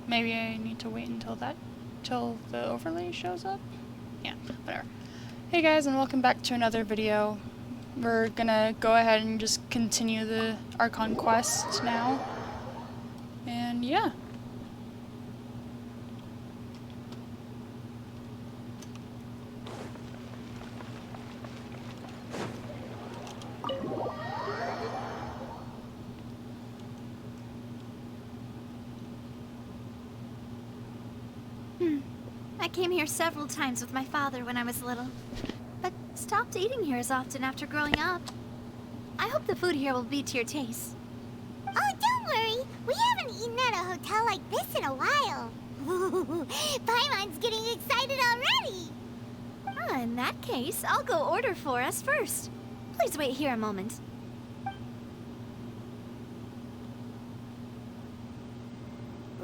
maybe I need to wait until the overlay shows up? Yeah, whatever. Hey guys, and welcome back to another video. We're gonna go ahead and just continue the Archon quest now. And yeah. I came here several times with my father when I was little, but stopped eating here as often after growing up. I hope the food here will be to your taste. Oh, don't worry. We haven't eaten at a hotel like this in a while. Paimon's getting excited already. In that case, I'll go order for us first. Please wait here a moment.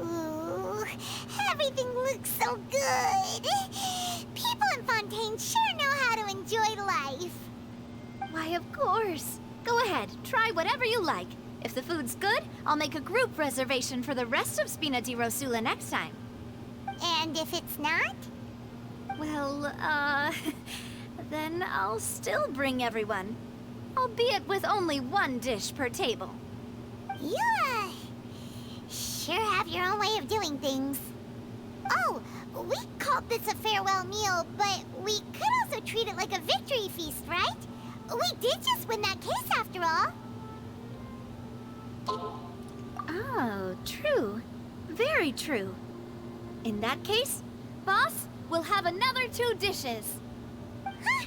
Ooh, everything looks so good. People in Fontaine sure know how to enjoy life. Why, of course. Go ahead, try whatever you like. If the food's good, I'll make a group reservation for the rest of Spina di Rosula next time. And if it's not? Well, then I'll still bring everyone. Albeit with only one dish per table. You, sure have your own way of doing things. Oh, we called this a farewell meal, but we could also treat it like a victory feast, right? We did just win that case after all. Oh, true. Very true. In that case, boss, we'll have another 2 dishes. Huh?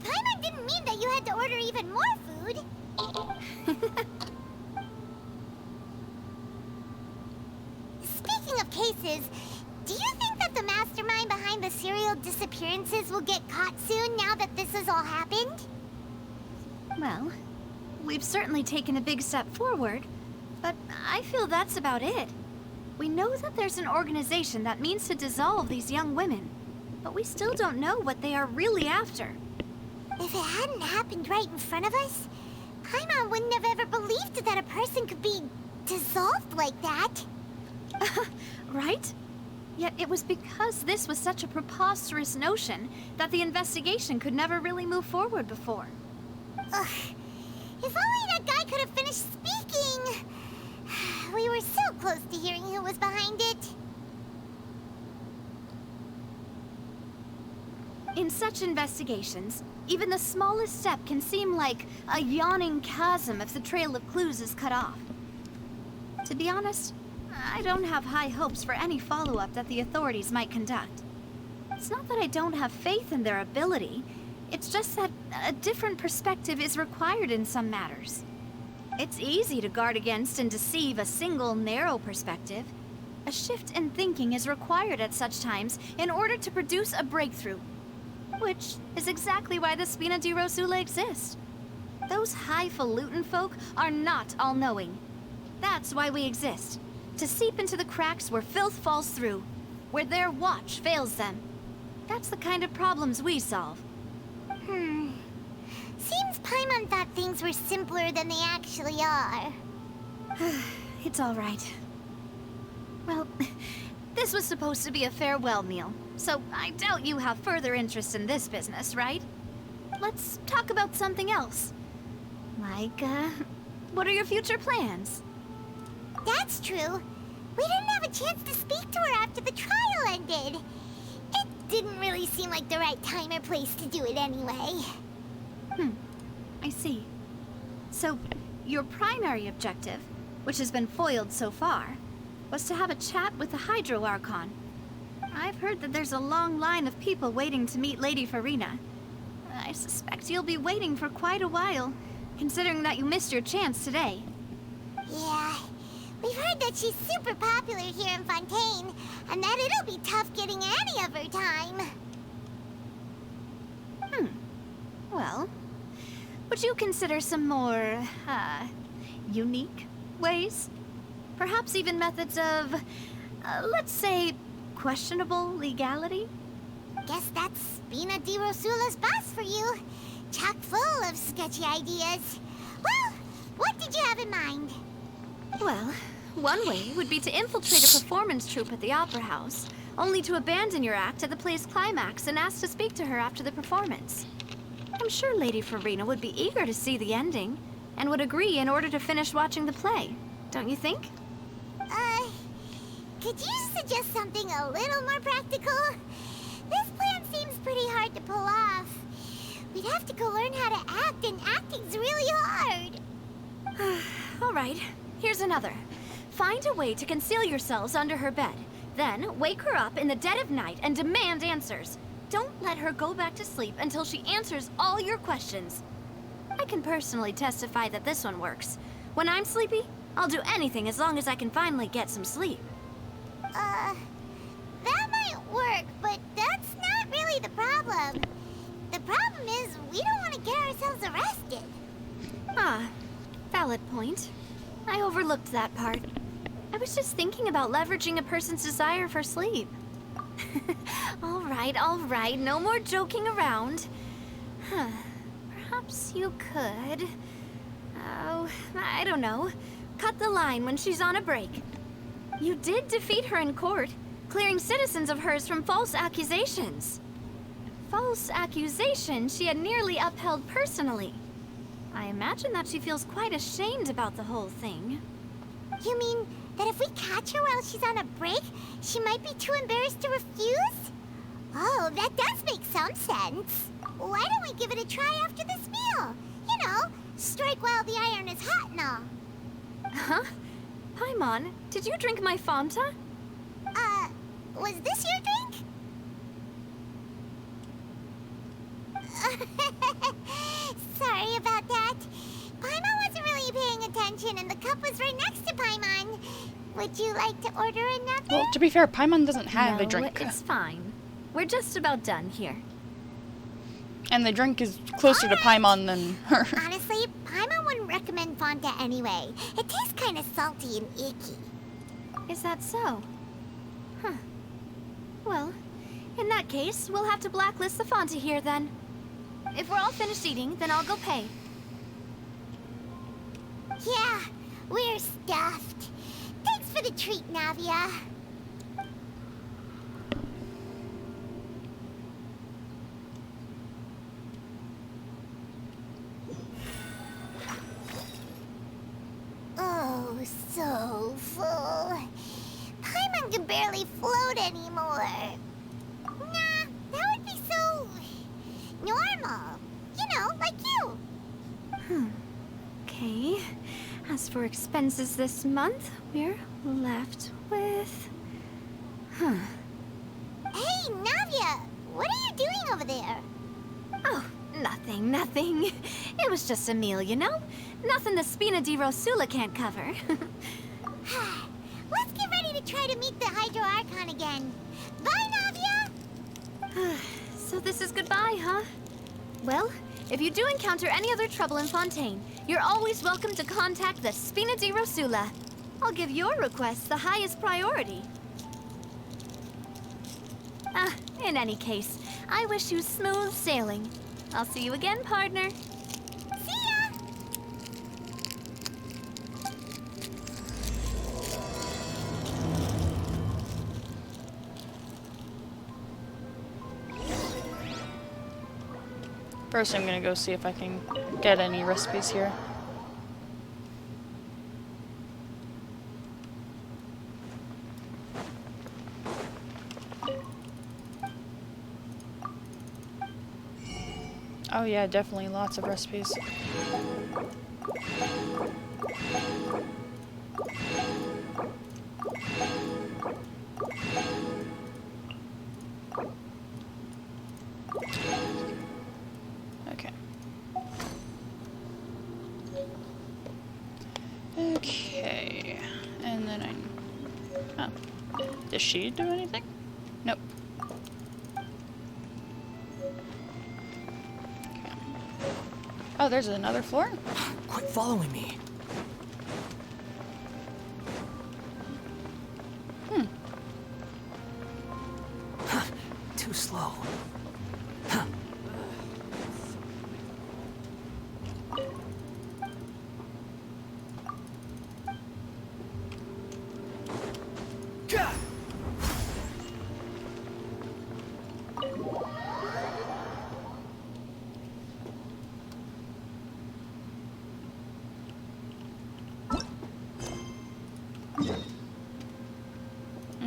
Paimon didn't mean that you had to order even more food. Speaking of cases, do you think that the mastermind behind the serial disappearances will get caught soon now that this has all happened? Well, we've certainly taken a big step forward, but I feel that's about it. We know that there's an organization that means to dissolve these young women, but we still don't know what they are really after. If it hadn't happened right in front of us, Paimon wouldn't have ever believed that a person could be dissolved like that. Right? Yet it was because this was such a preposterous notion that the investigation could never really move forward before. Ugh. If only that guy could have finished speaking! We were so close to hearing who was behind it. In such investigations, even the smallest step can seem like a yawning chasm if the trail of clues is cut off. To be honest, I don't have high hopes for any follow-up that the authorities might conduct. It's not that I don't have faith in their ability, it's just that a different perspective is required in some matters. It's easy to guard against and deceive a single narrow perspective. A shift in thinking is required at such times in order to produce a breakthrough. Which is exactly why the Spina di Rosula exists. Those highfalutin folk are not all-knowing. That's why we exist. To seep into the cracks where filth falls through. Where their watch fails them. That's the kind of problems we solve. Seems Paimon thought things were simpler than they actually are. It's all right. Well, this was supposed to be a farewell meal, so I doubt you have further interest in this business, right? Let's talk about something else. Like, what are your future plans? That's true. We didn't have a chance to speak to her after the trial ended. It didn't really seem like the right time or place to do it anyway. I see. So, your primary objective, which has been foiled so far, was to have a chat with the Hydro Archon. I've heard that there's a long line of people waiting to meet Lady Furina. I suspect you'll be waiting for quite a while, considering that you missed your chance today. Yeah, we've heard that she's super popular here in Fontaine, and that it'll be tough getting any of her time. Well, would you consider some more, unique ways? Perhaps even methods of, let's say, questionable legality? Guess that's Spina di Rosula's boss for you. Chock full of sketchy ideas. Well, what did you have in mind? Well, One way would be to infiltrate a performance troupe at the Opera House, only to abandon your act at the play's climax and ask to speak to her after the performance. I'm sure Lady Farina would be eager to see the ending, and would agree in order to finish watching the play. Don't you think? Could you suggest something a little more practical? This plan seems pretty hard to pull off. We'd have to go learn how to act, and acting's really hard. All right, here's another. Find a way to conceal yourselves under her bed. Then wake her up in the dead of night and demand answers. Don't let her go back to sleep until she answers all your questions. I can personally testify that this one works. When I'm sleepy, I'll do anything as long as I can finally get some sleep. That might work, but that's not really the problem. The problem is we don't want to get ourselves arrested. Ah, valid point. I overlooked that part. I was just thinking about leveraging a person's desire for sleep. All right, no more joking around. Huh. Perhaps you could... Oh, I don't know. Cut the line when she's on a break. You did defeat her in court, clearing citizens of hers from false accusations. False accusations she had nearly upheld personally. I imagine that she feels quite ashamed about the whole thing. You mean that if we catch her while she's on a break, she might be too embarrassed to refuse? Oh, that does make some sense. Why don't we give it a try after this meal? You know, strike while the iron is hot and all. Huh? Paimon, did you drink my Fanta? Was this your drink? Sorry about that. Paimon wasn't really paying attention and the cup was right next to Paimon. Would you like to order another? Well, to be fair, Paimon doesn't have a drink. No, it's fine. We're just about done here. And the drink is closer to Paimon than her. Honestly, Paimon wouldn't recommend Fanta anyway. It tastes kind of salty and icky. Is that so? Huh. Well, in that case, we'll have to blacklist the Fanta here then. If we're all finished eating, then I'll go pay. Yeah, we're stuffed. Thanks for the treat, Navia. Oh, so full. Paimon can barely float anymore. Nah, that would be so... normal. You know, like you. Okay. As for expenses this month, we're left with... Hey, Navia! What are you doing over there? Oh, nothing. It was just a meal, you know? Nothing the Spina di Rosula can't cover. Let's get ready to try to meet the Hydro Archon again. Bye, Navia! So this is goodbye, huh? Well, if you do encounter any other trouble in Fontaine, you're always welcome to contact the Spina di Rosula. I'll give your request the highest priority. In any case, I wish you smooth sailing. I'll see you again, partner. See ya! First, I'm gonna go see if I can get any recipes here. Oh yeah, definitely lots of recipes. Okay. Okay. And then oh. Does she do anything? Nope. Oh, there's another floor? Quit following me. Too slow.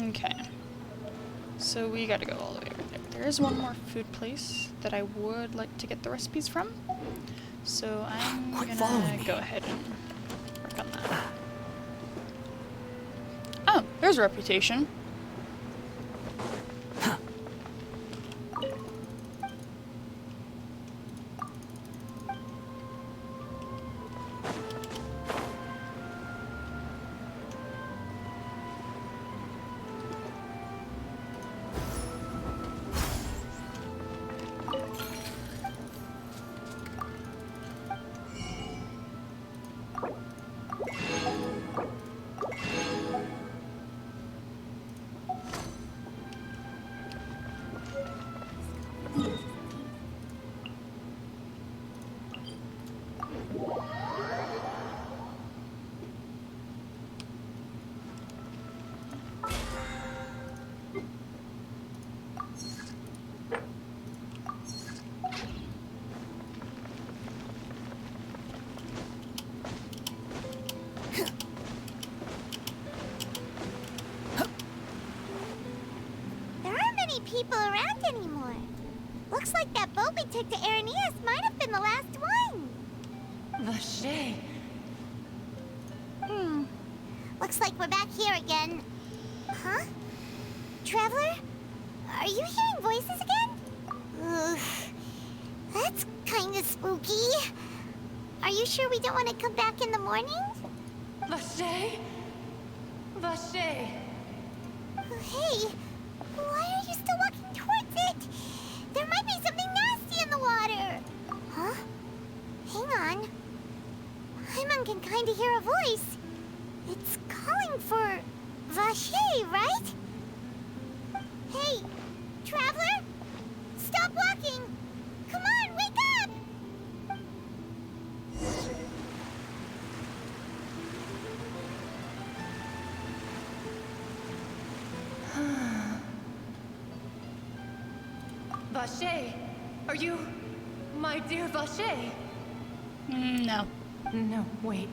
Okay. So we gotta go all the way over there. There is one more food place that I would like to get the recipes from. So I'm Quit gonna following me. go ahead and work on that. Oh, there's a reputation. There aren't many people around anymore. Looks like that boat we took to Araneas might have been the last one. Vache. Looks like we're back here again. Huh? Traveler? Are you hearing voices again? Ugh. That's kinda spooky. Are you sure we don't want to come back in the morning? Vache? Vache. Hey, why are you still walking towards it? There might be something nasty in the water. Huh? Hang on. Paimon can kinda hear a voice. It's calling for Vache, right? Hey, traveler? Stop walking! Come on, wake up! Vache. Are you my dear Vache? No. No, wait.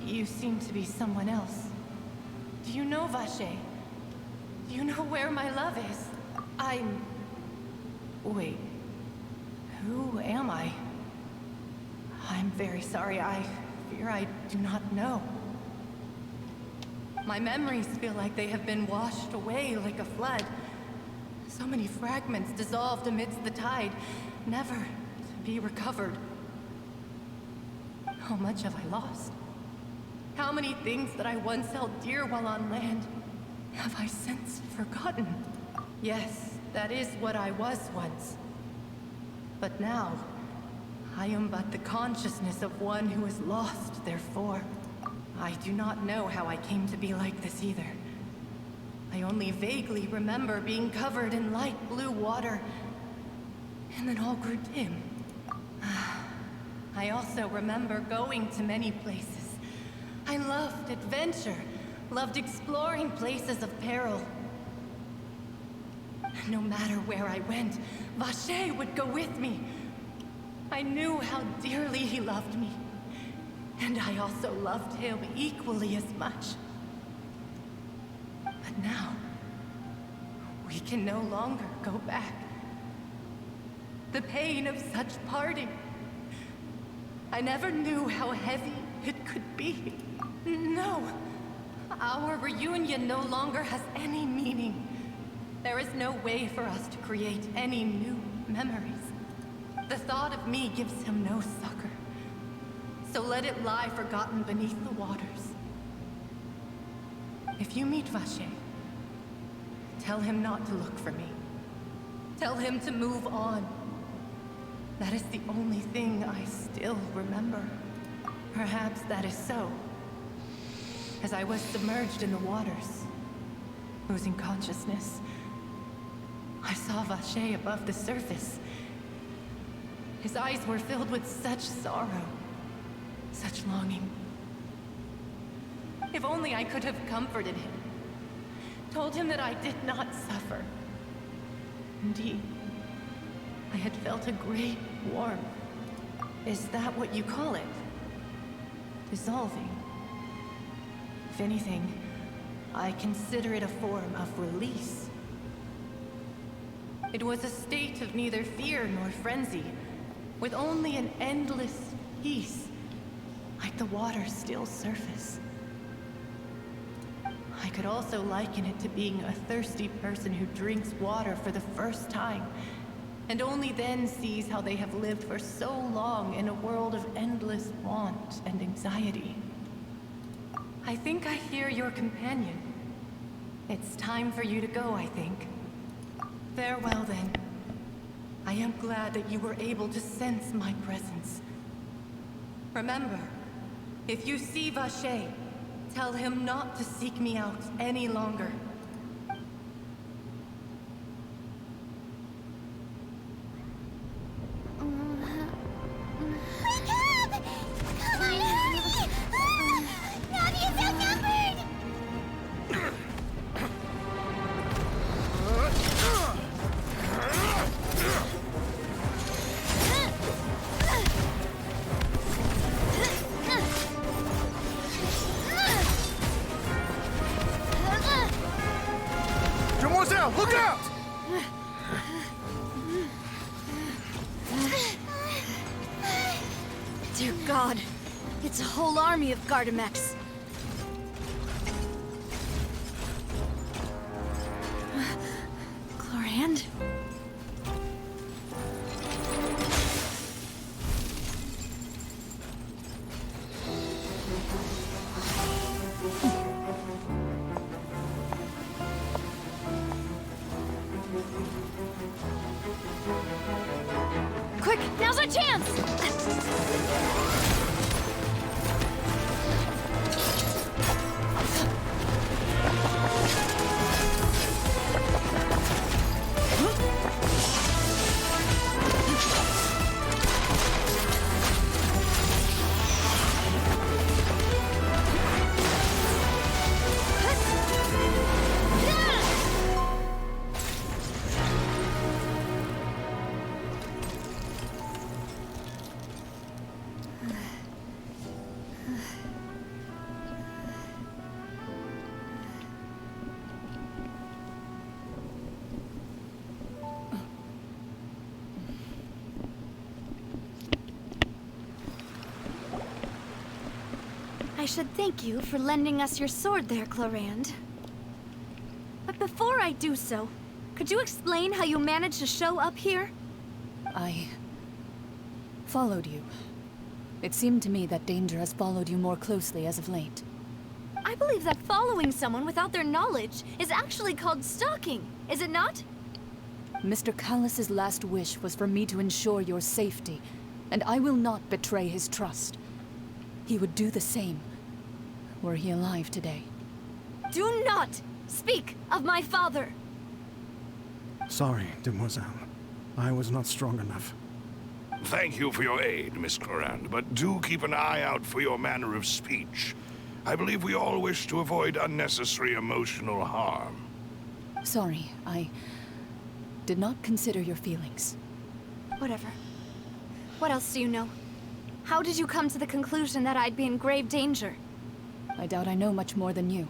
You seem to be someone else. Do you know Vache? Do you know where my love is? Wait. Who am I? I'm very sorry. I fear I do not know. My memories feel like they have been washed away like a flood. So many fragments dissolved amidst the tide, never to be recovered. How much have I lost? How many things that I once held dear while on land have I since forgotten? Yes, that is what I was once. But now, I am but the consciousness of one who is lost, therefore. I do not know how I came to be like this either. I only vaguely remember being covered in light blue water, and then all grew dim. I also remember going to many places. I loved adventure, loved exploring places of peril. No matter where I went, Vache would go with me. I knew how dearly he loved me, and I also loved him equally as much. But now, we can no longer go back. The pain of such parting. I never knew how heavy it could be. No, our reunion no longer has any meaning. There is no way for us to create any new memories. The thought of me gives him no succor. So let it lie forgotten beneath the waters. If you meet Vache, tell him not to look for me. Tell him to move on. That is the only thing I still remember. Perhaps that is so. As I was submerged in the waters, losing consciousness, I saw Vache above the surface. His eyes were filled with such sorrow, such longing. If only I could have comforted him, told him that I did not suffer. Indeed, I had felt a great warmth. Is that what you call it? Dissolving. If anything, I consider it a form of release. It was a state of neither fear nor frenzy, with only an endless peace, like the water's still surface. I could also liken it to being a thirsty person who drinks water for the first time, and only then sees how they have lived for so long in a world of endless want and anxiety. I think I hear your companion. It's time for you to go, I think. Farewell, then. I am glad that you were able to sense my presence. Remember, if you see Vacher, tell him not to seek me out any longer. Come on, hurry! Navi is outnumbered! Demoiselle, look out! Dear God, it's a whole army of Gardamex. Clorinde? Quick, now's our chance! I should thank you for lending us your sword there, Clorinde. But before I do so, could you explain how you managed to show up here? I followed you. It seemed to me that danger has followed you more closely as of late. I believe that following someone without their knowledge is actually called stalking, is it not? Mr. Callus's last wish was for me to ensure your safety, and I will not betray his trust. He would do the same, were he alive today. Do not speak of my father! Sorry, Demoiselle. I was not strong enough. Thank you for your aid, Miss Clorinde, but do keep an eye out for your manner of speech. I believe we all wish to avoid unnecessary emotional harm. Sorry, I did not consider your feelings. Whatever. What else do you know? How did you come to the conclusion that I'd be in grave danger? I doubt I know much more than you,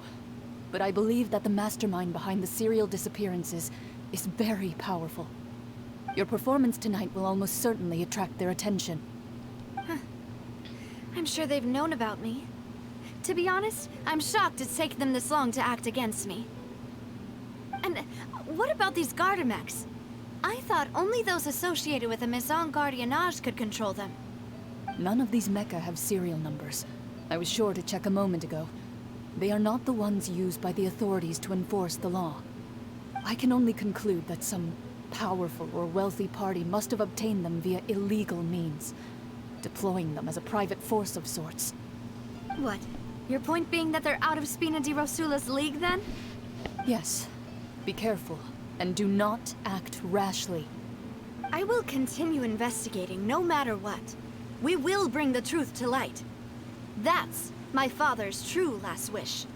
but I believe that the mastermind behind the serial disappearances is very powerful. Your performance tonight will almost certainly attract their attention. I'm sure they've known about me. To be honest, I'm shocked it's taken them this long to act against me. And what about these Gardamex? I thought only those associated with the Maison Gardiennage could control them. None of these mecha have serial numbers. I was sure to check a moment ago. They are not the ones used by the authorities to enforce the law. I can only conclude that some powerful or wealthy party must have obtained them via illegal means, deploying them as a private force of sorts. What? Your point being that they're out of Spina di Rosula's league, then? Yes. Be careful, and do not act rashly. I will continue investigating no matter what. We will bring the truth to light. That's my father's true last wish.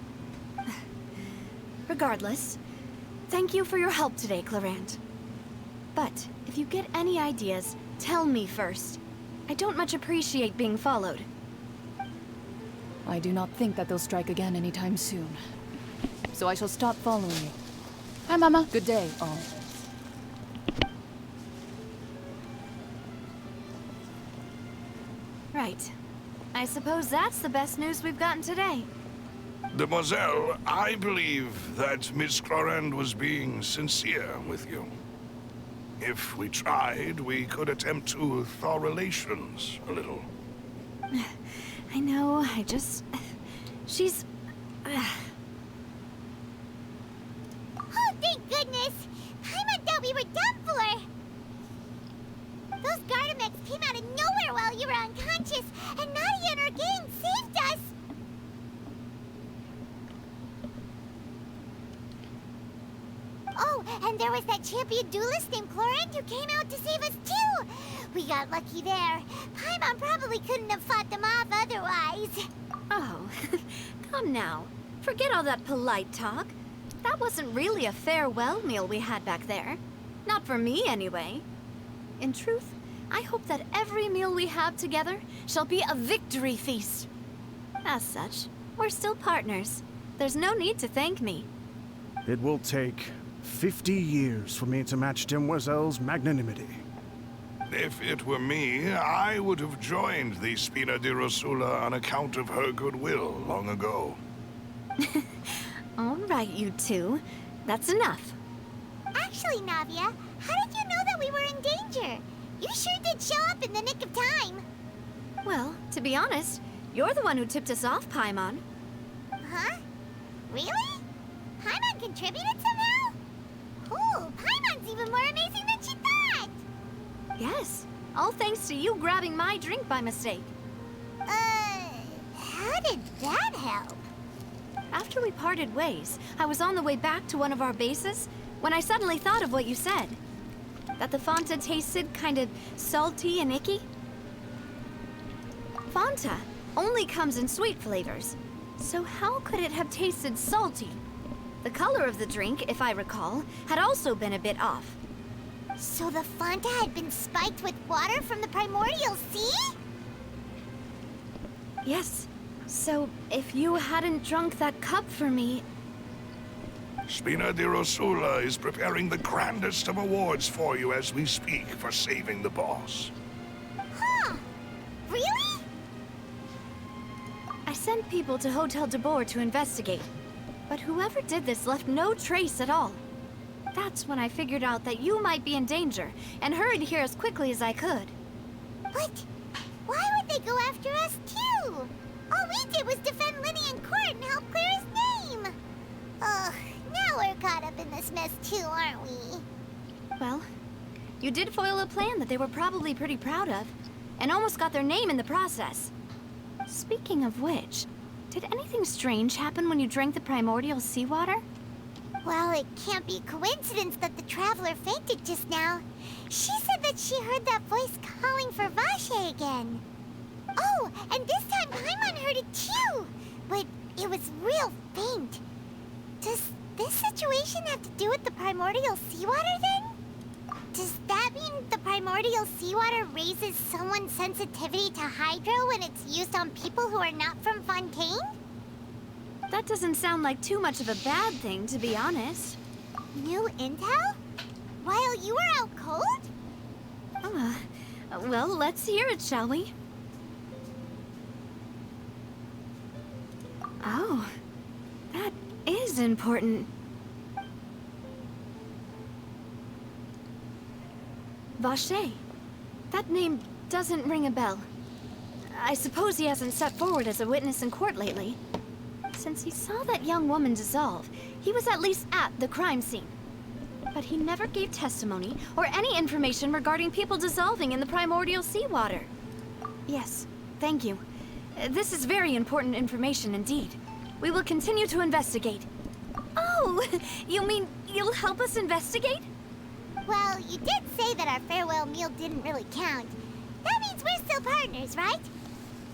Regardless, thank you for your help today, Clorinde. But if you get any ideas, tell me first. I don't much appreciate being followed. I do not think that they'll strike again anytime soon. so I shall stop following you. Hi, Mama. Good day, all. Right. I suppose that's the best news we've gotten today. Demoiselle, I believe that Miss Clorand was being sincere with you. If we tried, we could attempt to thaw relations a little. I know, she's... Oh, thank goodness! Paimon thought we were done for! Those Gardamex came out of nowhere while you were unconscious, and Nadia and her gang saved us! Oh, and there was that champion duelist named Clorand who came out to save us too! We got lucky there. Paimon probably couldn't have fought them off otherwise. Oh, come now. Forget all that polite talk. That wasn't really a farewell meal we had back there. Not for me, anyway. In truth, I hope that every meal we have together shall be a victory feast. As such, we're still partners. There's no need to thank me. It will take 50 years for me to match Demoiselle's magnanimity. If it were me, I would have joined the Spina di Rosula on account of her goodwill long ago. All right, you two. That's enough. Actually, Navia, how did you know that we were in danger? You sure did show up in the nick of time. Well, to be honest, you're the one who tipped us off, Paimon. Huh? Really? Paimon contributed somehow? Cool, Paimon's even more amazing than she thought! Yes, all thanks to you grabbing my drink by mistake. How did that help? After we parted ways, I was on the way back to one of our bases when I suddenly thought of what you said. That the Fanta tasted kind of salty and icky. Fanta only comes in sweet flavors, so how could it have tasted salty? The color of the drink, if I recall, had also been a bit off. So the Fanta had been spiked with water from the primordial sea? Yes. So, if you hadn't drunk that cup for me... Spina di Rosula is preparing the grandest of awards for you as we speak for saving the boss. Huh? Really? I sent people to Hotel de Boer to investigate, but whoever did this left no trace at all. That's when I figured out that you might be in danger, and hurried here as quickly as I could. But why would they go after us too? All we did was defend Linny in court and help clear his name. Ugh, now we're caught up in this mess too, aren't we? Well, you did foil a plan that they were probably pretty proud of, and almost got their name in the process. Speaking of which, did anything strange happen when you drank the primordial seawater? Well, it can't be coincidence that the traveler fainted just now. She said that she heard that voice calling for Vache again. Oh, and this time Paimon heard it too, but it was real faint. Does this situation have to do with the primordial seawater then? Does that mean the primordial seawater raises someone's sensitivity to hydro when it's used on people who are not from Fontaine? That doesn't sound like too much of a bad thing, to be honest. New intel? While you were out cold? Well, let's hear it, shall we? Oh, that is important. Vache. That name doesn't ring a bell. I suppose he hasn't stepped forward as a witness in court lately. Since he saw that young woman dissolve, he was at least at the crime scene. But he never gave testimony or any information regarding people dissolving in the primordial seawater. Yes, thank you. This is very important information indeed. We will continue to investigate. Oh, you mean you'll help us investigate? Well, you did say that our farewell meal didn't really count. That means we're still partners, right?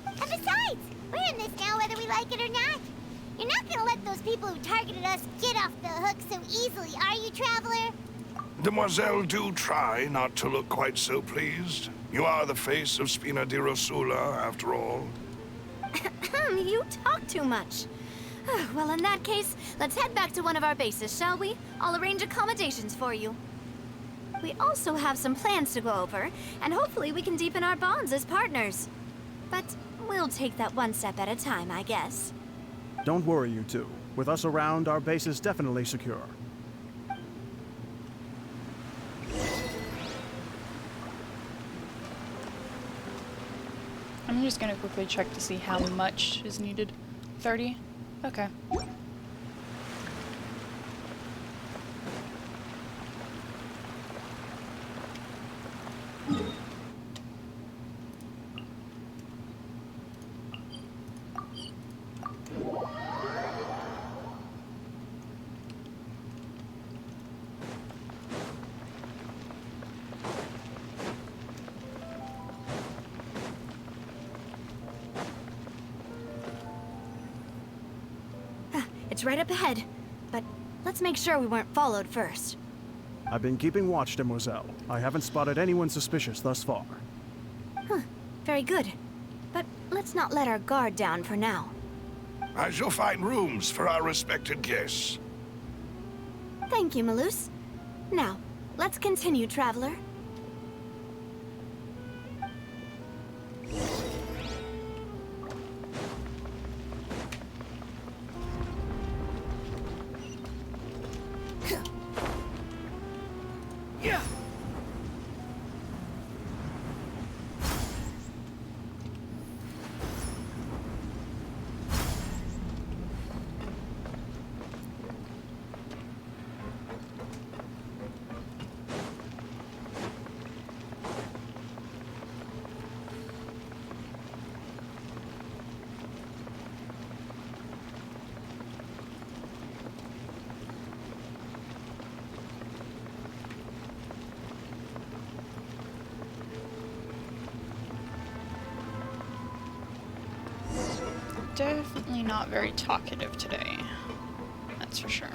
And besides, we're in this now whether we like it or not. You're not gonna let those people who targeted us get off the hook so easily, are you, Traveler? Demoiselle, do try not to look quite so pleased. You are the face of Spina di Rosula, after all. You talk too much. Well, in that case, let's head back to one of our bases, shall we? I'll arrange accommodations for you. We also have some plans to go over, and hopefully we can deepen our bonds as partners. But we'll take that one step at a time, I guess. Don't worry, you two. With us around, our base is definitely secure. I'm just gonna quickly check to see how much is needed. 30? Okay. It's right up ahead, but let's make sure we weren't followed first. I've been keeping watch, Demoiselle. I haven't spotted anyone suspicious thus far. Very good. But let's not let our guard down for now. I shall find rooms for our respected guests. Thank you, Malus. Now, let's continue, traveler. Definitely not very talkative today. That's for sure.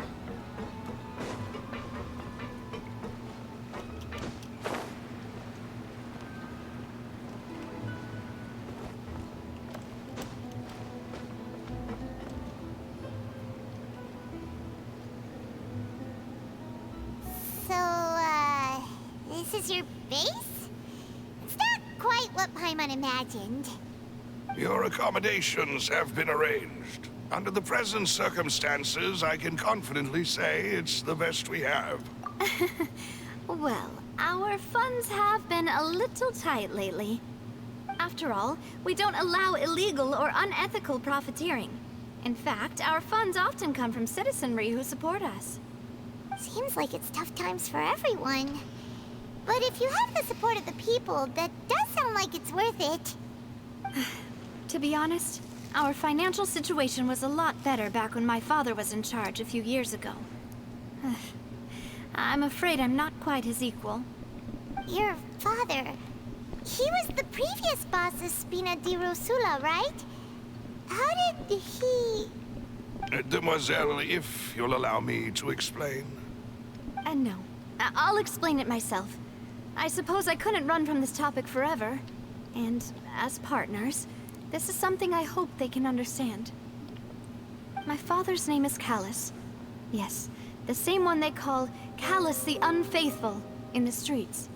So, this is your base? It's not quite what Paimon imagined. Your accommodations have been arranged. Under the present circumstances, I can confidently say it's the best we have. Well, our funds have been a little tight lately. After all, we don't allow illegal or unethical profiteering. In fact, our funds often come from citizenry who support us. Seems like it's tough times for everyone. But if you have the support of the people, that does sound like it's worth it. To be honest, our financial situation was a lot better back when my father was in charge a few years ago. I'm afraid I'm not quite his equal. Your father... he was the previous boss of Spina di Rosula, right? How did he... Demoiselle, if you'll allow me to explain. No. I'll explain it myself. I suppose I couldn't run from this topic forever. And as partners, this is something I hope they can understand. My father's name is Callus. Yes, the same one they call Callus the Unfaithful in the streets.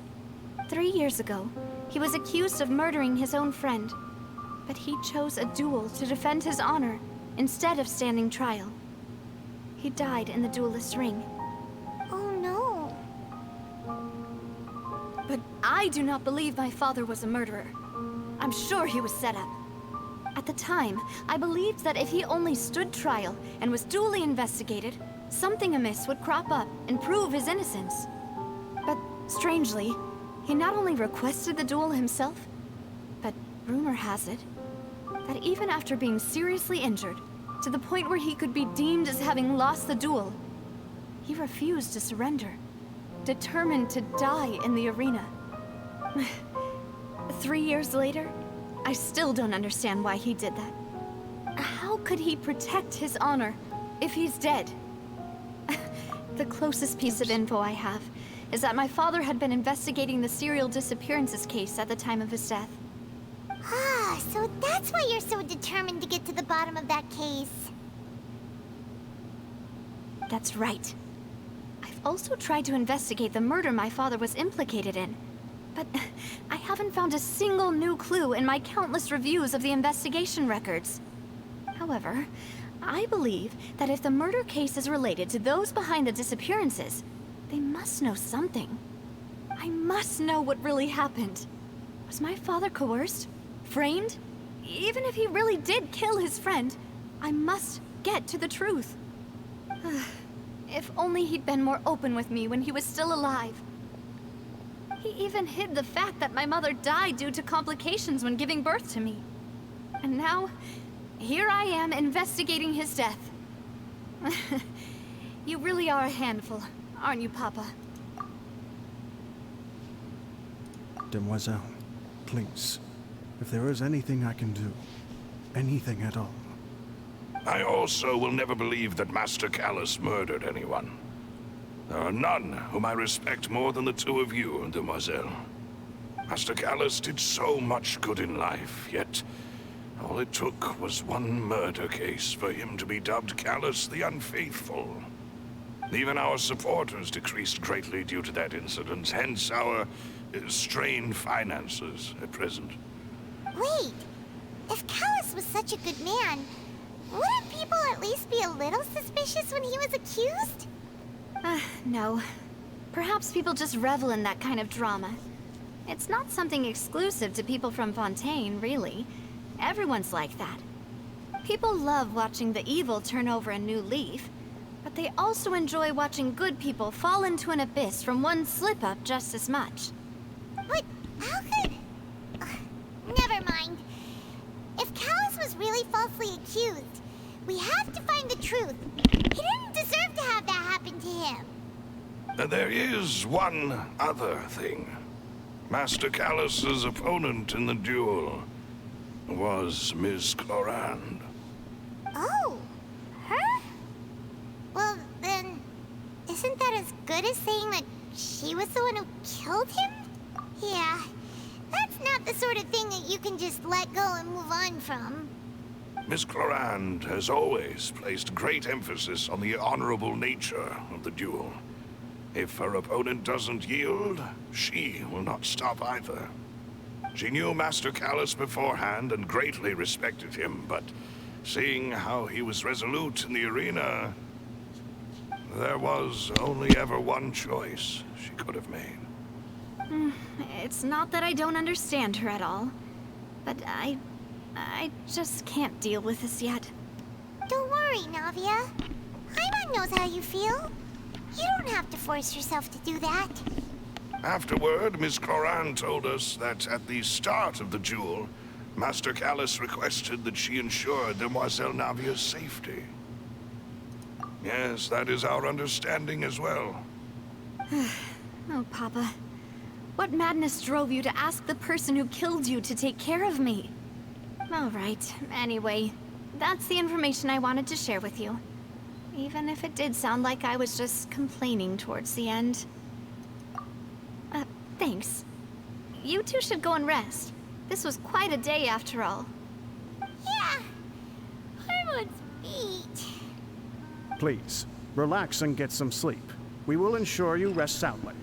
3 years ago, he was accused of murdering his own friend. But he chose a duel to defend his honor instead of standing trial. He died in the duelist's ring. Oh no. But I do not believe my father was a murderer. I'm sure he was set up. At the time, I believed that if he only stood trial and was duly investigated, something amiss would crop up and prove his innocence. But strangely, he not only requested the duel himself, but rumor has it that even after being seriously injured, to the point where he could be deemed as having lost the duel, he refused to surrender, determined to die in the arena. 3 years later, I still don't understand why he did that. How could he protect his honor if he's dead? The closest piece of info I have is that my father had been investigating the serial disappearances case at the time of his death. Ah, so that's why you're so determined to get to the bottom of that case. That's right. I've also tried to investigate the murder my father was implicated in, but I haven't found a single new clue in my countless reviews of the investigation records. However, I believe that if the murder case is related to those behind the disappearances, they must know something. I must know what really happened. Was my father coerced? Framed? Even if he really did kill his friend, I must get to the truth. If only he'd been more open with me when he was still alive. He even hid the fact that my mother died due to complications when giving birth to me. And now, here I am investigating his death. You really are a handful, aren't you, Papa? Demoiselle, please, if there is anything I can do, anything at all. I also will never believe that Master Callus murdered anyone. There are none whom I respect more than the two of you, Demoiselle. Master Callus did so much good in life, yet all it took was one murder case for him to be dubbed Callus the Unfaithful. Even our supporters decreased greatly due to that incident, hence our strained finances at present. Wait, if Callus was such a good man, wouldn't people at least be a little suspicious when he was accused? No. Perhaps people just revel in that kind of drama. It's not something exclusive to people from Fontaine, really. Everyone's like that. People love watching the evil turn over a new leaf, but they also enjoy watching good people fall into an abyss from one slip-up just as much. But how could... Never mind. If Callus was really falsely accused, we have to find the truth. He didn't deserve to have that happen to him. There is one other thing. Master Callus's opponent in the duel was Miss Clorinde. Oh, her? Well, then, isn't that as good as saying that she was the one who killed him? Yeah, that's not the sort of thing that you can just let go and move on from. Miss Clorinde has always placed great emphasis on the honorable nature of the duel. If her opponent doesn't yield, she will not stop either. She knew Master Callus beforehand and greatly respected him, but seeing how he was resolute in the arena, there was only ever one choice she could have made. It's not that I don't understand her at all, but I just can't deal with this yet. Don't worry, Navia. Paimon knows how you feel. You don't have to force yourself to do that. Afterward, Miss Clorinde told us that at the start of the duel, Master Callus requested that she ensure Demoiselle Navia's safety. Yes, that is our understanding as well. Oh, Papa. What madness drove you to ask the person who killed you to take care of me? All right, anyway, that's the information I wanted to share with you. Even if it did sound like I was just complaining towards the end. Thanks. You two should go and rest. This was quite a day after all. Yeah. Paimon's beat. Please, relax and get some sleep. We will ensure you rest soundly.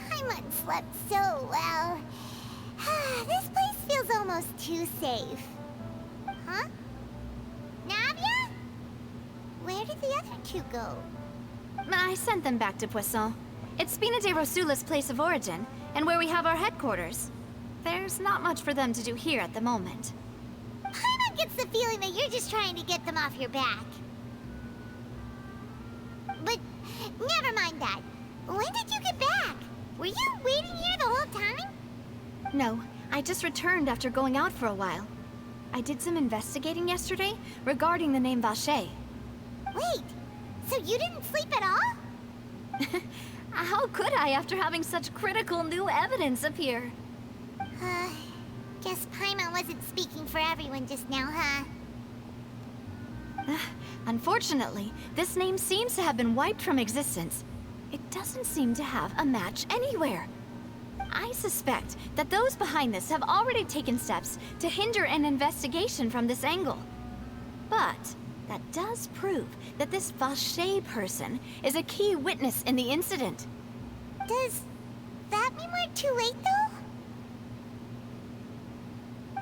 Paimon slept so well. This place feels almost too safe. Huh? Navia? Where did the other two go? I sent them back to Poisson. It's Spina de Rosula's place of origin, and where we have our headquarters. There's not much for them to do here at the moment. Paimon gets the feeling that you're just trying to get them off your back. But never mind that. When did you get back? Were you waiting here the whole time? No, I just returned after going out for a while. I did some investigating yesterday regarding the name Vacher. Wait, so you didn't sleep at all? How could I after having such critical new evidence appear? Guess Paimon wasn't speaking for everyone just now, huh? Unfortunately, this name seems to have been wiped from existence. It doesn't seem to have a match anywhere. I suspect that those behind this have already taken steps to hinder an investigation from this angle. But that does prove that this Vacher person is a key witness in the incident. Does that mean we're too late, though?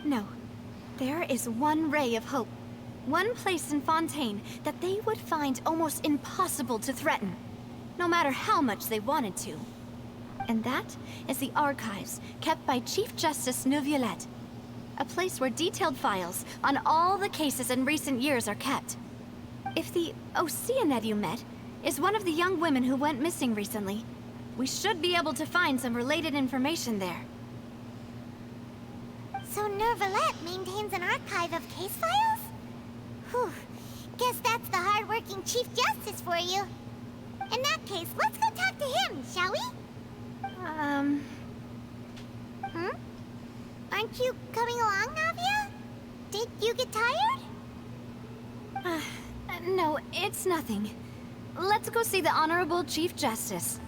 No. There is one ray of hope. One place in Fontaine that they would find almost impossible to threaten, no matter how much they wanted to. And that is the archives kept by Chief Justice Neuvillette. A place where detailed files on all the cases in recent years are kept. If the Oceanid you met is one of the young women who went missing recently, we should be able to find some related information there. So Neuvillette maintains an archive of case files? Whew. Guess that's the hard-working Chief Justice for you. In that case, let's go talk to him, shall we? Aren't you coming along, Navia? Did you get tired? No, it's nothing. Let's go see the Honorable Chief Justice.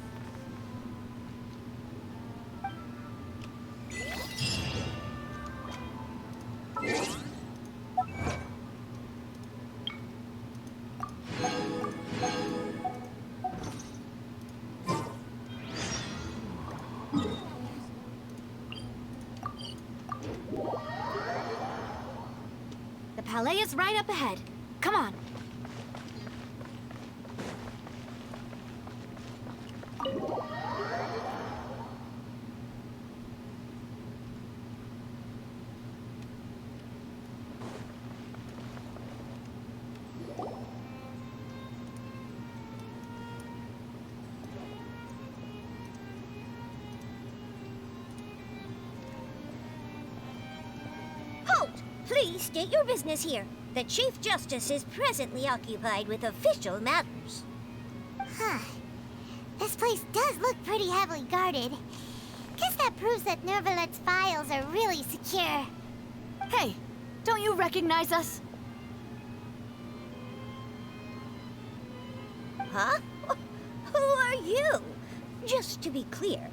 The Palais is right up ahead. Come on. Halt! Please state your business here. The Chief Justice is presently occupied with official matters. Huh. This place does look pretty heavily guarded. Guess that proves that Neuvillette's files are really secure. Hey, don't you recognize us? Huh? Who are you? Just to be clear,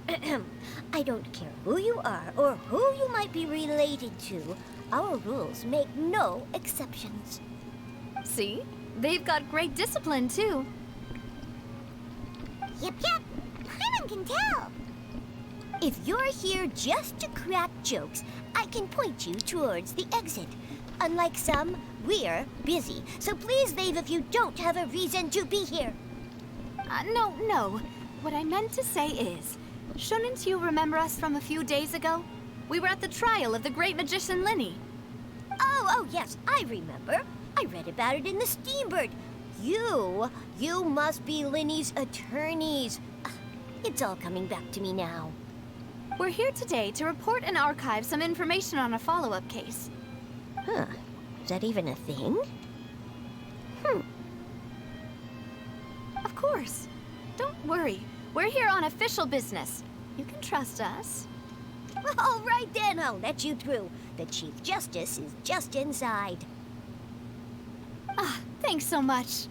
I don't care who you are or who you might be related to. Our rules make no exceptions. See? They've got great discipline, too. Yep. Paimon can tell. If you're here just to crack jokes, I can point you towards the exit. Unlike some, we're busy, so please leave if you don't have a reason to be here. No. What I meant to say is, shouldn't you remember us from a few days ago? We were at the trial of the great magician Linny. Oh, yes, I remember. I read about it in the Steambird. You must be Linny's attorneys. It's all coming back to me now. We're here today to report and archive some information on a follow-up case. Huh. Is that even a thing? Of course. Don't worry. We're here on official business. You can trust us. All right then, I'll let you through. The Chief Justice is just inside. Thanks so much.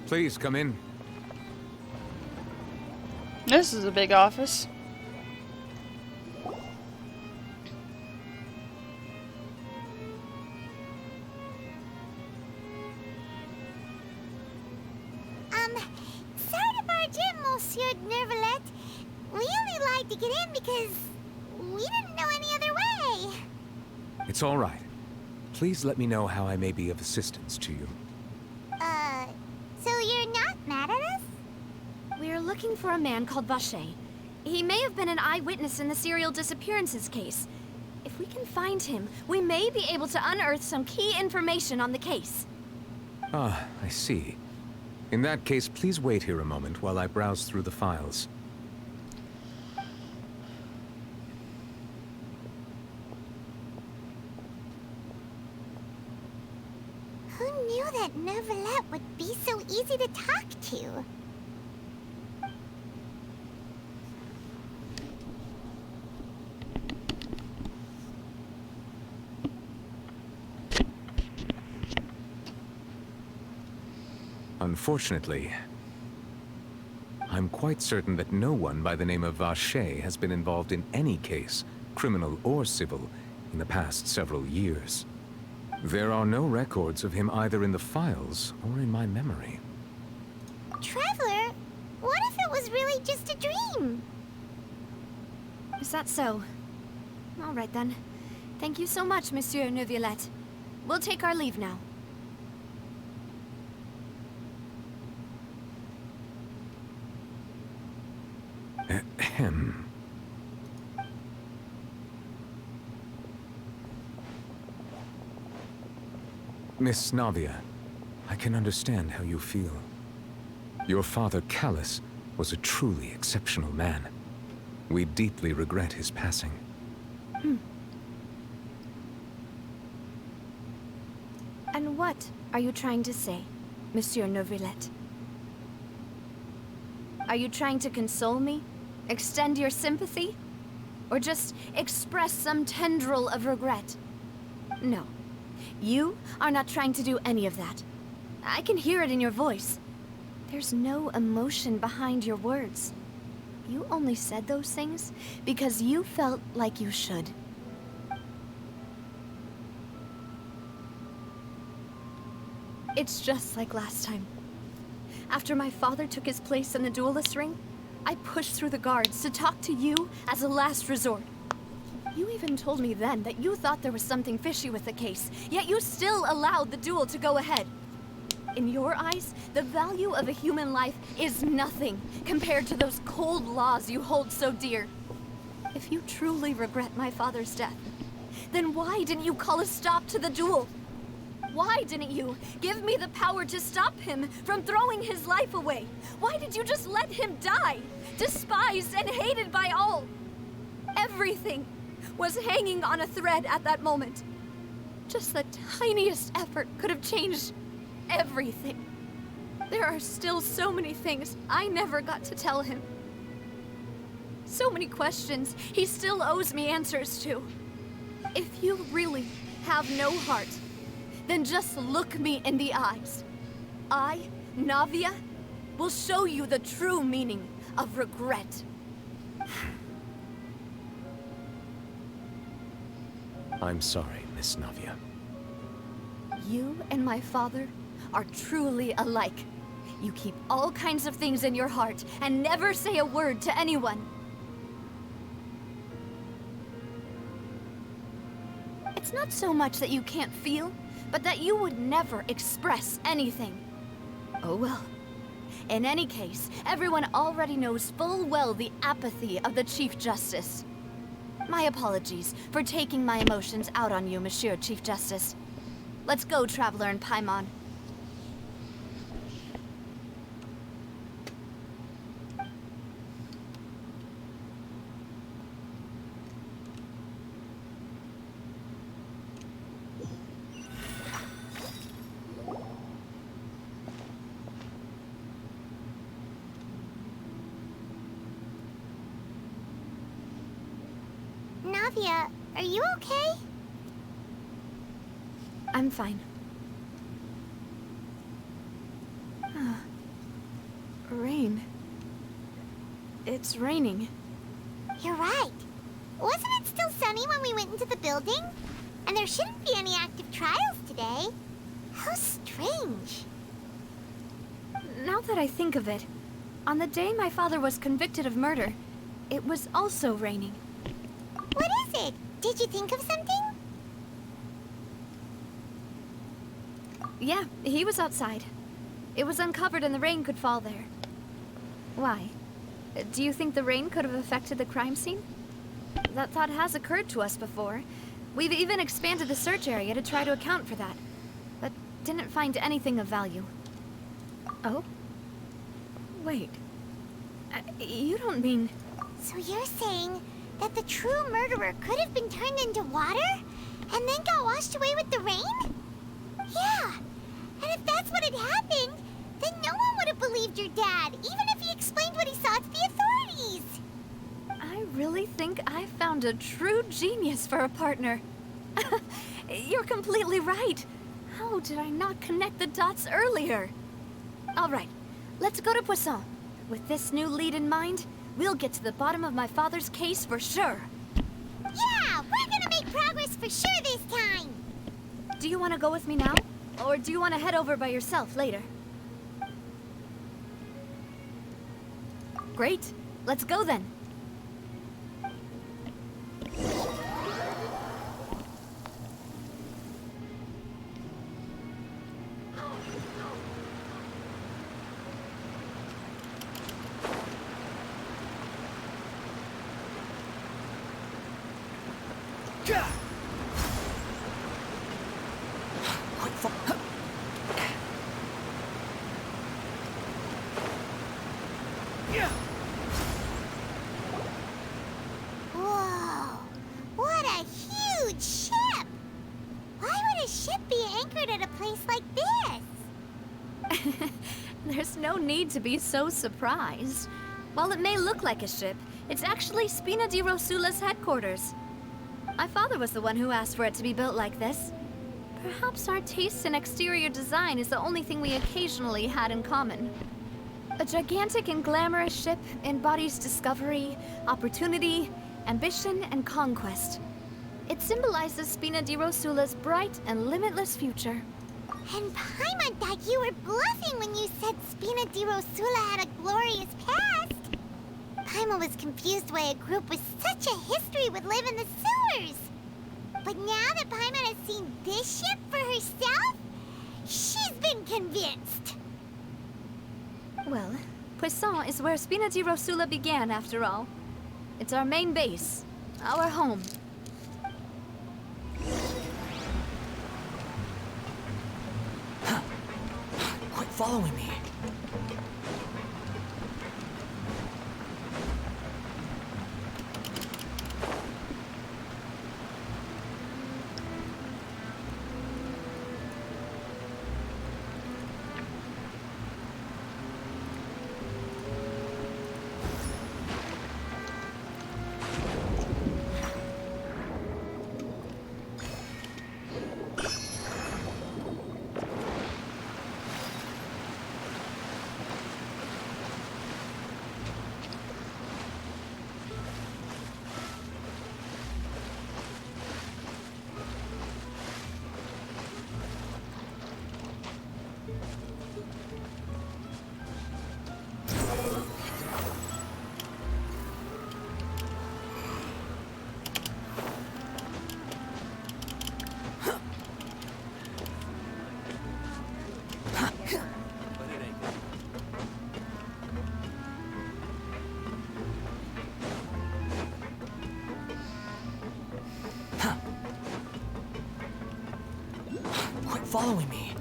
Please come in. This is a big office. Sorry to barge in, Monsieur Neuvillette. We only lied to get in because we didn't know any other way. It's all right. Please let me know how I may be of assistance to you. So you're not mad at us? We're looking for a man called Vacher. He may have been an eyewitness in the serial disappearances case. If we can find him, we may be able to unearth some key information on the case. Ah, I see. In that case, please wait here a moment while I browse through the files. Who knew that Neuvillette would be so easy to talk to? Unfortunately, I'm quite certain that no one by the name of Vacher has been involved in any case, criminal or civil, in the past several years. There are no records of him either in the files or in my memory. Traveler, what if it was really just a dream? Is that so? All right then. Thank you so much, Monsieur Neuvillette. We'll take our leave now. Ahem. Miss Navia, I can understand how you feel. Your father, Callus, was a truly exceptional man. We deeply regret his passing. And what are you trying to say, Monsieur Neuvillette? Are you trying to console me? Extend your sympathy? Or just express some tendril of regret? No. You are not trying to do any of that. I can hear it in your voice. There's no emotion behind your words. You only said those things because you felt like you should. It's just like last time. After my father took his place in the duelist ring, I pushed through the guards to talk to you as a last resort. You even told me then that you thought there was something fishy with the case, yet you still allowed the duel to go ahead. In your eyes, the value of a human life is nothing compared to those cold laws you hold so dear. If you truly regret my father's death, then why didn't you call a stop to the duel? Why didn't you give me the power to stop him from throwing his life away? Why did you just let him die, despised and hated by all? Everything was hanging on a thread at that moment. Just the tiniest effort could have changed everything. There are still so many things I never got to tell him. So many questions he still owes me answers to. If you really have no heart, then just look me in the eyes. I, Navia, will show you the true meaning of regret. I'm sorry, Miss Navia. You and my father are truly alike. You keep all kinds of things in your heart and never say a word to anyone. It's not so much that you can't feel, but that you would never express anything. Oh well. In any case, everyone already knows full well the apathy of the Chief Justice. My apologies for taking my emotions out on you, Monsieur Chief Justice. Let's go, Traveler and Paimon. Navia, are you okay? I'm fine. Rain. It's raining. You're right. Wasn't it still sunny when we went into the building? And there shouldn't be any active trials today. How strange. Now that I think of it, on the day my father was convicted of murder, it was also raining. What is it? Did you think of something? Yeah, he was outside. It was uncovered and the rain could fall there. Why? Do you think the rain could have affected the crime scene? That thought has occurred to us before. We've even expanded the search area to try to account for that, but didn't find anything of value. Oh? Wait. You don't mean... So you're saying that the true murderer could have been turned into water and then got washed away with the rain? Yeah. And if that's what had happened, then no one would have believed your dad, even if he explained what he saw to the authorities. I really think I found a true genius for a partner. You're completely right. How did I not connect the dots earlier? All right, let's go to Poisson. With this new lead in mind, we'll get to the bottom of my father's case for sure. Yeah, we're gonna make progress for sure this time. Do you want to go with me now? Or do you want to head over by yourself later? Great. Let's go then. Quick fall. Whoa, what a huge ship! Why would a ship be anchored at a place like this? There's no need to be so surprised. While it may look like a ship, it's actually Spina di Rosula's headquarters. My father was the one who asked for it to be built like this. Perhaps our taste in exterior design is the only thing we occasionally had in common. A gigantic and glamorous ship embodies discovery, opportunity, ambition, and conquest. It symbolizes Spina di Rosula's bright and limitless future. And Paimon thought you were bluffing when you said Spina di Rosula had a glorious past. Paimon was confused why a group with such a history would live in the sewers. But now that Paimon has seen this ship for herself, she's been convinced. Well, Poisson is where Spina di Rosula began, after all. It's our main base, our home. Quit following me. Quit following me.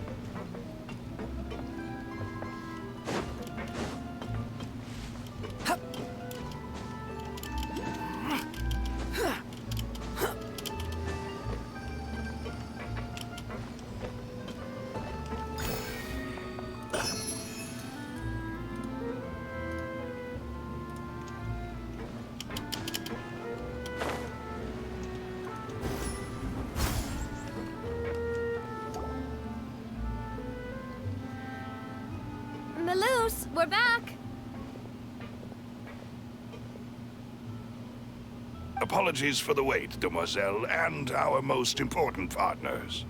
Melus, we're back! Apologies for the wait, demoiselle, and our most important partners.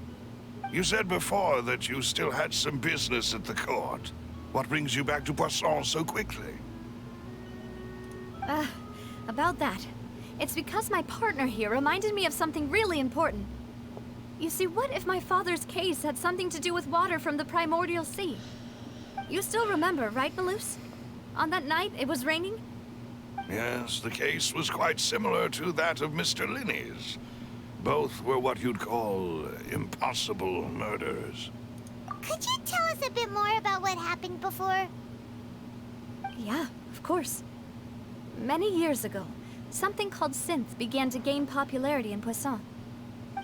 You said before that you still had some business at the court. What brings you back to Poisson so quickly? About that. It's because my partner here reminded me of something really important. You see, what if my father's case had something to do with water from the primordial sea? You still remember, right, Melus? On that night, it was raining? Yes, the case was quite similar to that of Mr. Linney's. Both were what you'd call impossible murders. Could you tell us a bit more about what happened before? Yeah, of course. Many years ago, something called synth began to gain popularity in Poisson.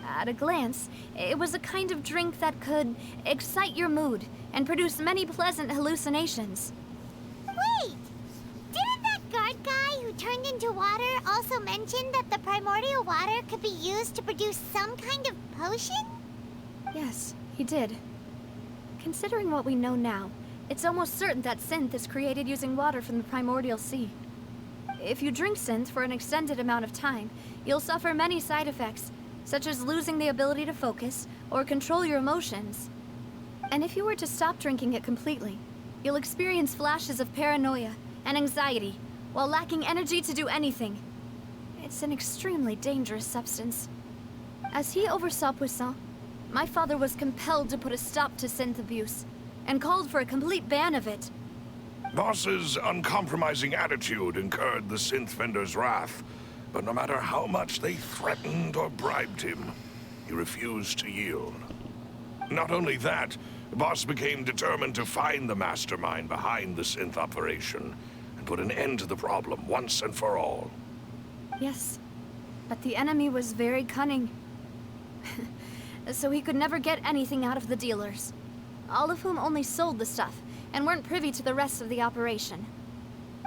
At a glance, it was a kind of drink that could excite your mood and produce many pleasant hallucinations. Wait! Didn't that guard guy who turned into water also mention that the primordial water could be used to produce some kind of potion? Yes, he did. Considering what we know now, It's almost certain that synth is created using water from the primordial sea. If you drink synth for an extended amount of time, you'll suffer many side effects, such as losing the ability to focus or control your emotions. And if you were to stop drinking it completely, you'll experience flashes of paranoia and anxiety while lacking energy to do anything. It's an extremely dangerous substance. As he oversaw Poisson, my father was compelled to put a stop to synth abuse and called for a complete ban of it. Boss's uncompromising attitude incurred the synth vendor's wrath, but no matter how much they threatened or bribed him, he refused to yield. Not only that, Boss became determined to find the mastermind behind the synth operation and put an end to the problem once and for all. Yes, but the enemy was very cunning. So he could never get anything out of the dealers, all of whom only sold the stuff and weren't privy to the rest of the operation.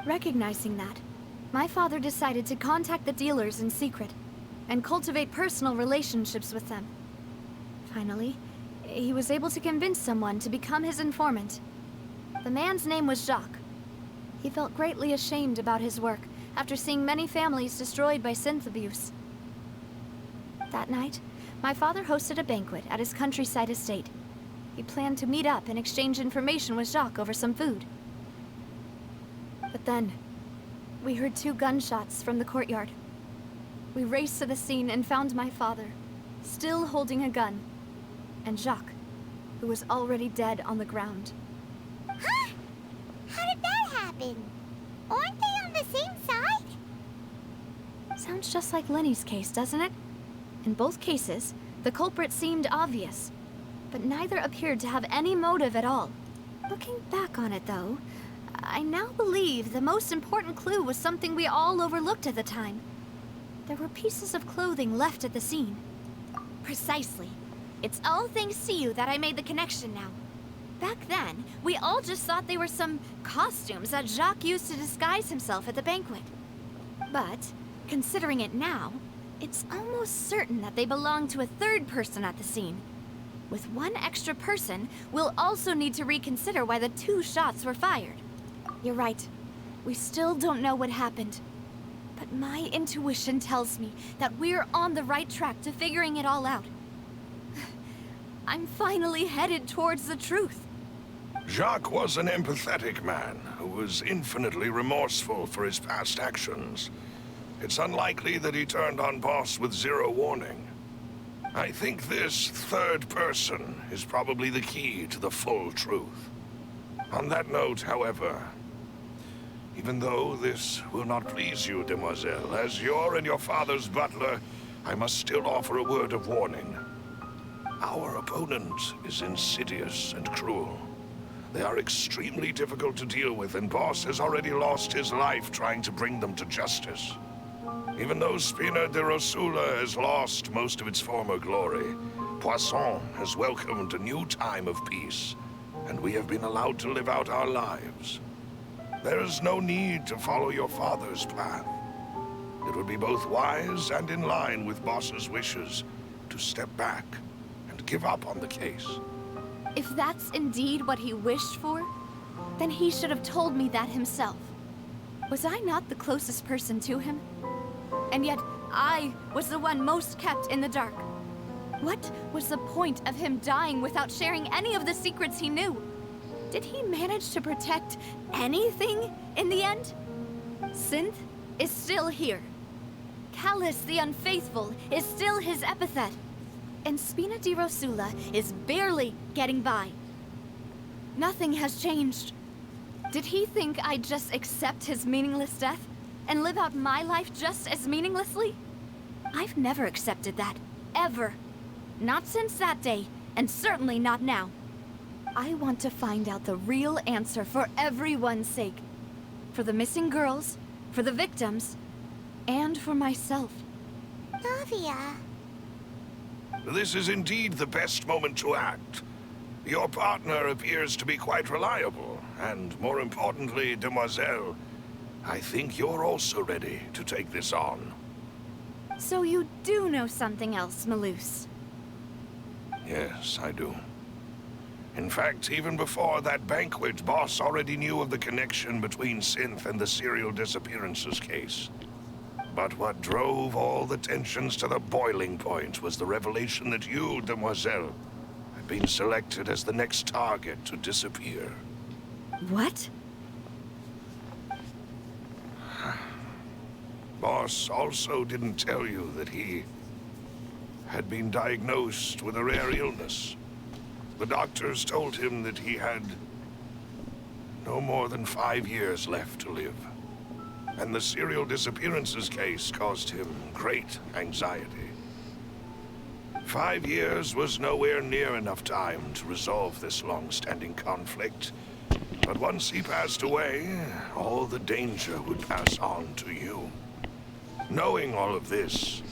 Recognizing that, my father decided to contact the dealers in secret and cultivate personal relationships with them. Finally, he was able to convince someone to become his informant. The man's name was Jacques. He felt greatly ashamed about his work after seeing many families destroyed by synth abuse. That night, my father hosted a banquet at his countryside estate. He planned to meet up and exchange information with Jacques over some food. But then, we heard 2 gunshots from the courtyard. We raced to the scene and found my father, still holding a gun, and Jacques, who was already dead on the ground. Huh? How did that happen? Aren't they on the same side? Sounds just like Lenny's case, doesn't it? In both cases, the culprit seemed obvious, but neither appeared to have any motive at all. Looking back on it, though, I now believe the most important clue was something we all overlooked at the time. There were pieces of clothing left at the scene. Precisely. It's all thanks to you that I made the connection now. Back then, we all just thought they were some costumes that Jacques used to disguise himself at the banquet. But, considering it now, it's almost certain that they belong to a third person at the scene. With one extra person, we'll also need to reconsider why the 2 shots were fired. You're right. We still don't know what happened. But my intuition tells me that we're on the right track to figuring it all out. I'm finally headed towards the truth. Jacques was an empathetic man who was infinitely remorseful for his past actions. It's unlikely that he turned on Boss with 0 warning. I think this third person is probably the key to the full truth. On that note, however, even though this will not please you, demoiselle, as your and your father's butler, I must still offer a word of warning. Our opponent is insidious and cruel. They are extremely difficult to deal with, and Boss has already lost his life trying to bring them to justice. Even though Spina de Rosula has lost most of its former glory, Poisson has welcomed a new time of peace, and we have been allowed to live out our lives. There is no need to follow your father's path. It would be both wise and in line with Boss's wishes to step back and give up on the case. If that's indeed what he wished for, then he should have told me that himself. Was I not the closest person to him? And yet, I was the one most kept in the dark. What was the point of him dying without sharing any of the secrets he knew? Did he manage to protect anything in the end? Synth is still here. Callus the Unfaithful is still his epithet. And Spina di Rosula is barely getting by. Nothing has changed. Did he think I'd just accept his meaningless death and live out my life just as meaninglessly? I've never accepted that, ever. Not since that day, and certainly not now. I want to find out the real answer for everyone's sake. For the missing girls, for the victims, and for myself. Navia. This is indeed the best moment to act. Your partner appears to be quite reliable, and more importantly, demoiselle, I think you're also ready to take this on. So you do know something else, Malus? Yes, I do. In fact, even before that banquet, Boss already knew of the connection between Synth and the serial disappearances case. But what drove all the tensions to the boiling point was the revelation that you, Demoiselle, had been selected as the next target to disappear. What? Boss also didn't tell you that he had been diagnosed with a rare illness. The doctors told him that he had no more than 5 years left to live. And the serial disappearances case caused him great anxiety. 5 years was nowhere near enough time to resolve this long-standing conflict. But once he passed away, all the danger would pass on to you. Knowing all of this,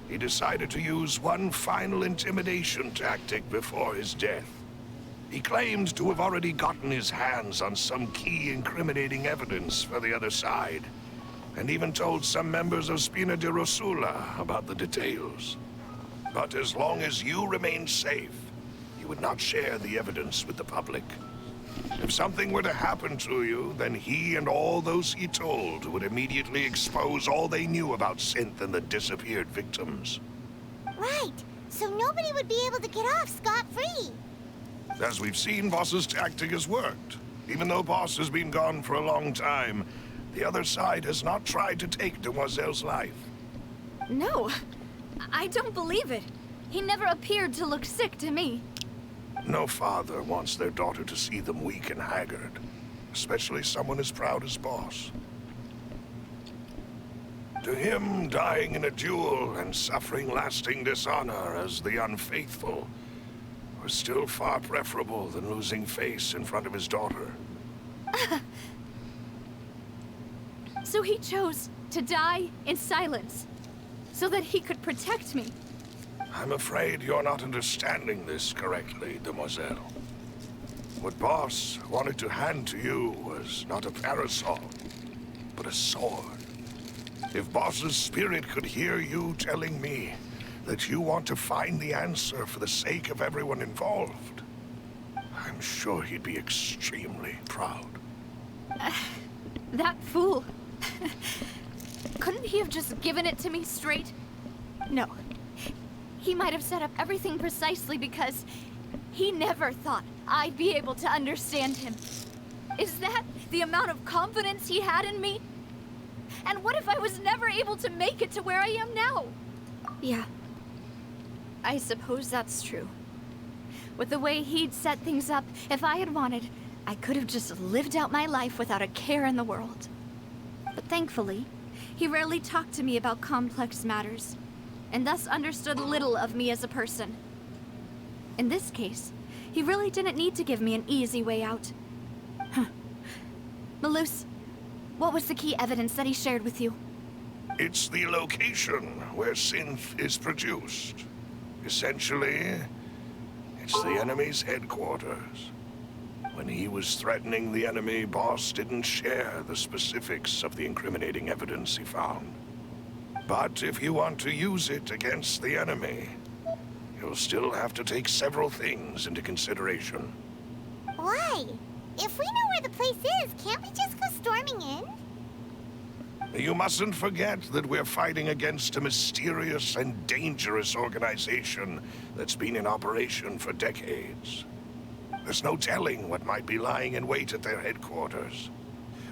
he decided to use one final intimidation tactic before his death. He claimed to have already gotten his hands on some key incriminating evidence for the other side, and even told some members of Spina di Rosula about the details. But as long as you remained safe, he would not share the evidence with the public. If something were to happen to you, then he and all those he told would immediately expose all they knew about Synth and the disappeared victims. Right, so nobody would be able to get off scot-free. As we've seen, Boss's tactic has worked. Even though Boss has been gone for a long time, the other side has not tried to take Demoiselle's life. No, I don't believe it. He never appeared to look sick to me. No father wants their daughter to see them weak and haggard, especially someone as proud as Boss. To him, dying in a duel and suffering lasting dishonor as the unfaithful was still far preferable than losing face in front of his daughter. So he chose to die in silence, so that he could protect me. I'm afraid you're not understanding this correctly, Demoiselle. What Boss wanted to hand to you was not a parasol, but a sword. If Boss's spirit could hear you telling me that you want to find the answer for the sake of everyone involved, I'm sure he'd be extremely proud. That fool. Couldn't he have just given it to me straight? No. He might have set up everything precisely because he never thought I'd be able to understand him. Is that the amount of confidence he had in me? And what if I was never able to make it to where I am now? Yeah. I suppose that's true. With the way he'd set things up, if I had wanted, I could have just lived out my life without a care in the world. But thankfully, he rarely talked to me about complex matters, and thus understood little of me as a person. In this case, he really didn't need to give me an easy way out. Malus, what was the key evidence that he shared with you? It's the location where Synth is produced. Essentially, it's the enemy's headquarters. When he was threatening the enemy, Boss didn't share the specifics of the incriminating evidence he found. But if you want to use it against the enemy, you'll still have to take several things into consideration. Why? If we know where the place is, can't we just go storming in? You mustn't forget that we're fighting against a mysterious and dangerous organization that's been in operation for decades. There's no telling what might be lying in wait at their headquarters.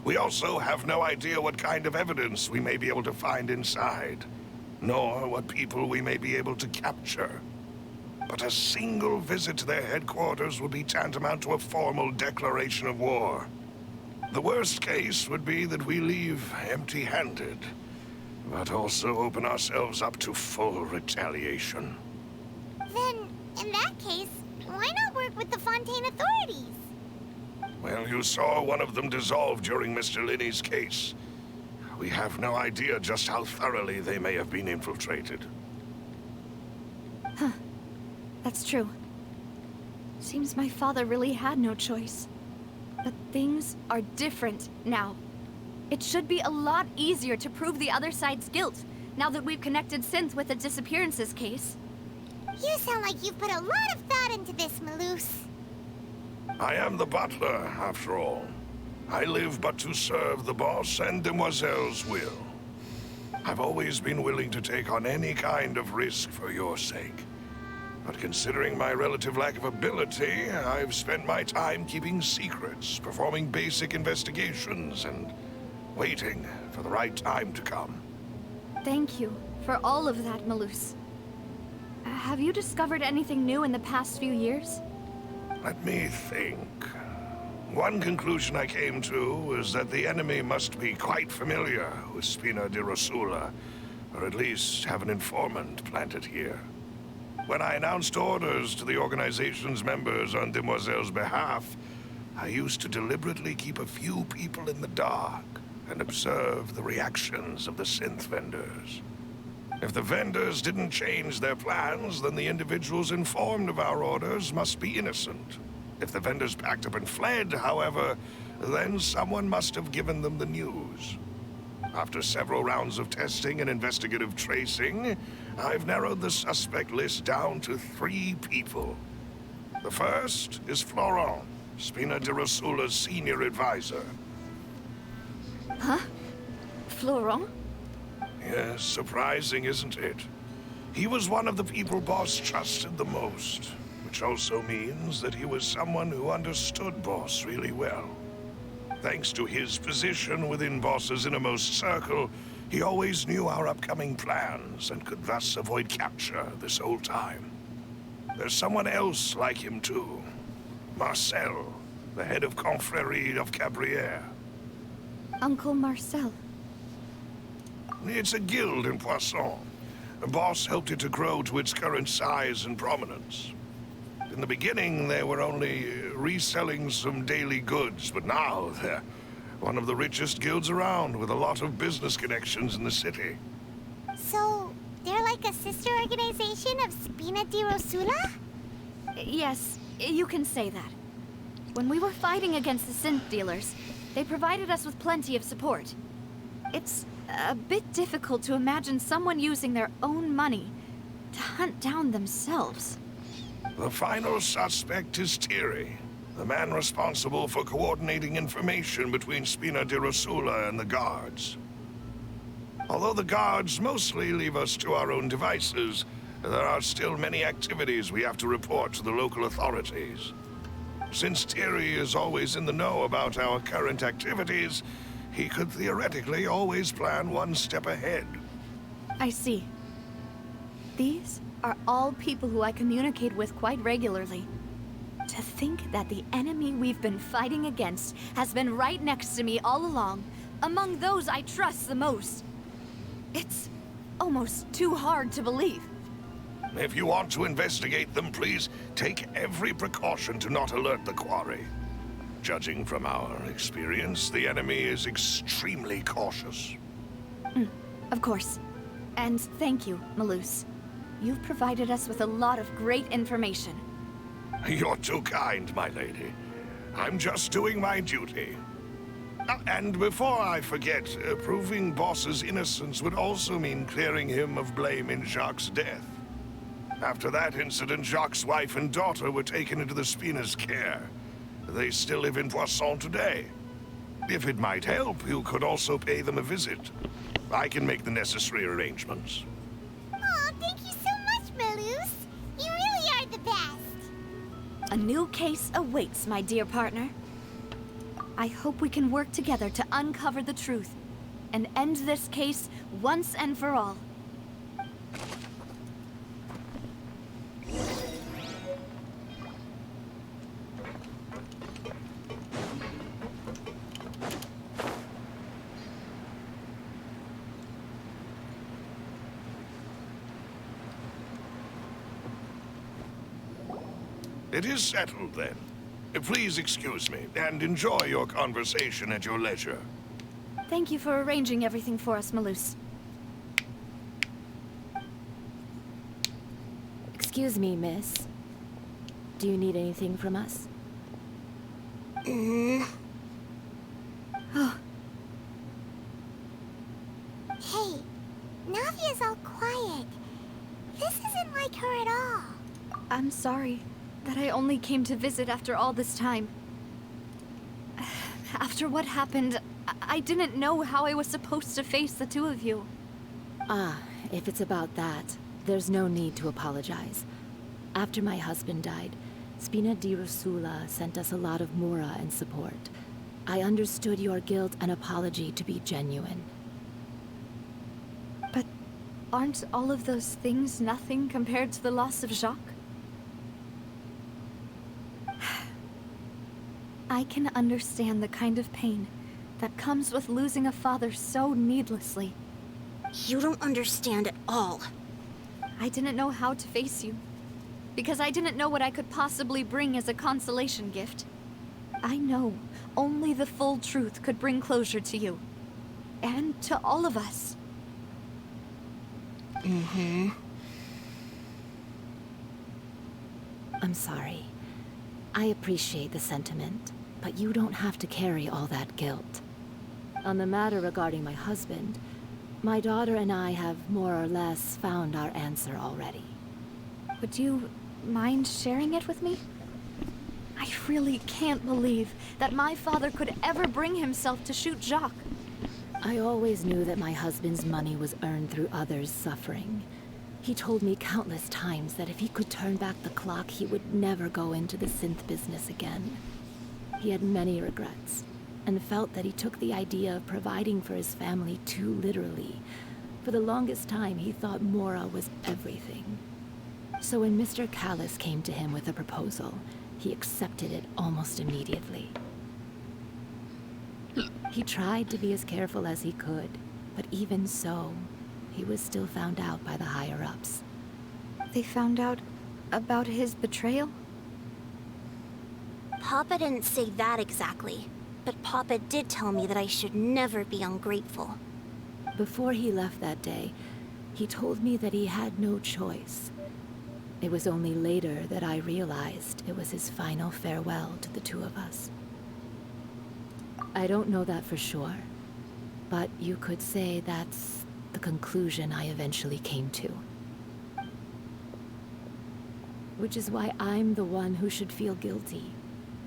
We also have no idea what kind of evidence we may be able to find inside, nor what people we may be able to capture. But a single visit to their headquarters would be tantamount to a formal declaration of war. The worst case would be that we leave empty-handed, but also open ourselves up to full retaliation. Then, in that case, why not work with the Fontaine authorities? Well, you saw one of them dissolve during Mr. Linney's case. We have no idea just how thoroughly they may have been infiltrated. Huh. That's true. Seems my father really had no choice. But things are different now. It should be a lot easier to prove the other side's guilt, now that we've connected Synth with the disappearances case. You sound like you've put a lot of thought into this, Malus. I am the butler, after all. I live but to serve the boss and Demoiselle's will. I've always been willing to take on any kind of risk for your sake. But considering my relative lack of ability, I've spent my time keeping secrets, performing basic investigations, and waiting for the right time to come. Thank you for all of that, Malus. Have you discovered anything new in the past few years? Let me think. One conclusion I came to is that the enemy must be quite familiar with Spina di Rosula, or at least have an informant planted here. When I announced orders to the organization's members on Demoiselle's behalf, I used to deliberately keep a few people in the dark and observe the reactions of the synth vendors. If the vendors didn't change their plans, then the individuals informed of our orders must be innocent. If the vendors packed up and fled, however, then someone must have given them the news. After several rounds of testing and investigative tracing, I've narrowed the suspect list down to 3 people. The first is Florent, Spina di Rosula's senior advisor. Huh? Florent? Yes, surprising, isn't it? He was one of the people Boss trusted the most, which also means that he was someone who understood Boss really well. Thanks to his position within Boss's innermost circle, he always knew our upcoming plans and could thus avoid capture this whole time. There's someone else like him too. Marcel, the head of Confrérie of Cabrières. Uncle Marcel. It's a guild in Poisson. The boss helped it to grow to its current size and prominence. In the beginning, they were only reselling some daily goods, but now they're one of the richest guilds around, with a lot of business connections in the city. So, they're like a sister organization of Spina di Rosula? Yes, you can say that. When we were fighting against the synth dealers, they provided us with plenty of support. It's a bit difficult to imagine someone using their own money to hunt down themselves. The final suspect is Thierry, the man responsible for coordinating information between Spina di Rosula and the guards. Although the guards mostly leave us to our own devices, there are still many activities we have to report to the local authorities. Since Thierry is always in the know about our current activities, he could theoretically always plan one step ahead. I see. These are all people who I communicate with quite regularly. To think that the enemy we've been fighting against has been right next to me all along, among those I trust the most. It's almost too hard to believe. If you want to investigate them, please take every precaution to not alert the quarry. Judging from our experience, the enemy is extremely cautious. Of course. And thank you, Malus. You've provided us with a lot of great information. You're too kind, my lady. I'm just doing my duty. And before I forget, proving Boss's innocence would also mean clearing him of blame in Jacques' death. After that incident, Jacques' wife and daughter were taken into the Spina's care. They still live in Poisson today. If it might help, you could also pay them a visit. I can make the necessary arrangements. Oh, thank you so much, Malus. You really are the best. A new case awaits, my dear partner. I hope we can work together to uncover the truth and end this case once and for all. It is settled, then. Please excuse me, and enjoy your conversation at your leisure. Thank you for arranging everything for us, Malus. Excuse me, miss. Do you need anything from us? Oh, Hey, Navia's all quiet. This isn't like her at all. I'm sorry. that I only came to visit after all this time. After what happened, I didn't know how I was supposed to face the two of you. Ah, if it's about that, there's no need to apologize. After my husband died, Spina di Rosula sent us a lot of mura and support. I understood your guilt and apology to be genuine. But aren't all of those things nothing compared to the loss of Jacques? I can understand the kind of pain that comes with losing a father so needlessly. You don't understand at all. I didn't know how to face you, because I didn't know what I could possibly bring as a consolation gift. I know only the full truth could bring closure to you, and to all of us. I'm sorry. I appreciate the sentiment, but you don't have to carry all that guilt. On the matter regarding my husband, my daughter and I have more or less found our answer already. Would you mind sharing it with me? I really can't believe that my father could ever bring himself to shoot Jacques. I always knew that my husband's money was earned through others' suffering. He told me countless times that if he could turn back the clock, he would never go into the synth business again. He had many regrets, and felt that he took the idea of providing for his family too literally. For the longest time, he thought Mora was everything. So when Mr. Callis came to him with a proposal, he accepted it almost immediately. He tried to be as careful as he could, but even so, he was still found out by the higher-ups. They found out about his betrayal? Papa didn't say that exactly, but Papa did tell me that I should never be ungrateful. Before he left that day, he told me that he had no choice. It was only later that I realized it was his final farewell to the two of us. I don't know that for sure, but you could say that's the conclusion I eventually came to. Which is why I'm the one who should feel guilty.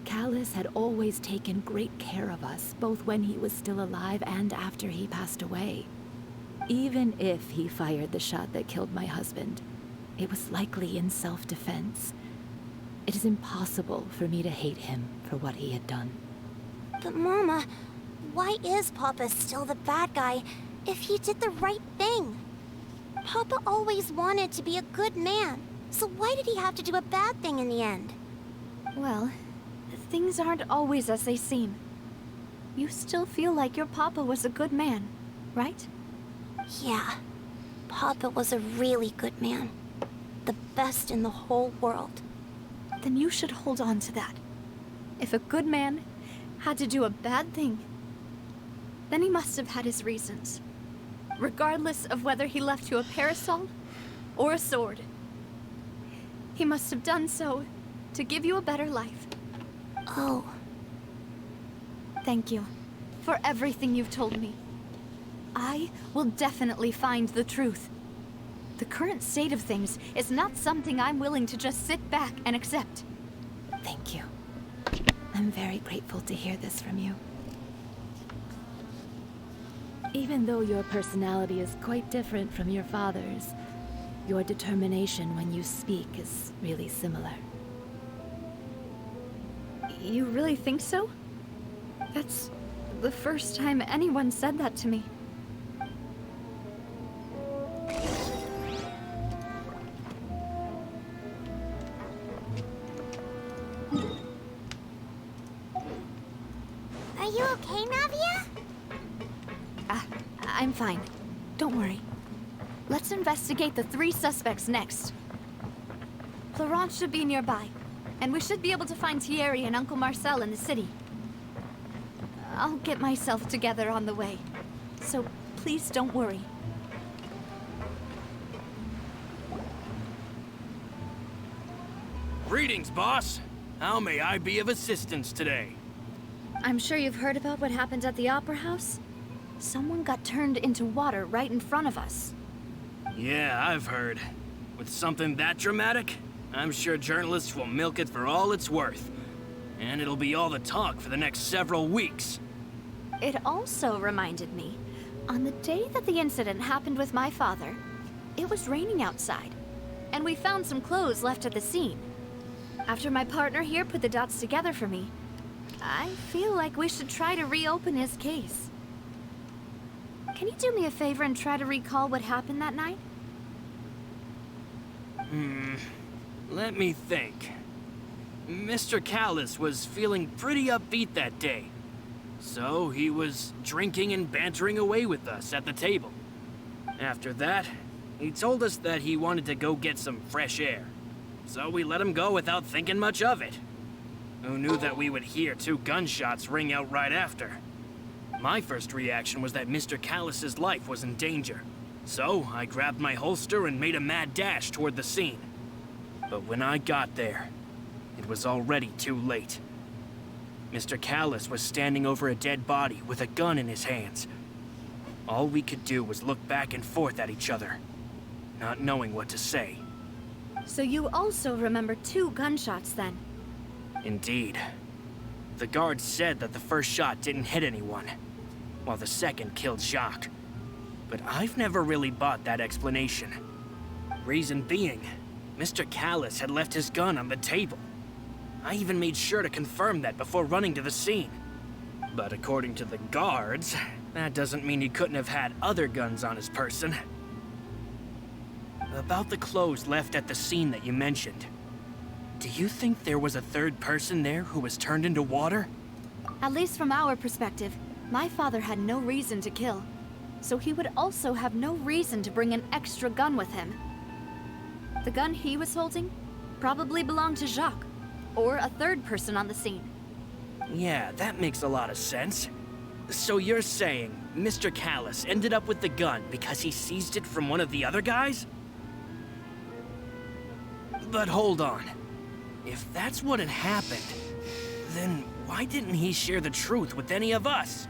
Callis had always taken great care of us, both when he was still alive and after he passed away. Even if he fired the shot that killed my husband, it was likely in self-defense. It is impossible for me to hate him for what he had done. But Mama, why is Papa still the bad guy if he did the right thing? Papa always wanted to be a good man, so why did he have to do a bad thing in the end? Well, things aren't always as they seem. You still feel like your Papa was a good man, right? Yeah, Papa was a really good man. The best in the whole world. Then you should hold on to that. If a good man had to do a bad thing, then he must have had his reasons. Regardless of whether he left you a parasol or a sword. He must have done so to give you a better life. Oh. Thank you for everything you've told me. I will definitely find the truth. The current state of things is not something I'm willing to just sit back and accept. Thank you. I'm very grateful to hear this from you. Even though your personality is quite different from your father's, your determination when you speak is really similar. You really think so? That's the first time anyone said that to me. Are you okay, Navia? I'm fine. Don't worry. Let's investigate the 3 suspects next. Florence should be nearby, and we should be able to find Thierry and Uncle Marcel in the city. I'll get myself together on the way, so please don't worry. Greetings, boss. How may I be of assistance today? I'm sure you've heard about what happened at the Opera House. Someone got turned into water right in front of us. Yeah, I've heard. With something that dramatic? I'm sure journalists will milk it for all it's worth. And it'll be all the talk for the next several weeks. It also reminded me, on the day that the incident happened with my father, it was raining outside, and we found some clothes left at the scene. After my partner here put the dots together for me, I feel like we should try to reopen his case. Can you do me a favor and try to recall what happened that night? Let me think. Mr. Callis was feeling pretty upbeat that day. So he was drinking and bantering away with us at the table. After that, he told us that he wanted to go get some fresh air. So we let him go without thinking much of it. Who knew that we would hear 2 gunshots ring out right after? My first reaction was that Mr. Callis's life was in danger. So I grabbed my holster and made a mad dash toward the scene. But when I got there, it was already too late. Mr. Callis was standing over a dead body with a gun in his hands. All we could do was look back and forth at each other, not knowing what to say. So you also remember 2 gunshots then? Indeed. The guard said that the first shot didn't hit anyone, while the second killed Jacques. But I've never really bought that explanation. Reason being, Mr. Callis had left his gun on the table. I even made sure to confirm that before running to the scene. But according to the guards, that doesn't mean he couldn't have had other guns on his person. About the clothes left at the scene that you mentioned, do you think there was a third person there who was turned into water? At least from our perspective, my father had no reason to kill. So he would also have no reason to bring an extra gun with him. The gun he was holding probably belonged to Jacques, or a third person on the scene. Yeah, that makes a lot of sense. So you're saying Mr. Callis ended up with the gun because he seized it from one of the other guys? But hold on. If that's what had happened, then why didn't he share the truth with any of us?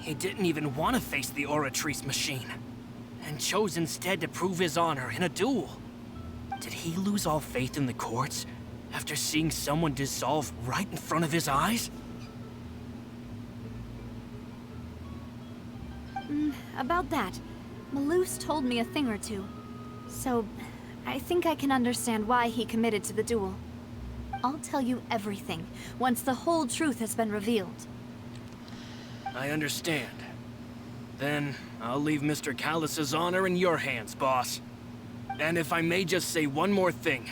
He didn't even want to face the Oratrice machine, and chose instead to prove his honor in a duel. Did he lose all faith in the courts after seeing someone dissolve right in front of his eyes? About that, Malus told me a thing or two. So, I think I can understand why he committed to the duel. I'll tell you everything once the whole truth has been revealed. I understand. Then, I'll leave Mr. Callis's honor in your hands, boss. And if I may just say one more thing.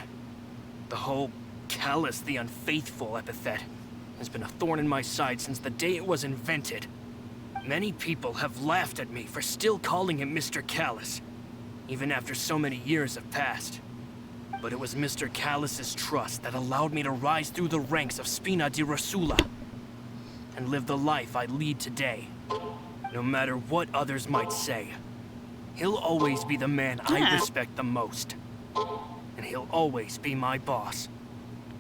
The whole Callis the Unfaithful epithet has been a thorn in my side since the day it was invented. Many people have laughed at me for still calling him Mr. Callis, even after so many years have passed. But it was Mr. Callis's trust that allowed me to rise through the ranks of Spina di Rosula and live the life I lead today. No matter what others might say, he'll always be the man I respect the most. And he'll always be my boss.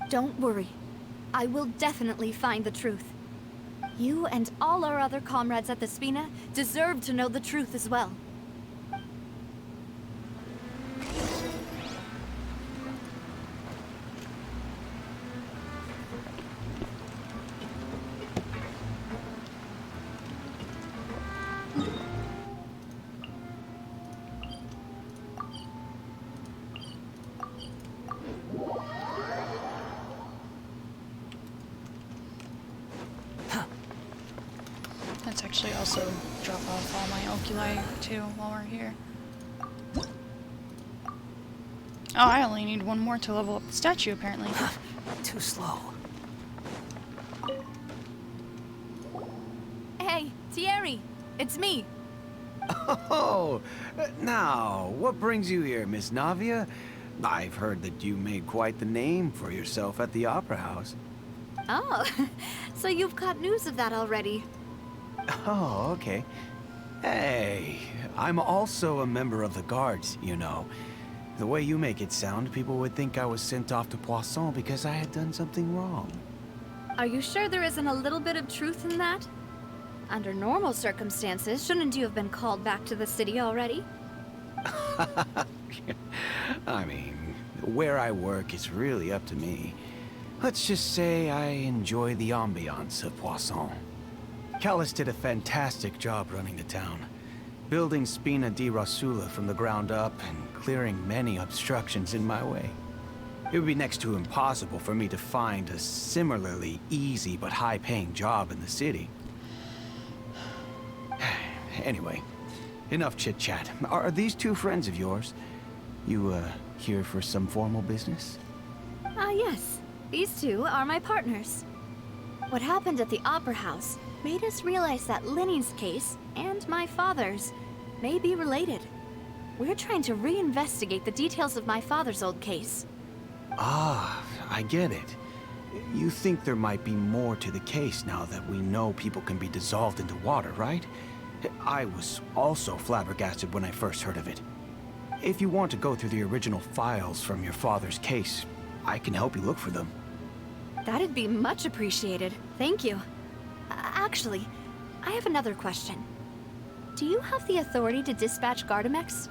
Don't worry. I will definitely find the truth. You and all our other comrades at the Spina deserve to know the truth as well. Let's actually also drop off all my oculi too while we're here. Oh, I only need one more to level up the statue apparently. Too slow. Hey, Thierry! It's me! Oh, now, what brings you here, Miss Navia? I've heard that you made quite the name for yourself at the Opera House. Oh, so you've caught news of that already. Oh, okay. Hey, I'm also a member of the Guards, you know. The way you make it sound, people would think I was sent off to Poisson because I had done something wrong. Are you sure there isn't a little bit of truth in that? Under normal circumstances, shouldn't you have been called back to the city already? I mean, Where I work is really up to me. Let's just say I enjoy the ambiance of Poisson. Callus did a fantastic job running the town, building Spina di Rosula from the ground up and clearing many obstructions in my way. It would be next to impossible for me to find a similarly easy but high-paying job in the city. Anyway, enough chit-chat. Are these two friends of yours? You, here for some formal business? Yes. These two are my partners. What happened at the Opera House made us realize that Linny's case and my father's may be related. We're trying to reinvestigate the details of my father's old case. Ah, I get it. You think there might be more to the case now that we know people can be dissolved into water, right? I was also flabbergasted when I first heard of it. If you want to go through the original files from your father's case, I can help you look for them. That'd be much appreciated. Thank you. Actually, I have another question. Do you have the authority to dispatch Gardamex?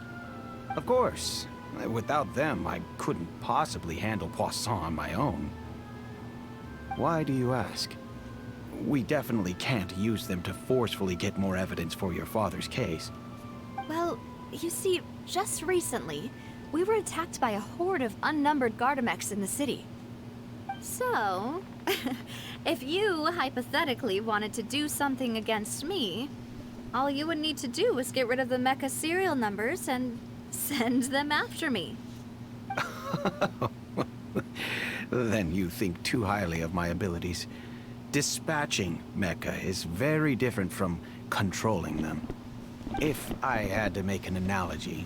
Of course. Without them, I couldn't possibly handle Poisson on my own. Why do you ask? We definitely can't use them to forcefully get more evidence for your father's case. Well, you see, just recently, we were attacked by a horde of unnumbered Gardamex in the city. So, if you hypothetically wanted to do something against me, all you would need to do was get rid of the mecha serial numbers and send them after me. Then you think too highly of my abilities. Dispatching mecha is very different from controlling them. If I had to make an analogy,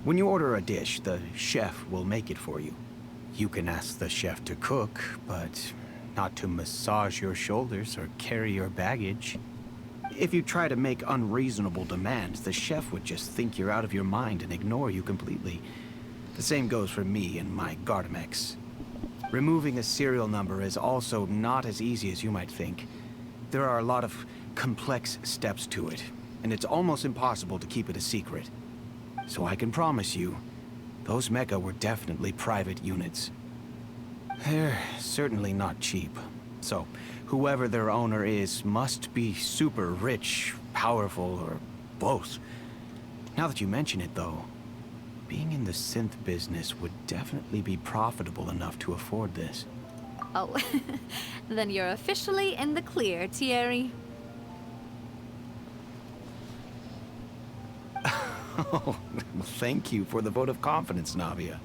when you order a dish, the chef will make it for you. You can ask the chef to cook, but not to massage your shoulders or carry your baggage. If you try to make unreasonable demands, the chef would just think you're out of your mind and ignore you completely. The same goes for me and my Gardamex. Removing a serial number is also not as easy as you might think. There are a lot of complex steps to it, and it's almost impossible to keep it a secret. So I can promise you, those mecha were definitely private units. They're certainly not cheap. So, whoever their owner is must be super rich, powerful, or both. Now that you mention it, though, being in the synth business would definitely be profitable enough to afford this. Oh, then you're officially in the clear, Thierry. Oh, thank you for the vote of confidence, Navia.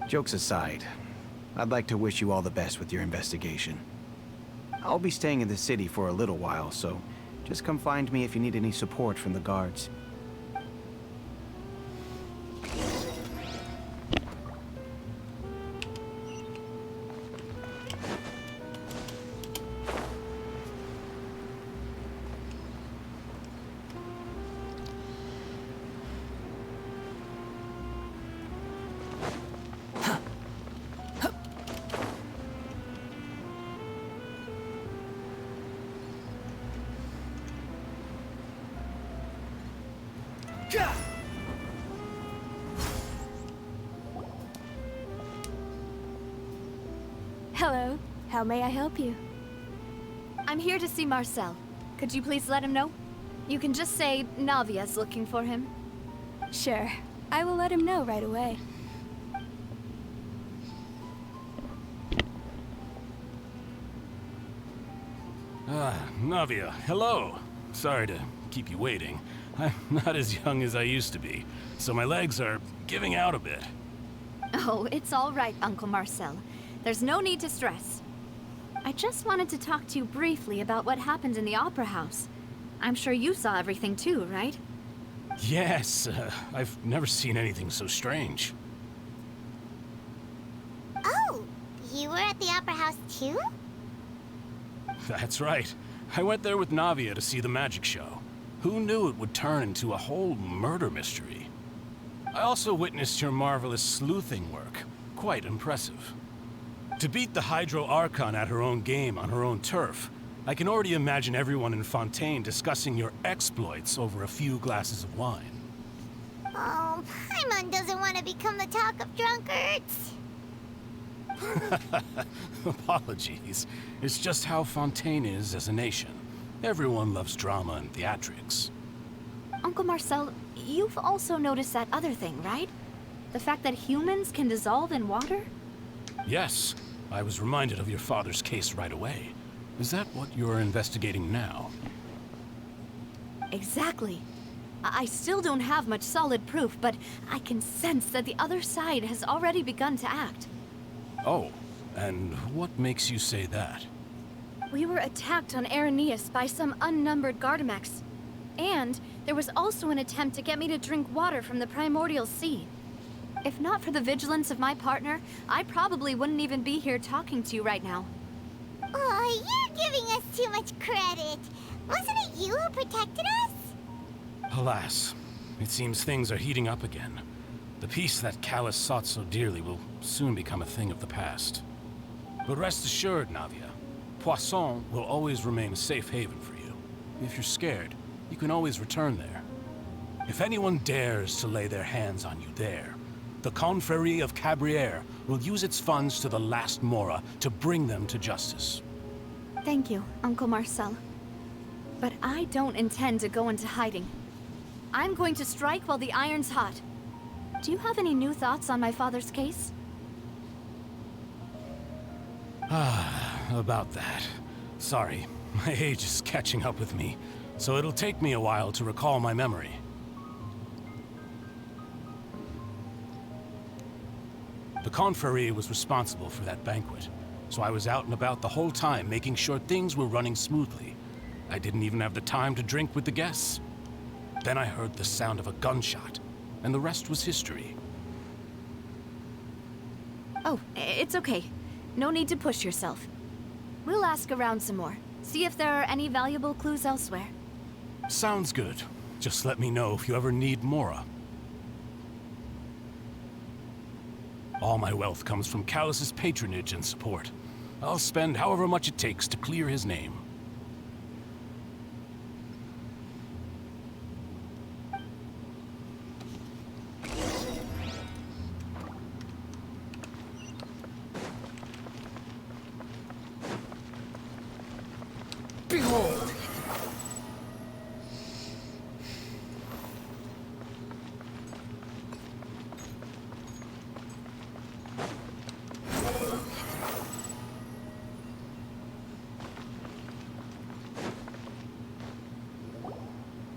Jokes aside, I'd like to wish you all the best with your investigation. I'll be staying in the city for a little while, so just come find me if you need any support from the guards. Hello. How may I help you? I'm here to see Marcel. Could you please let him know? You can just say Navia's looking for him. Sure. I will let him know right away. Navia, hello. Sorry to keep you waiting. I'm not as young as I used to be, so my legs are giving out a bit. Oh, it's all right, Uncle Marcel. There's no need to stress. I just wanted to talk to you briefly about what happened in the Opera House. I'm sure you saw everything too, right? Yes, I've never seen anything so strange. Oh, you were at the Opera House too? That's right. I went there with Navia to see the magic show. Who knew it would turn into a whole murder mystery? I also witnessed your marvelous sleuthing work. Quite impressive. To beat the Hydro Archon at her own game on her own turf, I can already imagine everyone in Fontaine discussing your exploits over a few glasses of wine. Oh, Paimon doesn't want to become the talk of drunkards. Apologies. It's just how Fontaine is as a nation. Everyone loves drama and theatrics. Uncle Marcel, you've also noticed that other thing, right? The fact that humans can dissolve in water? Yes, I was reminded of your father's case right away. Is that what you're investigating now? Exactly. I still don't have much solid proof, but I can sense that the other side has already begun to act. Oh, and what makes you say that? We were attacked on Araneus by some unnumbered Gardamex. And there was also an attempt to get me to drink water from the primordial sea. If not for the vigilance of my partner, I probably wouldn't even be here talking to you right now. Oh, you're giving us too much credit. Wasn't it you who protected us? Alas, it seems things are heating up again. The peace that Callus sought so dearly will soon become a thing of the past. But rest assured, Navia, Poisson will always remain a safe haven for you. If you're scared, you can always return there. If anyone dares to lay their hands on you there, the Confrérie of Cabrières will use its funds to the last Mora to bring them to justice. Thank you, Uncle Marcel. But I don't intend to go into hiding. I'm going to strike while the iron's hot. Do you have any new thoughts on my father's case? About that. Sorry, my age is catching up with me, so it'll take me a while to recall my memory. The Confrérie was responsible for that banquet, so I was out and about the whole time making sure things were running smoothly. I didn't even have the time to drink with the guests. Then I heard the sound of a gunshot, and the rest was history. Oh, it's okay. No need to push yourself. We'll ask around some more. See if there are any valuable clues elsewhere. Sounds good. Just let me know if you ever need Mora. All my wealth comes from Callus's patronage and support. I'll spend however much it takes to clear his name. Behold!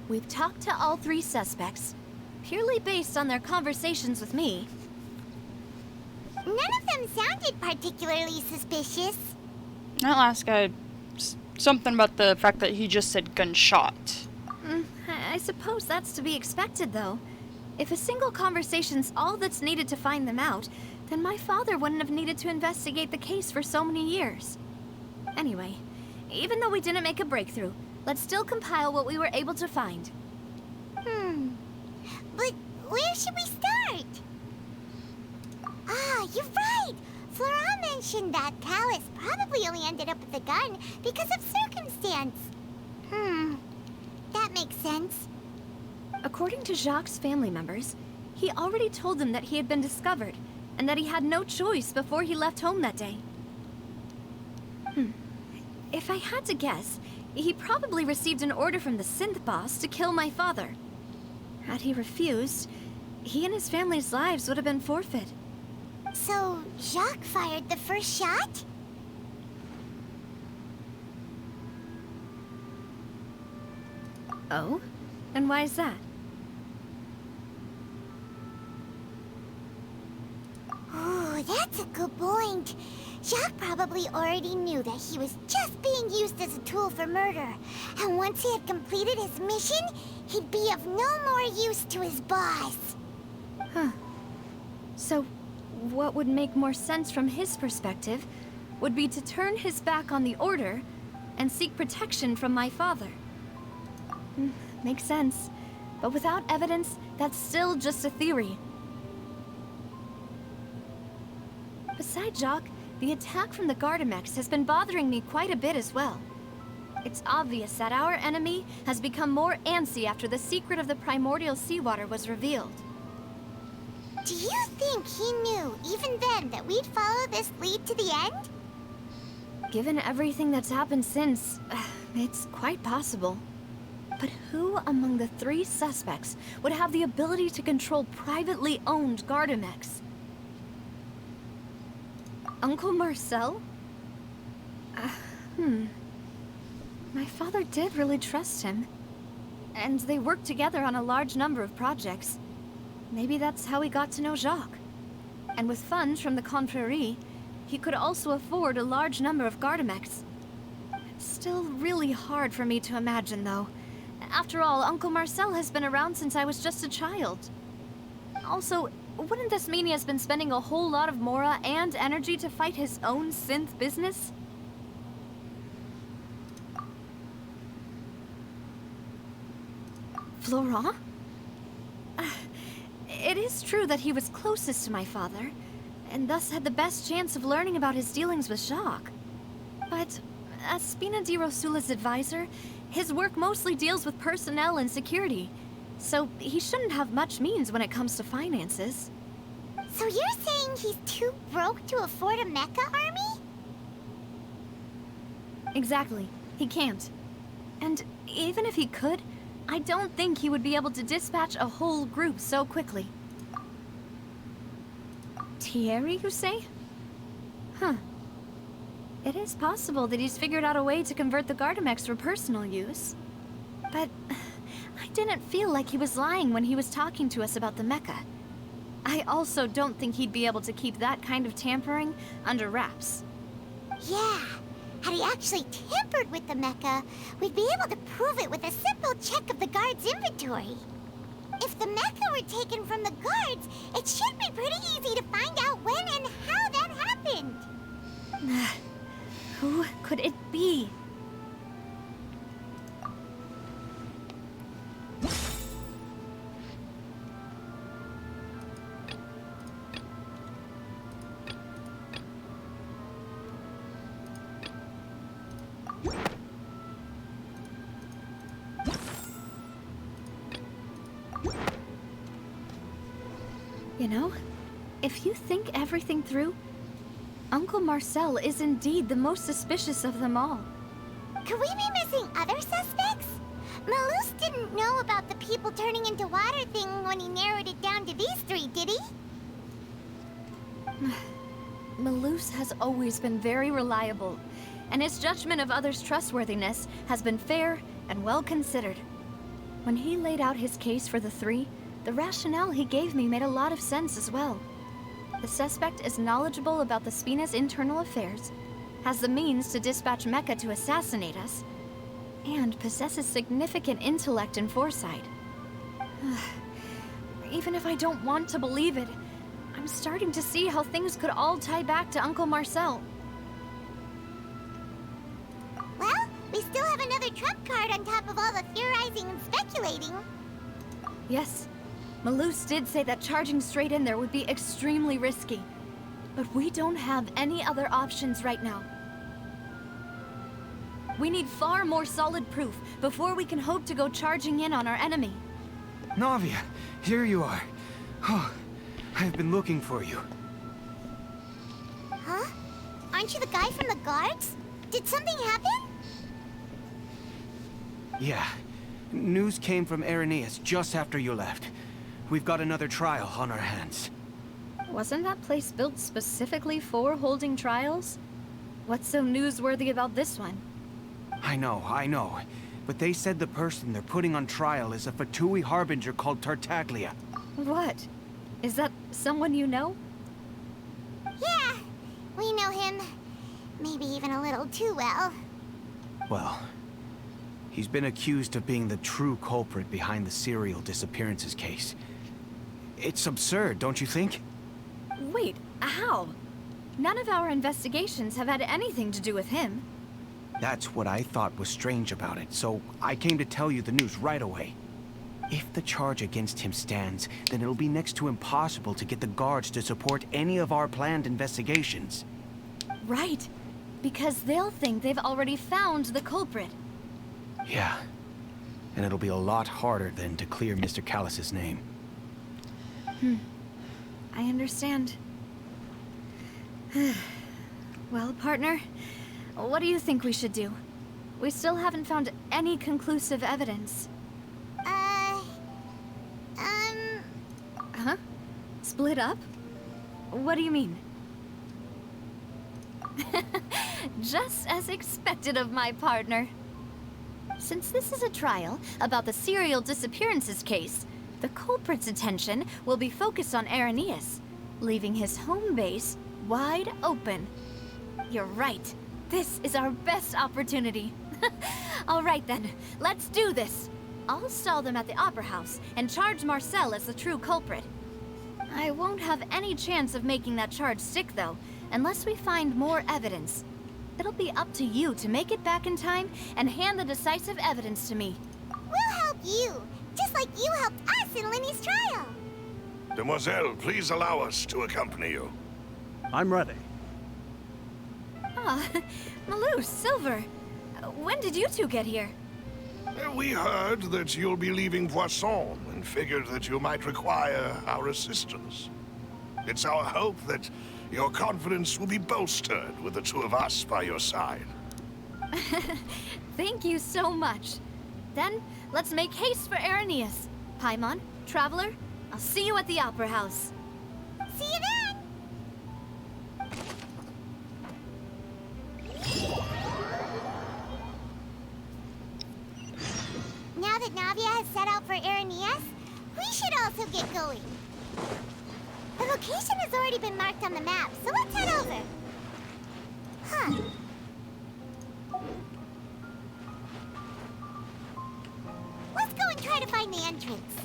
We've talked to all three suspects, purely based on their conversations with me. None of them sounded particularly suspicious. That last guy, something about the fact that he just said gunshot. I suppose that's to be expected, though. If a single conversation's all that's needed to find them out, then my father wouldn't have needed to investigate the case for so many years. Anyway, even though we didn't make a breakthrough, let's still compile what we were able to find. But where should we start? Ah, you're right! Flora mentioned that Callus probably only ended up with the gun because of circumstance. That makes sense. According to Jacques' family members, he already told them that he had been discovered, and that he had no choice before he left home that day. If I had to guess, he probably received an order from the synth boss to kill my father. Had he refused, he and his family's lives would have been forfeit. So, Jacques fired the first shot? Oh? And why is that? Ooh, that's a good point. Jacques probably already knew that he was just being used as a tool for murder. And once he had completed his mission, he'd be of no more use to his boss. Huh. So, what would make more sense from his perspective would be to turn his back on the Order and seek protection from my father. Makes sense. But without evidence, that's still just a theory. Besides Jacques, the attack from the Gardamex has been bothering me quite a bit as well. It's obvious that our enemy has become more antsy after the secret of the primordial seawater was revealed. Do you think he knew, even then, that we'd follow this lead to the end? Given everything that's happened since, it's quite possible. But who among the 3 suspects would have the ability to control privately owned Gardamex? Uncle Marcel? My father did really trust him. And they worked together on a large number of projects. Maybe that's how he got to know Jacques. And with funds from the Confrérie, he could also afford a large number of Gardamex. It's still really hard for me to imagine, though. After all, Uncle Marcel has been around since I was just a child. Also, wouldn't this mean he has been spending a whole lot of mora and energy to fight his own synth business? Florent? It is true that he was closest to my father, and thus had the best chance of learning about his dealings with Jacques. But as Spina di Rosula's advisor, his work mostly deals with personnel and security, so he shouldn't have much means when it comes to finances. So you're saying he's too broke to afford a mecha army? Exactly. He can't. And even if he could, I don't think he would be able to dispatch a whole group so quickly. Thierry, you say? Huh. It is possible that he's figured out a way to convert the Gardamex for personal use. But I didn't feel like he was lying when he was talking to us about the mecha. I also don't think he'd be able to keep that kind of tampering under wraps. Yeah. Had he actually tampered with the mecha, we'd be able to prove it with a simple check of the guard's inventory. If the mecha were taken from the guards, it should be pretty easy to find out when and how that happened. Who could it be? You know, if you think everything through, Uncle Marcel is indeed the most suspicious of them all. Could we be missing other suspects? Malus didn't know about the people turning into water thing when he narrowed it down to these 3, did he? Malus has always been very reliable, and his judgment of others' trustworthiness has been fair and well considered. When he laid out his case for the 3, the rationale he gave me made a lot of sense as well. The suspect is knowledgeable about the Spina's internal affairs, has the means to dispatch Mecha to assassinate us, and possesses significant intellect and foresight. Even if I don't want to believe it, I'm starting to see how things could all tie back to Uncle Marcel. Well, we still have another trump card on top of all the theorizing and speculating. Yes, Malus did say that charging straight in there would be extremely risky. But we don't have any other options right now. We need far more solid proof before we can hope to go charging in on our enemy. Navia, here you are. Oh, I've been looking for you. Huh? Aren't you the guy from the guards? Did something happen? Yeah. News came from Irenaeus just after you left. We've got another trial on our hands. Wasn't that place built specifically for holding trials? What's so newsworthy about this one? I know. But they said the person they're putting on trial is a Fatui Harbinger called Tartaglia. What? Is that someone you know? Yeah, we know him. Maybe even a little too well. Well, he's been accused of being the true culprit behind the serial disappearances case. It's absurd, don't you think? Wait, how? None of our investigations have had anything to do with him. That's what I thought was strange about it, so I came to tell you the news right away. If the charge against him stands, then it'll be next to impossible to get the guards to support any of our planned investigations. Right, because they'll think they've already found the culprit. Yeah, and it'll be a lot harder then to clear Mr. Callus's name. I understand. Well, partner, what do you think we should do? We still haven't found any conclusive evidence. Huh? Split up? What do you mean? Just as expected of my partner. Since this is a trial about the serial disappearances case, the culprit's attention will be focused on Irenaeus, leaving his home base wide open. You're right. This is our best opportunity. All right then, let's do this. I'll stall them at the Opera House and charge Marcel as the true culprit. I won't have any chance of making that charge stick, though, unless we find more evidence. It'll be up to you to make it back in time and hand the decisive evidence to me. We'll help you, just like you helped us in Lenny's trial. Demoiselle, please allow us to accompany you. I'm ready. Ah, Malou, Silver. When did you two get here? We heard that you'll be leaving Poisson and figured that you might require our assistance. It's our hope that your confidence will be bolstered with the two of us by your side. Thank you so much. Then, let's make haste for Irenaeus. Paimon, Traveler, I'll see you at the Opera House. See you then! Now that Navia has set out for Irenaeus, we should also get going. The location has already been marked on the map, so let's head over. Huh. Let's go and try to find the entrance.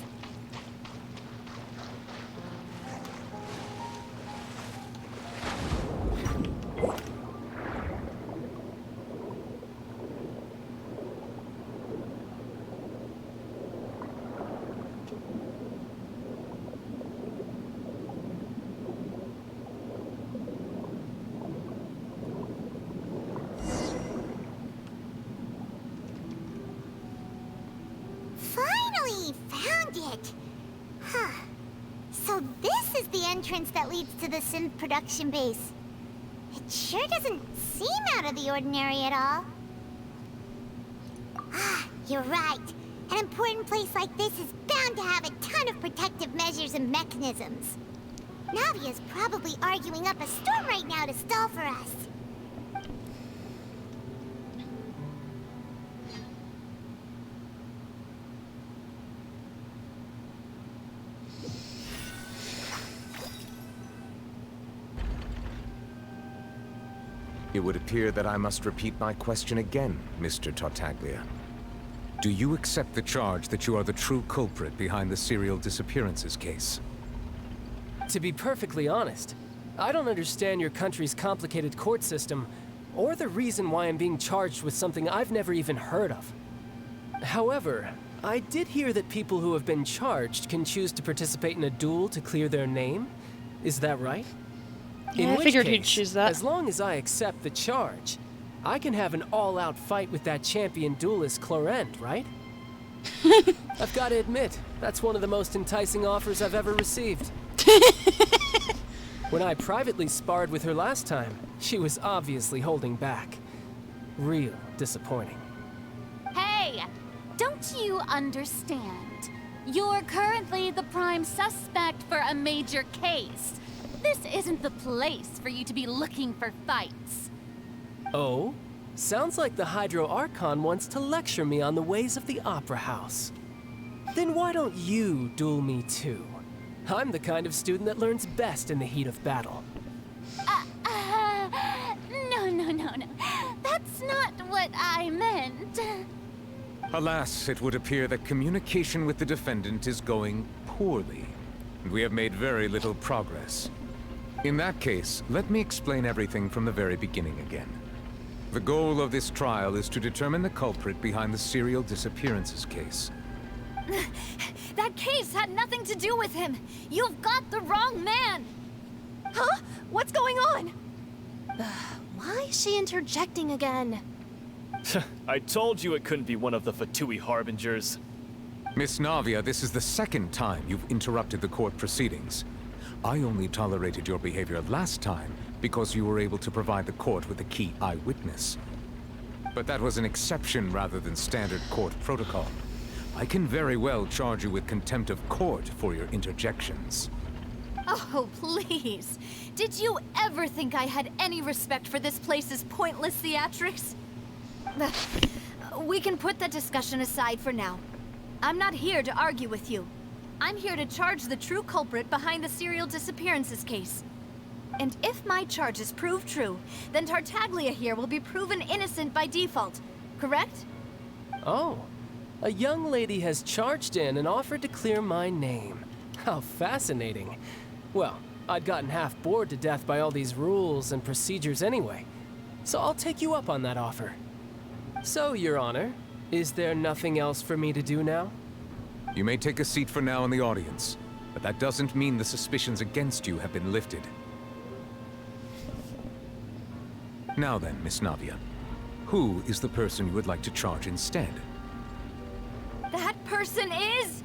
So this is the entrance that leads to the synth production base. It sure doesn't seem out of the ordinary at all. Ah, you're right. An important place like this is bound to have a ton of protective measures and mechanisms. Navia's probably arguing up a storm right now to stall for us. It would appear that I must repeat my question again, Mr. Tartaglia. Do you accept the charge that you are the true culprit behind the serial disappearances case? To be perfectly honest, I don't understand your country's complicated court system, or the reason why I'm being charged with something I've never even heard of. However, I did hear that people who have been charged can choose to participate in a duel to clear their name. Is that right? Yeah, I figured he'd choose that. As long as I accept the charge, I can have an all-out fight with that champion duelist Clorend, right? I've got to admit, that's one of the most enticing offers I've ever received. When I privately sparred with her last time, she was obviously holding back. Real disappointing. Hey! Don't you understand? You're currently the prime suspect for a major case. This isn't the place for you to be looking for fights. Oh? Sounds like the Hydro Archon wants to lecture me on the ways of the Opera House. Then why don't you duel me too? I'm the kind of student that learns best in the heat of battle. No. That's not what I meant. Alas, it would appear that communication with the defendant is going poorly, and we have made very little progress. In that case, let me explain everything from the very beginning again. The goal of this trial is to determine the culprit behind the serial disappearances case. That case had nothing to do with him. You've got the wrong man. Huh? What's going on? Why is she interjecting again? I told you it couldn't be one of the Fatui Harbingers. Miss Navia, this is the second time you've interrupted the court proceedings. I only tolerated your behavior last time because you were able to provide the court with a key eyewitness. But that was an exception rather than standard court protocol. I can very well charge you with contempt of court for your interjections. Oh, please. Did you ever think I had any respect for this place's pointless theatrics? We can put that discussion aside for now. I'm not here to argue with you. I'm here to charge the true culprit behind the serial disappearances case. And if my charges prove true, then Tartaglia here will be proven innocent by default, correct? Oh, a young lady has charged in and offered to clear my name. How fascinating. Well, I'd gotten half bored to death by all these rules and procedures anyway, so I'll take you up on that offer. So, Your Honor, is there nothing else for me to do now? You may take a seat for now in the audience, but that doesn't mean the suspicions against you have been lifted. Now then, Miss Navia, who is the person you would like to charge instead? That person is...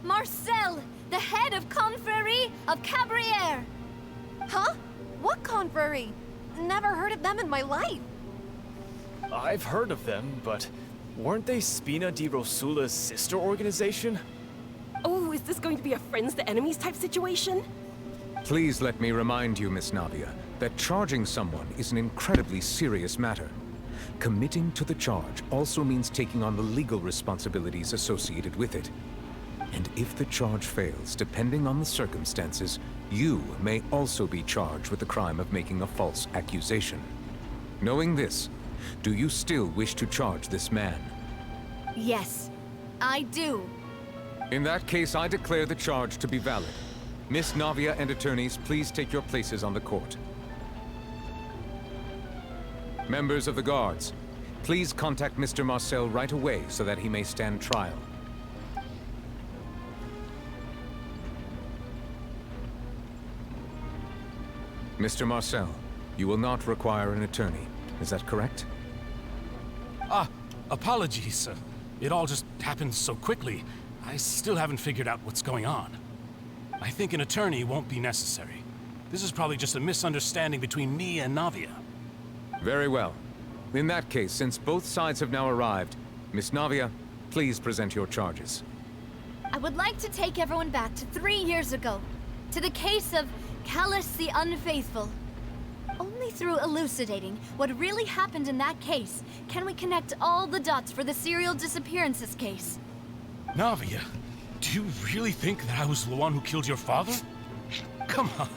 Marcel, the head of Confrérie of Cabrières. Huh? What confrérie? Never heard of them in my life. I've heard of them, but weren't they Spina di Rosula's sister organization? Oh, is this going to be a friends to enemies type situation? Please let me remind you, Miss Navia, that charging someone is an incredibly serious matter. Committing to the charge also means taking on the legal responsibilities associated with it. And if the charge fails, depending on the circumstances, you may also be charged with the crime of making a false accusation. Knowing this, do you still wish to charge this man? Yes, I do. In that case, I declare the charge to be valid. Miss Navia and attorneys, please take your places on the court. Members of the guards, please contact Mr. Marcel right away so that he may stand trial. Mr. Marcel, you will not require an attorney. Is that correct? Apologies. It all just happened so quickly. I still haven't figured out what's going on. I think an attorney won't be necessary. This is probably just a misunderstanding between me and Navia. Very well. In that case, since both sides have now arrived, Miss Navia, please present your charges. I would like to take everyone back to 3 years ago, to the case of Callus the Unfaithful. Only through elucidating what really happened in that case can we connect all the dots for the serial disappearances case. Navia, do you really think that I was the one who killed your father? Come on,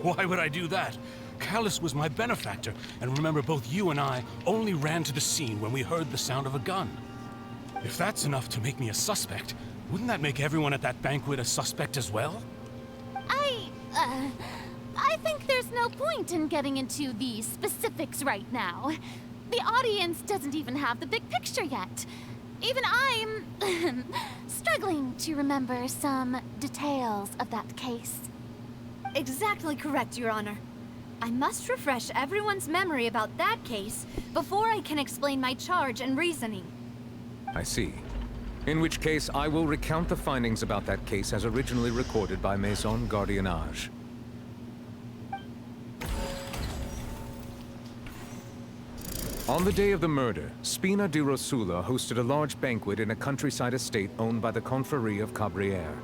why would I do that? Callus was my benefactor, and remember, both you and I only ran to the scene when we heard the sound of a gun. If that's enough to make me a suspect, wouldn't that make everyone at that banquet a suspect as well? I think there's no point in getting into the specifics right now. The audience doesn't even have the big picture yet. Even I'm struggling to remember some details of that case. Exactly correct, Your Honor. I must refresh everyone's memory about that case before I can explain my charge and reasoning. I see. In which case, I will recount the findings about that case as originally recorded by Maison Gardiennage. On the day of the murder, Spina di Rosula hosted a large banquet in a countryside estate owned by the Confrérie of Cabrières.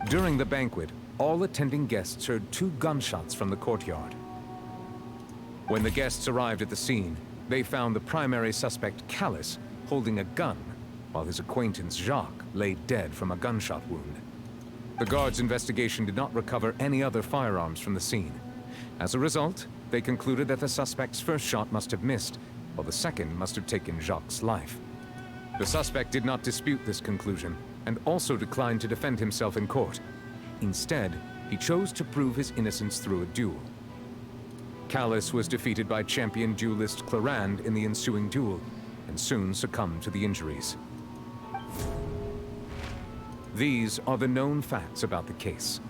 During the banquet, all attending guests heard 2 gunshots from the courtyard. When the guests arrived at the scene, they found the primary suspect, Callus, holding a gun, while his acquaintance, Jacques, lay dead from a gunshot wound. The guards' investigation did not recover any other firearms from the scene. As a result, they concluded that the suspect's first shot must have missed, while the second must have taken Jacques' life. The suspect did not dispute this conclusion, and also declined to defend himself in court. Instead, he chose to prove his innocence through a duel. Callus was defeated by champion duelist Clorinde in the ensuing duel, and soon succumbed to the injuries. These are the known facts about the case.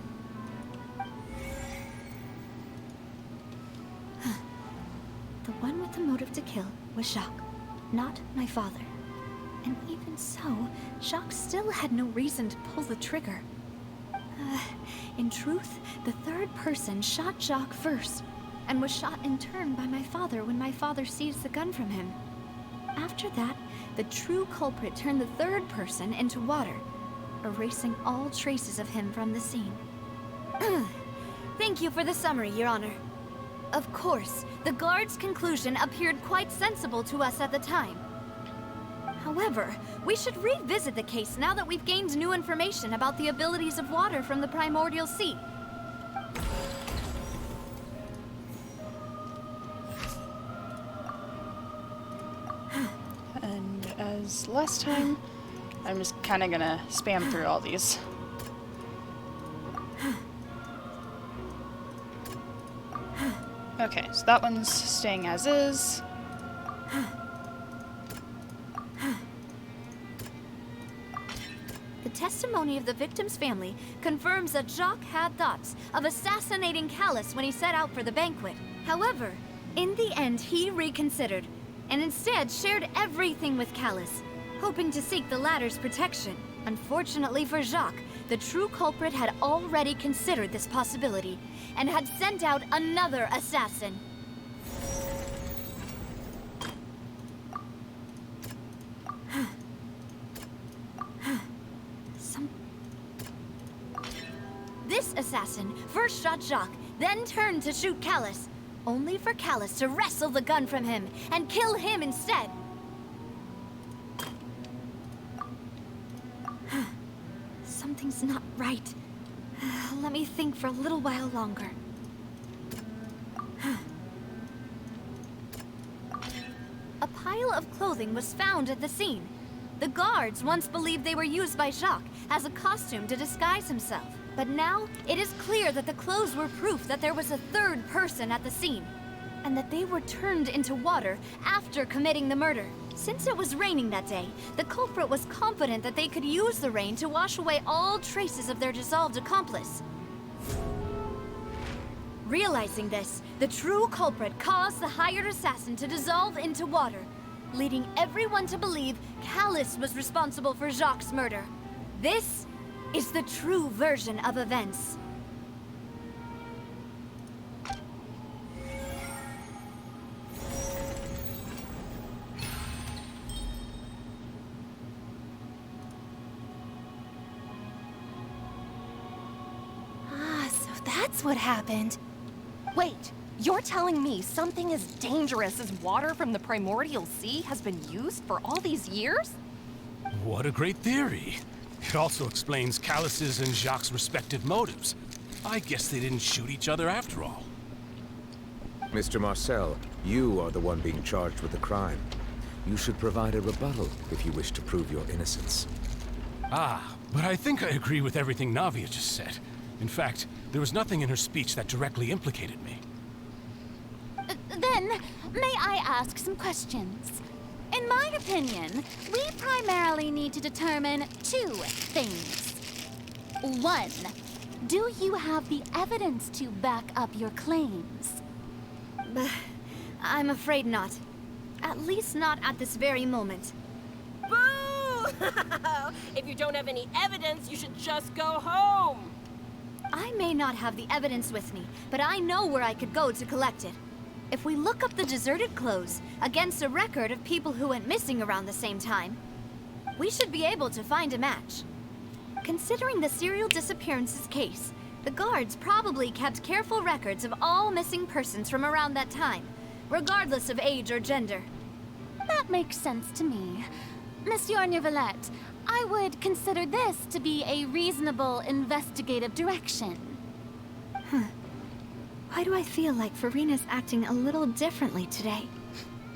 The one with the motive to kill was Jacques, not my father. And even so, Jacques still had no reason to pull the trigger. In truth, the third person shot Jacques first, and was shot in turn by my father when my father seized the gun from him. After that, the true culprit turned the third person into water, erasing all traces of him from the scene. Thank you for the summary, Your Honor. Of course, the guard's conclusion appeared quite sensible to us at the time. However, we should revisit the case now that we've gained new information about the abilities of water from the primordial sea. And as last time, I'm just kind of gonna spam through all these. Okay, so that one's staying as is. The testimony of the victim's family confirms that Jacques had thoughts of assassinating Callus when he set out for the banquet. However, in the end, he reconsidered, and instead shared everything with Callus, hoping to seek the latter's protection. Unfortunately for Jacques, the true culprit had already considered this possibility, and had sent out another assassin. This assassin first shot Jacques, then turned to shoot Callus, only for Callus to wrestle the gun from him and kill him instead. Something's not right. Let me think for a little while longer. A pile of clothing was found at the scene. The guards once believed they were used by Jacques as a costume to disguise himself. But now, it is clear that the clothes were proof that there was a third person at the scene, and that they were turned into water after committing the murder. Since it was raining that day, the culprit was confident that they could use the rain to wash away all traces of their dissolved accomplice. Realizing this, the true culprit caused the hired assassin to dissolve into water, leading everyone to believe Callus was responsible for Jacques' murder. This is the true version of events. So that's what happened. Wait, you're telling me something as dangerous as water from the primordial sea has been used for all these years? What a great theory. It also explains Callus's and Jacques' respective motives. I guess they didn't shoot each other after all. Mr. Marcel, you are the one being charged with the crime. You should provide a rebuttal if you wish to prove your innocence. Ah, but I think I agree with everything Navia just said. In fact, there was nothing in her speech that directly implicated me. Then, may I ask some questions? In my opinion, we primarily need to determine two things. One, do you have the evidence to back up your claims? I'm afraid not. At least not at this very moment. Boo! If you don't have any evidence, you should just go home. I may not have the evidence with me, but I know where I could go to collect it. If we look up the deserted clothes against a record of people who went missing around the same time, we should be able to find a match. Considering the serial disappearances case, the guards probably kept careful records of all missing persons from around that time, regardless of age or gender. That makes sense to me. Monsieur Neuvillette, I would consider this to be a reasonable investigative direction. Why do I feel like Furina's acting a little differently today?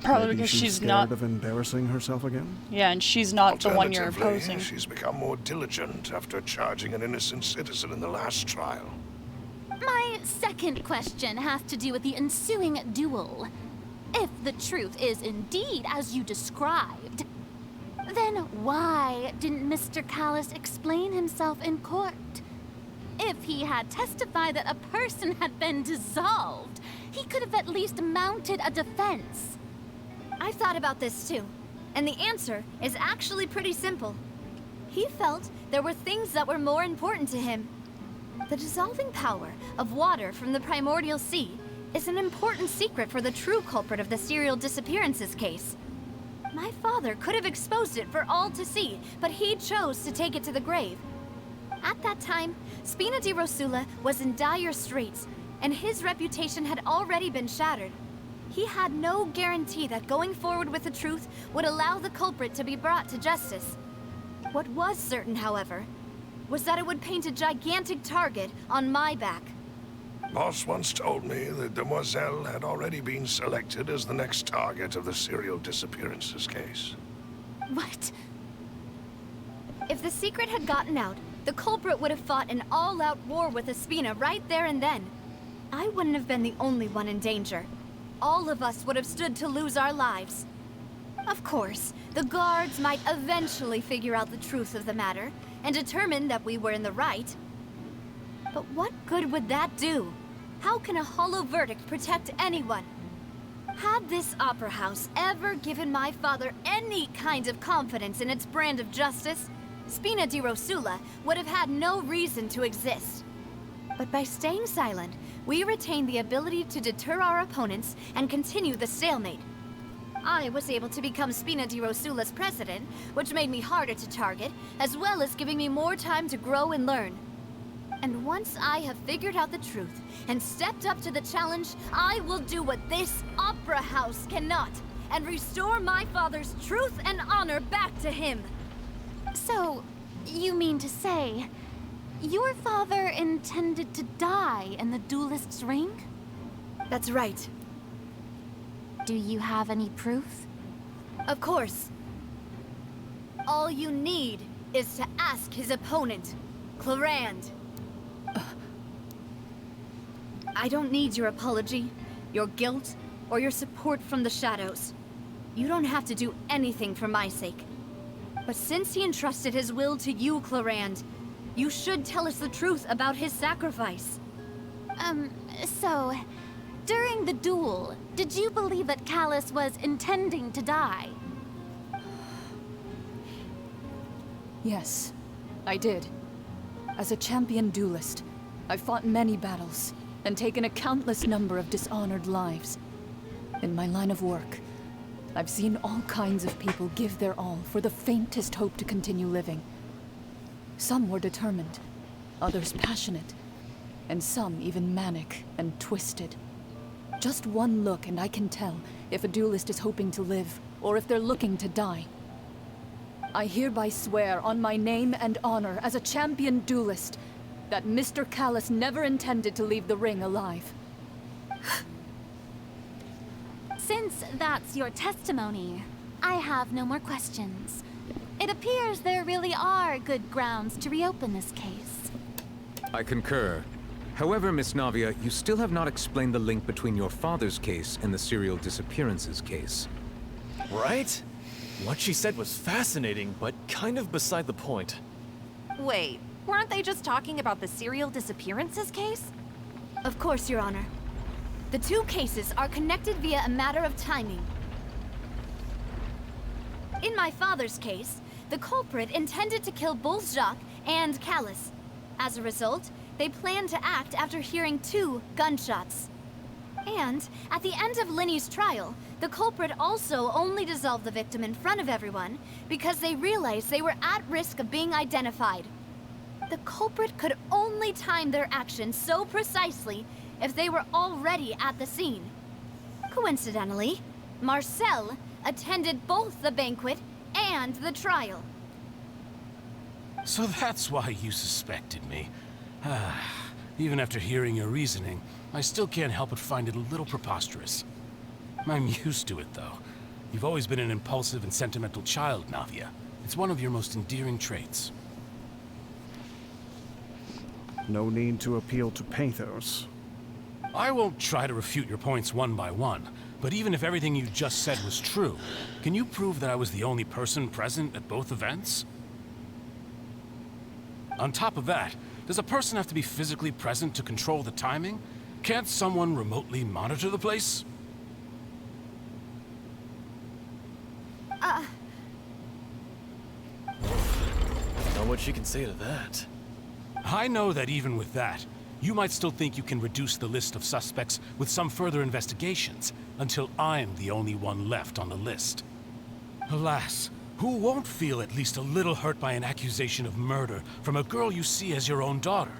Probably Maybe because she's scared not of embarrassing herself again? Yeah, and she's not the one you're Alternatively, opposing. she's become more diligent after charging an innocent citizen in the last trial. My second question has to do with the ensuing duel. If the truth is indeed as you described, then why didn't Mr. Callus explain himself in court? If he had testified that a person had been dissolved, he could have at least mounted a defense. I've thought about this too, and the answer is actually pretty simple. He felt there were things that were more important to him. The dissolving power of water from the primordial sea is an important secret for the true culprit of the serial disappearances case. My father could have exposed it for all to see, but he chose to take it to the grave. At that time, Spina di Rosula was in dire straits, and his reputation had already been shattered. He had no guarantee that going forward with the truth would allow the culprit to be brought to justice. What was certain, however, was that it would paint a gigantic target on my back. Boss once told me that Demoiselle had already been selected as the next target of the serial disappearances case. What? If the secret had gotten out, the culprit would have fought an all-out war with Espina right there and then. I wouldn't have been the only one in danger. All of us would have stood to lose our lives. Of course, the guards might eventually figure out the truth of the matter and determine that we were in the right. But what good would that do? How can a hollow verdict protect anyone? Had this opera house ever given my father any kind of confidence in its brand of justice, Spina di Rosula would have had no reason to exist. But by staying silent, we retained the ability to deter our opponents and continue the stalemate. I was able to become Spina di Rosula's president, which made me harder to target, as well as giving me more time to grow and learn. And once I have figured out the truth and stepped up to the challenge, I will do what this opera house cannot, and restore my father's truth and honor back to him. So, you mean to say, your father intended to die in the duelist's ring? That's right. Do you have any proof? Of course. All you need is to ask his opponent, Clorinde. I don't need your apology, your guilt, or your support from the shadows. You don't have to do anything for my sake. But since he entrusted his will to you, Clorinde, you should tell us the truth about his sacrifice. So, during the duel, did you believe that Calus was intending to die? Yes, I did. As a champion duelist, I've fought many battles and taken a countless number of dishonored lives. In my line of work, I've seen all kinds of people give their all for the faintest hope to continue living. Some were determined, others passionate, and some even manic and twisted. Just one look and I can tell if a duelist is hoping to live or if they're looking to die. I hereby swear on my name and honor as a champion duelist that Mr. Calus never intended to leave the ring alive. Since that's your testimony, I have no more questions. It appears there really are good grounds to reopen this case. I concur. However, Miss Navia, you still have not explained the link between your father's case and the serial disappearances case. Right? What she said was fascinating, but kind of beside the point. Wait, weren't they just talking about the serial disappearances case? Of course, Your Honor. The two cases are connected via a matter of timing. In my father's case, the culprit intended to kill both Jacques and Calus. As a result, they planned to act after hearing 2 gunshots. And at the end of Linny's trial, the culprit also only dissolved the victim in front of everyone because they realized they were at risk of being identified. The culprit could only time their actions so precisely if they were already at the scene. Coincidentally, Marcel attended both the banquet and the trial. So that's why you suspected me. Even after hearing your reasoning, I still can't help but find it a little preposterous. I'm used to it, though. You've always been an impulsive and sentimental child, Navia. It's one of your most endearing traits. No need to appeal to pathos. I won't try to refute your points one by one, but even if everything you just said was true, can you prove that I was the only person present at both events? On top of that, does a person have to be physically present to control the timing? Can't someone remotely monitor the place? what she can say to that. I know that even with that, you might still think you can reduce the list of suspects with some further investigations, until I'm the only one left on the list. Alas, who won't feel at least a little hurt by an accusation of murder from a girl you see as your own daughter?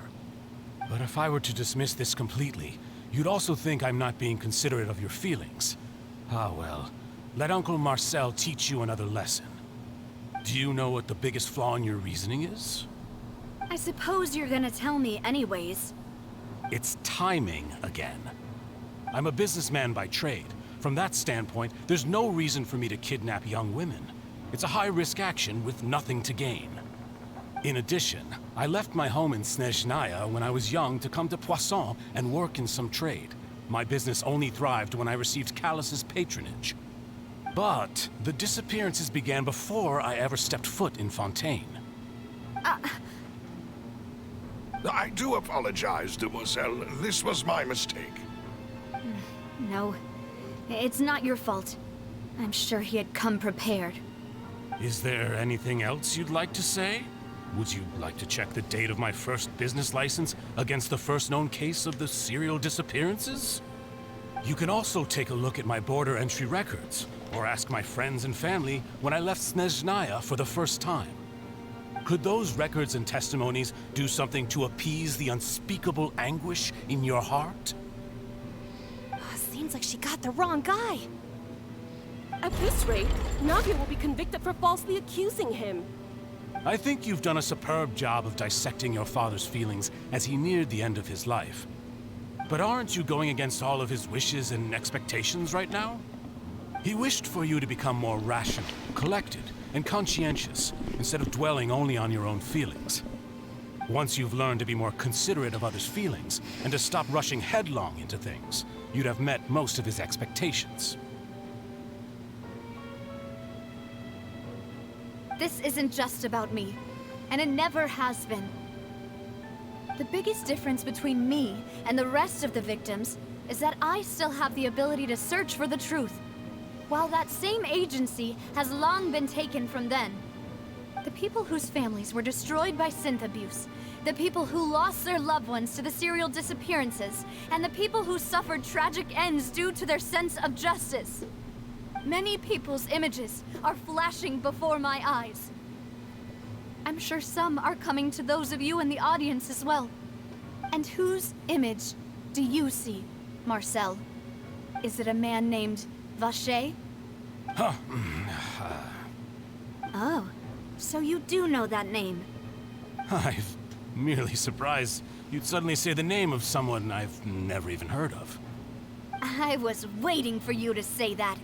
But if I were to dismiss this completely, you'd also think I'm not being considerate of your feelings. Ah well, let Uncle Marcel teach you another lesson. Do you know what the biggest flaw in your reasoning is? I suppose you're gonna tell me anyways. It's timing again. I'm a businessman by trade. From that standpoint, there's no reason for me to kidnap young women. It's a high-risk action with nothing to gain. In addition, I left my home in Snezhnaya when I was young to come to Poisson and work in some trade. My business only thrived when I received Callus's patronage. But the disappearances began before I ever stepped foot in Fontaine. I do apologize, Demoiselle. This was my mistake. No, it's not your fault. I'm sure he had come prepared. Is there anything else you'd like to say? Would you like to check the date of my first business license against the first known case of the serial disappearances? You can also take a look at my border entry records, or ask my friends and family when I left Snezhnaya for the first time. Could those records and testimonies do something to appease the unspeakable anguish in your heart? Seems like she got the wrong guy. At this rate, Navia will be convicted for falsely accusing him. I think you've done a superb job of dissecting your father's feelings as he neared the end of his life. But aren't you going against all of his wishes and expectations right now? He wished for you to become more rational, collected, and conscientious, instead of dwelling only on your own feelings. Once you've learned to be more considerate of others' feelings, and to stop rushing headlong into things, you'd have met most of his expectations. This isn't just about me, and it never has been. The biggest difference between me and the rest of the victims is that I still have the ability to search for the truth, while that same agency has long been taken from them. The people whose families were destroyed by synth abuse, the people who lost their loved ones to the serial disappearances, and the people who suffered tragic ends due to their sense of justice. Many people's images are flashing before my eyes. I'm sure some are coming to those of you in the audience as well. And whose image do you see, Marcel? Is it a man named Vacher? Huh. Oh, so you do know that name. I'm merely surprised you'd suddenly say the name of someone I've never even heard of. I was waiting for you to say that.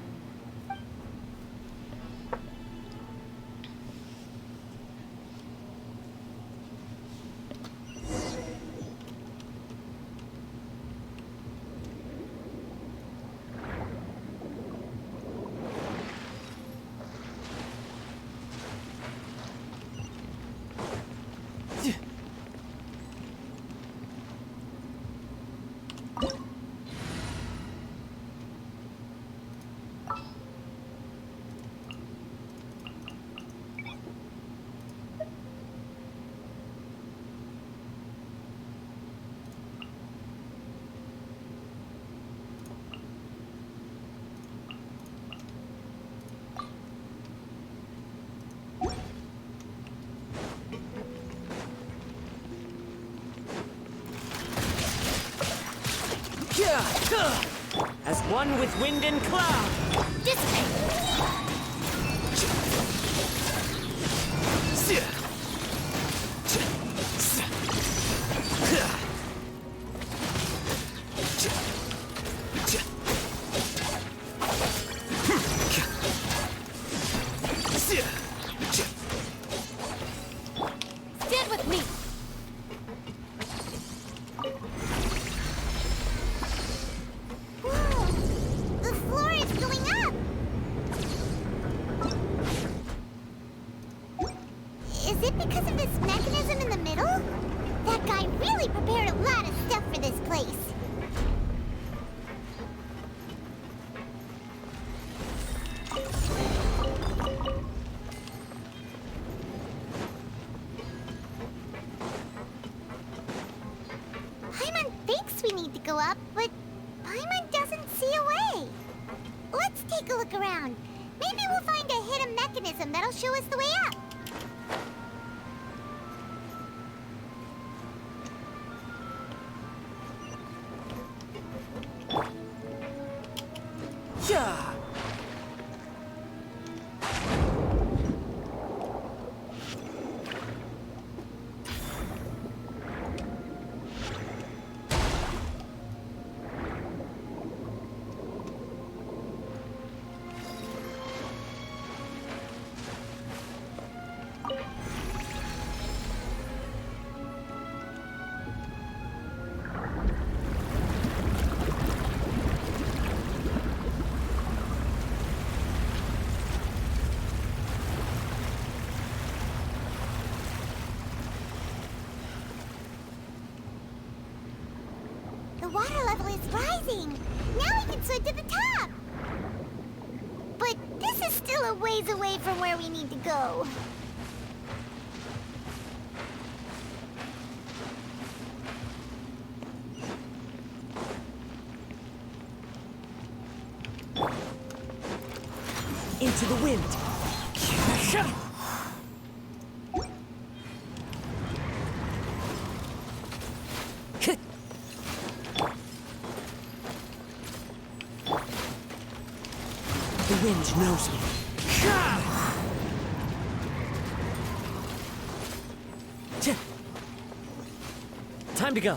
As one with wind and cloud. Stand with me. The floor is going up! Is it because of this mechanism in the middle? That guy really prepared a lot of stuff for this place. go up, but Paimon doesn't see a way. Let's take a look around. Maybe we'll find a hidden mechanism that'll show us the way up. Yeah. The water level is rising. Now we can swim to the top. But this is still a ways away from where we need to go. Into the wind. The wind knows me. Time to go.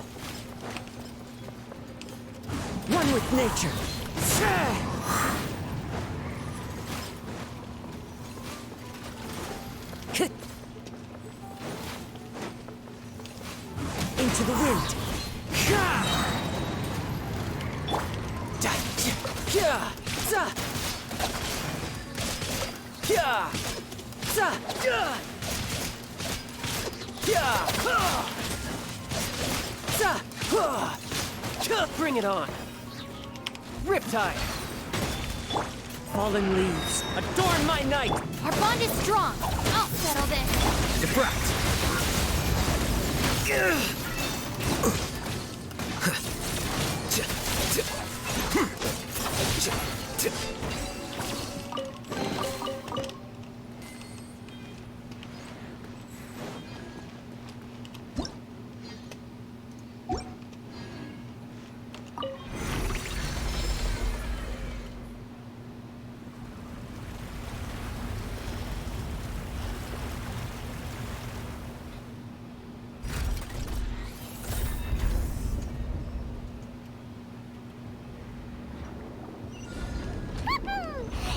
One with nature. Into the wind. Bring it on. Riptide. Fallen leaves, adorn my night. Our bond is strong. I'll settle this. Defract.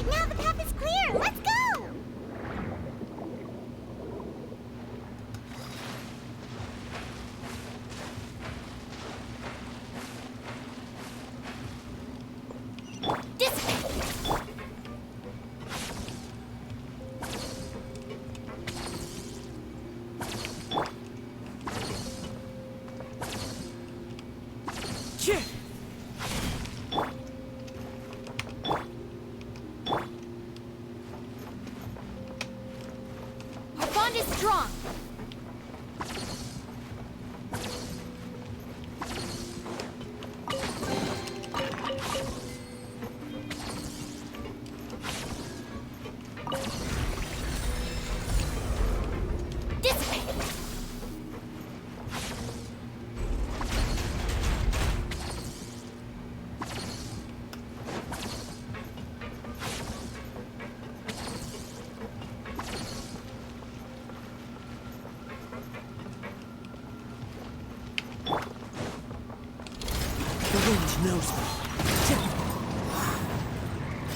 Now the path is clear. Let's go. Our bond is strong.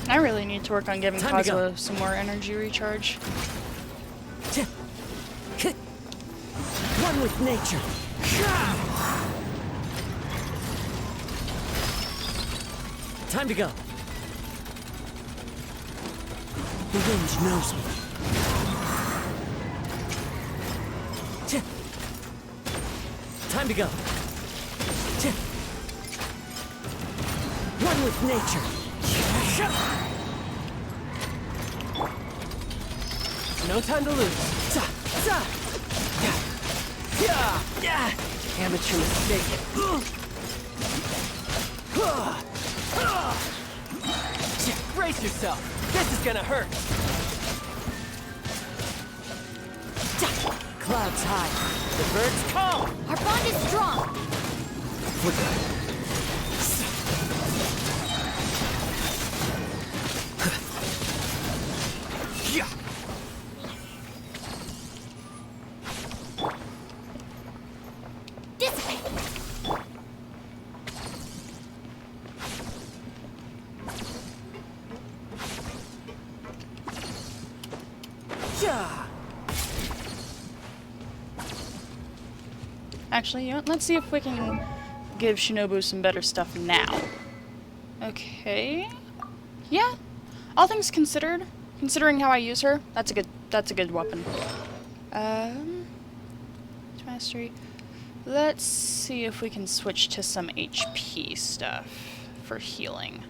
I really need to work on giving Time to go. Kazuha some more energy recharge. One with nature. Time to go. The wind knows me. Time to go. One with nature. No time to lose. Amateur mistake. Brace yourself. This is gonna hurt. Clouds high. The birds call. Our bond is strong. Actually, you know what? Let's see if we can give Shinobu some better stuff now. Okay. Yeah. All things considered, considering how I use her, that's a good weapon. Mastery. Let's see if we can switch to some HP stuff for healing.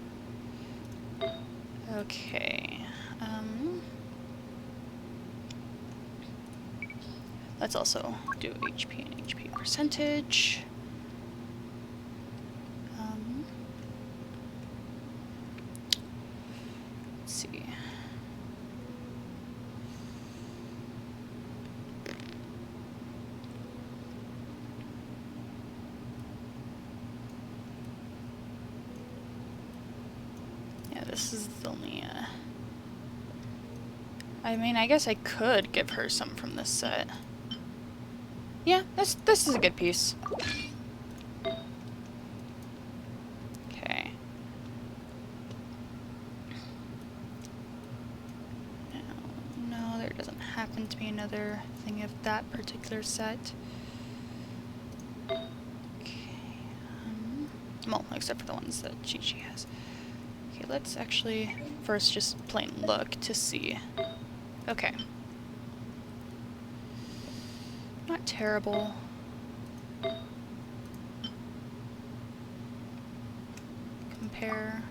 Okay. Let's also do HP and HP percentage. Let's see. Yeah, this is the only, I mean, I guess I could give her some from this set. Yeah, this is a good piece. Okay. No, there doesn't happen to be another thing of that particular set. Okay. Well, except for the ones that Chi-Chi has. Okay, let's actually first just plain look to see. Okay. Not terrible. Compare.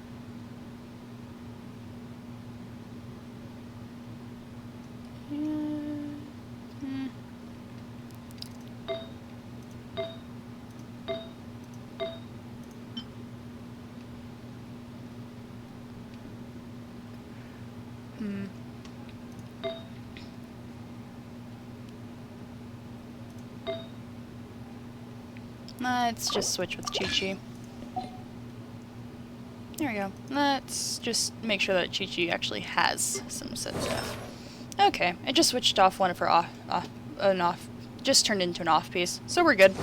Let's just switch with Chi-Chi. There we go. Let's just make sure that Chi-Chi actually has some set stuff. Okay, I just switched off one of her just turned into an off piece, so we're good.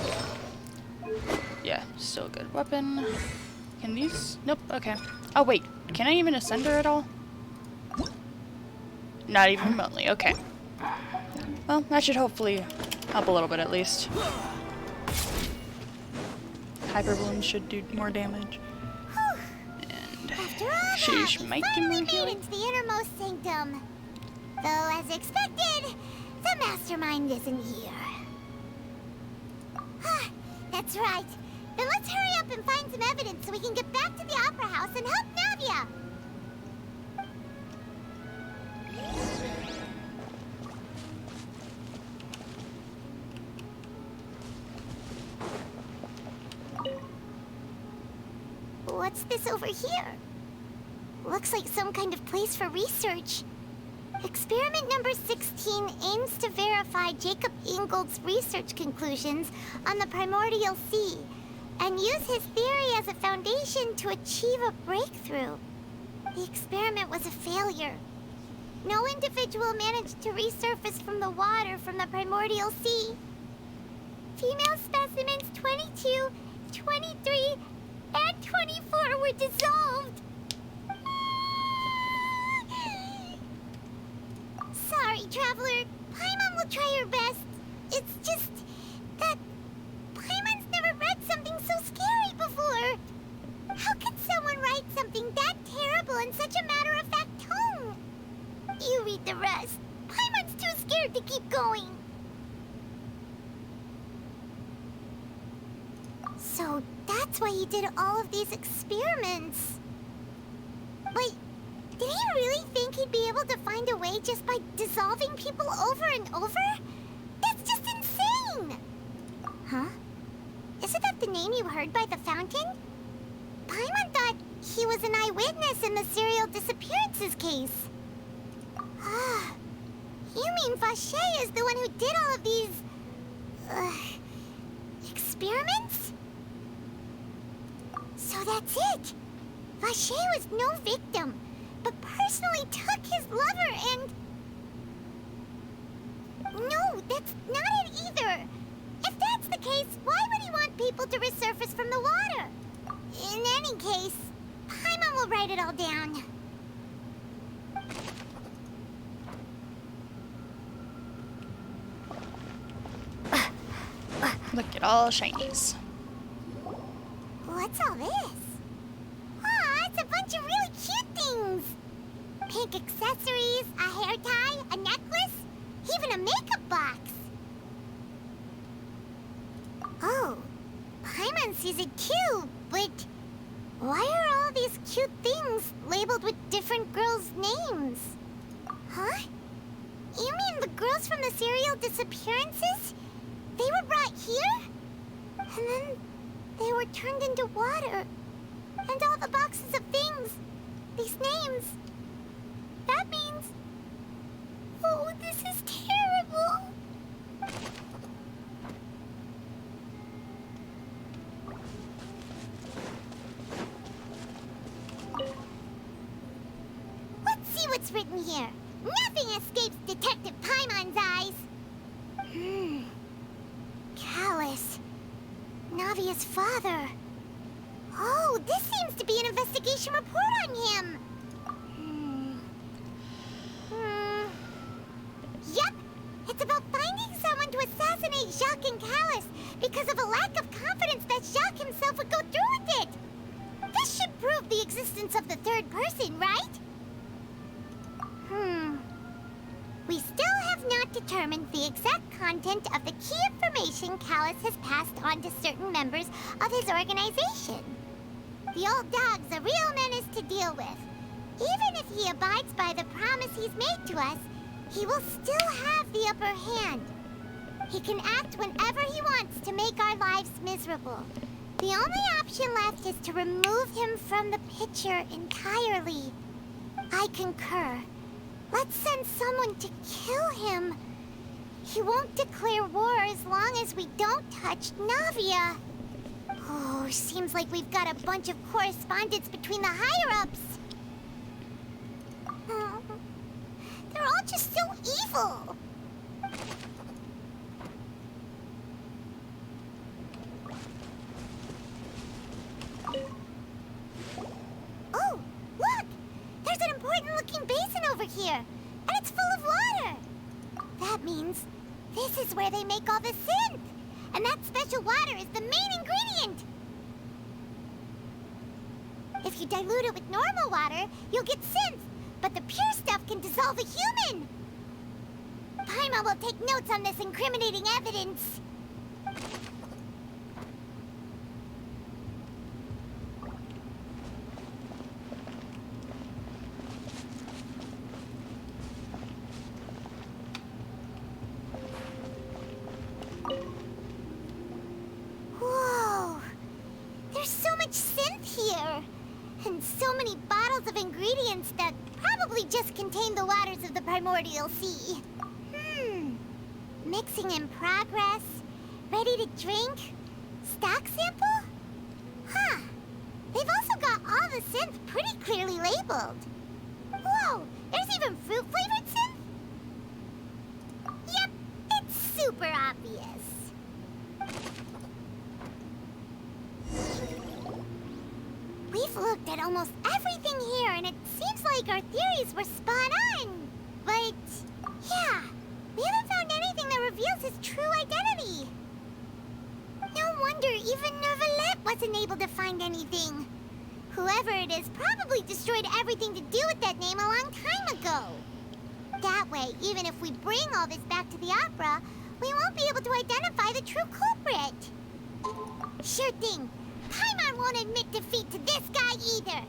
Yeah, still a good weapon. Can these? Nope, okay. Oh wait, can I even ascend her at all? Not even remotely, okay. Well, that should hopefully help a little bit at least. Hyper Bloom should do more damage. And she might do more healing. Into the innermost sanctum. Though, as expected, the mastermind isn't here. That's right. Then let's hurry up and find some evidence so we can get back to the Opera House and help Navia. What's this over here? Looks like some kind of place for research. Experiment number 16 aims to verify Jacob Ingold's research conclusions on the primordial sea and use his theory as a foundation to achieve a breakthrough. The experiment was a failure. No individual managed to resurface from the water from the primordial sea. Female specimens 22, 23, and 24 were dissolved. Sorry, Traveler. Paimon will try her best. It's just that Paimon's never read something so scary before. How could someone write something that terrible in such a matter-of-fact tone? You read the rest. Paimon's too scared to keep going. So that's why he did all of these experiments. Wait, did he really think he'd be able to find a way just by dissolving people over and over? That's just insane! Huh? Isn't that the name you heard by the fountain? Paimon he was an eyewitness in the serial disappearances case. Ah, you mean Vacher is the one who did all of these... experiments? So that's it! Vacher was no victim, but personally took his lover and... No, that's not it either! If that's the case, why would he want people to resurface from the water? In any case, Paimon will write it all down. Look at all shinies. What's all this? Aw, it's a bunch of really cute things. Pink accessories, a hair tie, a necklace, even a makeup box. Oh, Paimon sees it too, but why are all these cute things labeled with different girls' names? Huh? You mean the girls from the serial disappearances? They were brought here? And then they were turned into water. And all the boxes of things, these names. That means... Oh, this is terrible. Let's see what's written here. Nothing escapes Detective Paimon's eyes. Callus. Navia's father. Oh, this seems to be an investigation report on him. Yep. It's about finding someone to assassinate Jacques and Callus because of a lack of confidence that Jacques himself would go through with it. This should prove the existence of the third person, right? We still have not determined the exact content of the key information Callus has passed on to certain members of his organization. The old dog's a real menace to deal with. Even if he abides by the promise he's made to us, he will still have the upper hand. He can act whenever he wants to make our lives miserable. The only option left is to remove him from the picture entirely. I concur. Let's send someone to kill him. He won't declare war as long as we don't touch Navia. Oh, seems like we've got a bunch of correspondence between the higher-ups. They're all just so evil. Oh, look! There's an important-looking basin over here, and it's full of water. That means this is where they make all the synth, and that special water is the main ingredient. If you dilute it with normal water, you'll get synth, but the pure stuff can dissolve a human. Paimon will take notes on this incriminating evidence. Whoa! There's so much synth here! And so many bottles of ingredients that probably just contain the waters of the primordial sea. Mixing in progress, ready to drink, stock sample? Huh. They've also got all the synth pretty clearly labeled. Whoa, there's even fruit-flavored synth? Yep, it's super obvious. We've looked at almost everything here, and it seems like our theories were spot on. But, yeah, we haven't found anything that reveals his true identity. No wonder even Neuvillette wasn't able to find anything. Whoever it is probably destroyed everything to do with that name a long time ago. That way, even if we bring all this back to the opera, we won't be able to identify the true culprit. Sure thing. Paimon won't admit defeat to this guy either.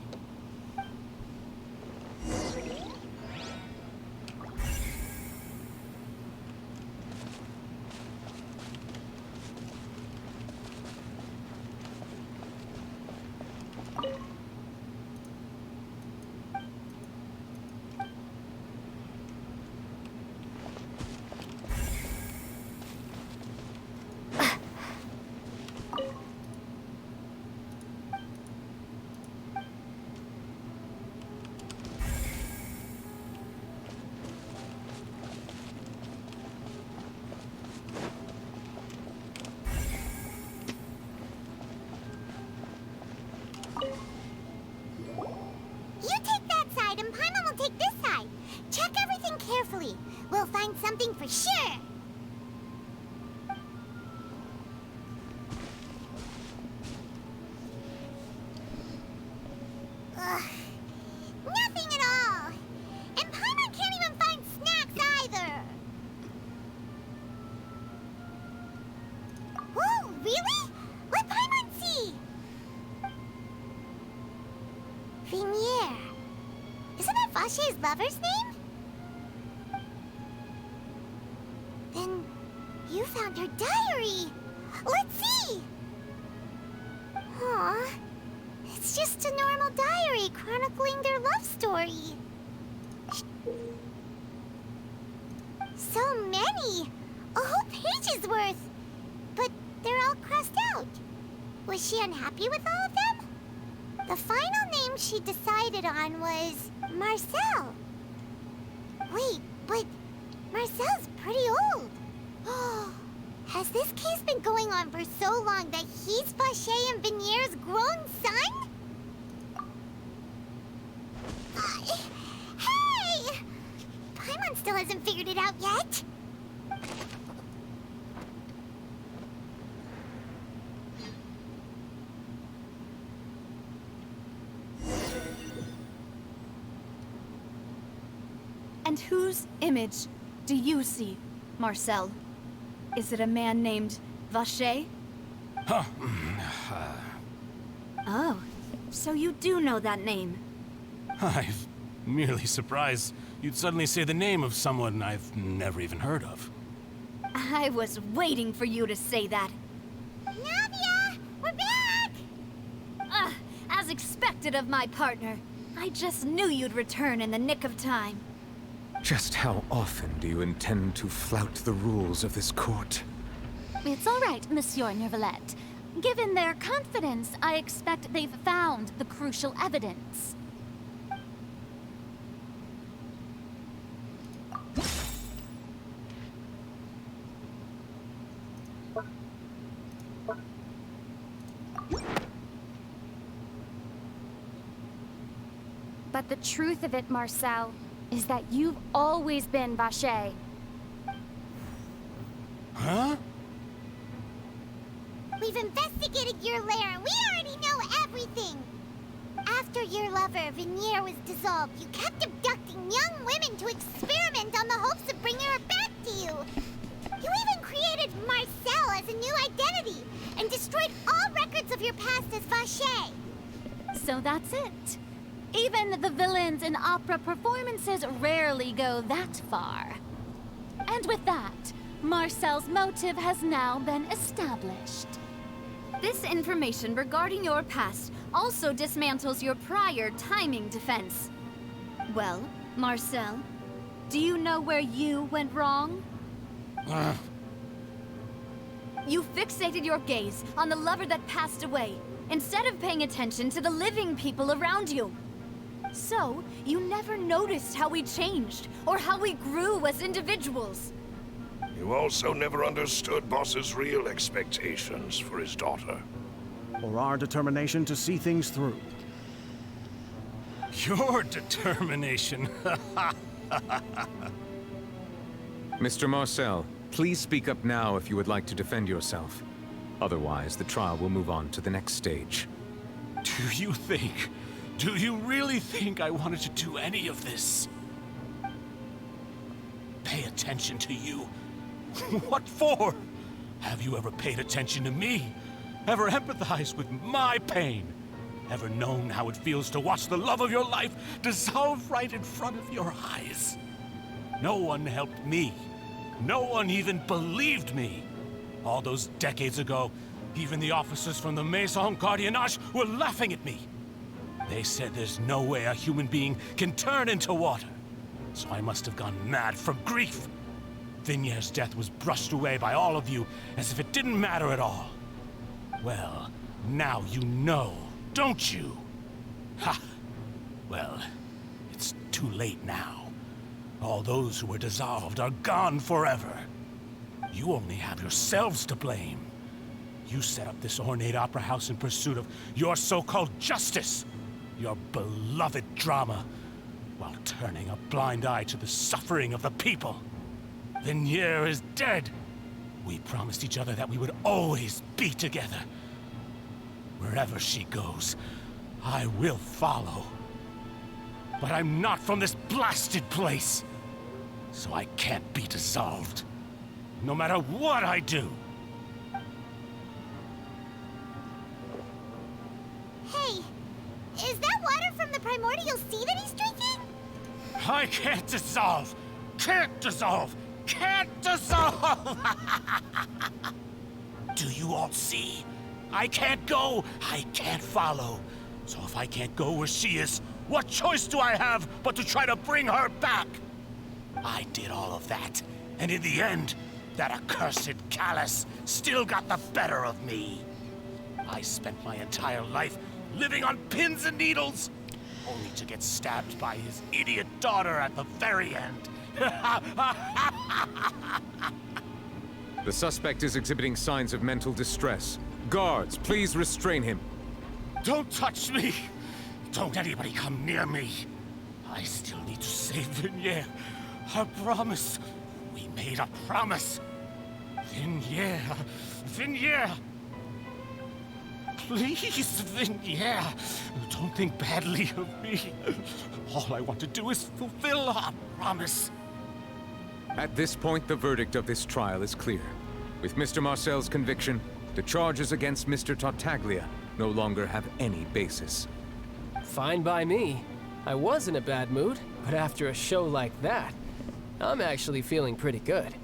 Vashay's lover's name? Then you found her diary. Let's see. Aw, it's just a normal diary chronicling their love story. So many! A whole page's worth! But they're all crossed out. Was she unhappy with all of them? The final name she decided on was Marcel. Wait, but Marcel's pretty old. Has this case been going on for so long that he's Vacher and Venier's grown son? Hey! Paimon still hasn't figured it out yet. And whose image do you see, Marcel? Is it a man named Vacher? Huh. Oh, so you do know that name. I'm merely surprised you'd suddenly say the name of someone I've never even heard of. I was waiting for you to say that. Navia! We're back! As expected of my partner. I just knew you'd return in the nick of time. Just how often do you intend to flout the rules of this court? It's all right, Monsieur Neuvillette. Given their confidence, I expect they've found the crucial evidence. But the truth of it, Marcel, is that you've always been Vacher. Huh? We've investigated your lair and we already know everything. After your lover, Venier, was dissolved, you kept abducting young women to experiment on the hopes of bringing her back to you. You even created Marcel as a new identity and destroyed all records of your past as Vacher. So that's it. Even the villains in opera performances rarely go that far. And with that, Marcel's motive has now been established. This information regarding your past also dismantles your prior timing defense. Well, Marcel, do you know where you went wrong? You fixated your gaze on the lover that passed away, instead of paying attention to the living people around you. So, you never noticed how we changed, or how we grew as individuals. You also never understood Boss's real expectations for his daughter. Or our determination to see things through. Your determination. Mr. Marcel, please speak up now if you would like to defend yourself. Otherwise, the trial will move on to the next stage. Do you really think I wanted to do any of this? Pay attention to you? What for? Have you ever paid attention to me? Ever empathized with my pain? Ever known how it feels to watch the love of your life dissolve right in front of your eyes? No one helped me. No one even believed me. All those decades ago, even the officers from the Maison Gardiennage were laughing at me. They said there's no way a human being can turn into water. So I must have gone mad from grief. Venier's death was brushed away by all of you as if it didn't matter at all. Well, now you know, don't you? Ha! Well, it's too late now. All those who were dissolved are gone forever. You only have yourselves to blame. You set up this ornate opera house in pursuit of your so-called justice, your beloved drama, while turning a blind eye to the suffering of the people. Venier is dead. We promised each other that we would always be together. Wherever she goes, I will follow. But I'm not from this blasted place, so I can't be dissolved, no matter what I do. Hey, is that water from the primordial sea that he's drinking? I can't dissolve! Can't dissolve! Can't dissolve! Do you all see? I can't go, I can't follow. So if I can't go where she is, what choice do I have but to try to bring her back? I did all of that, and in the end, that accursed Callus still got the better of me. I spent my entire life living on pins and needles, only to get stabbed by his idiot daughter at the very end. The suspect is exhibiting signs of mental distress. Guards, please restrain him. Don't touch me! Don't anybody come near me! I still need to save Vignere. I promise. We made a promise. Vignere. Vignere. Please, Vignere. Don't think badly of me. All I want to do is fulfill our promise. At this point, the verdict of this trial is clear. With Mr. Marcel's conviction, the charges against Mr. Tartaglia no longer have any basis. Fine by me. I was in a bad mood, but after a show like that, I'm actually feeling pretty good.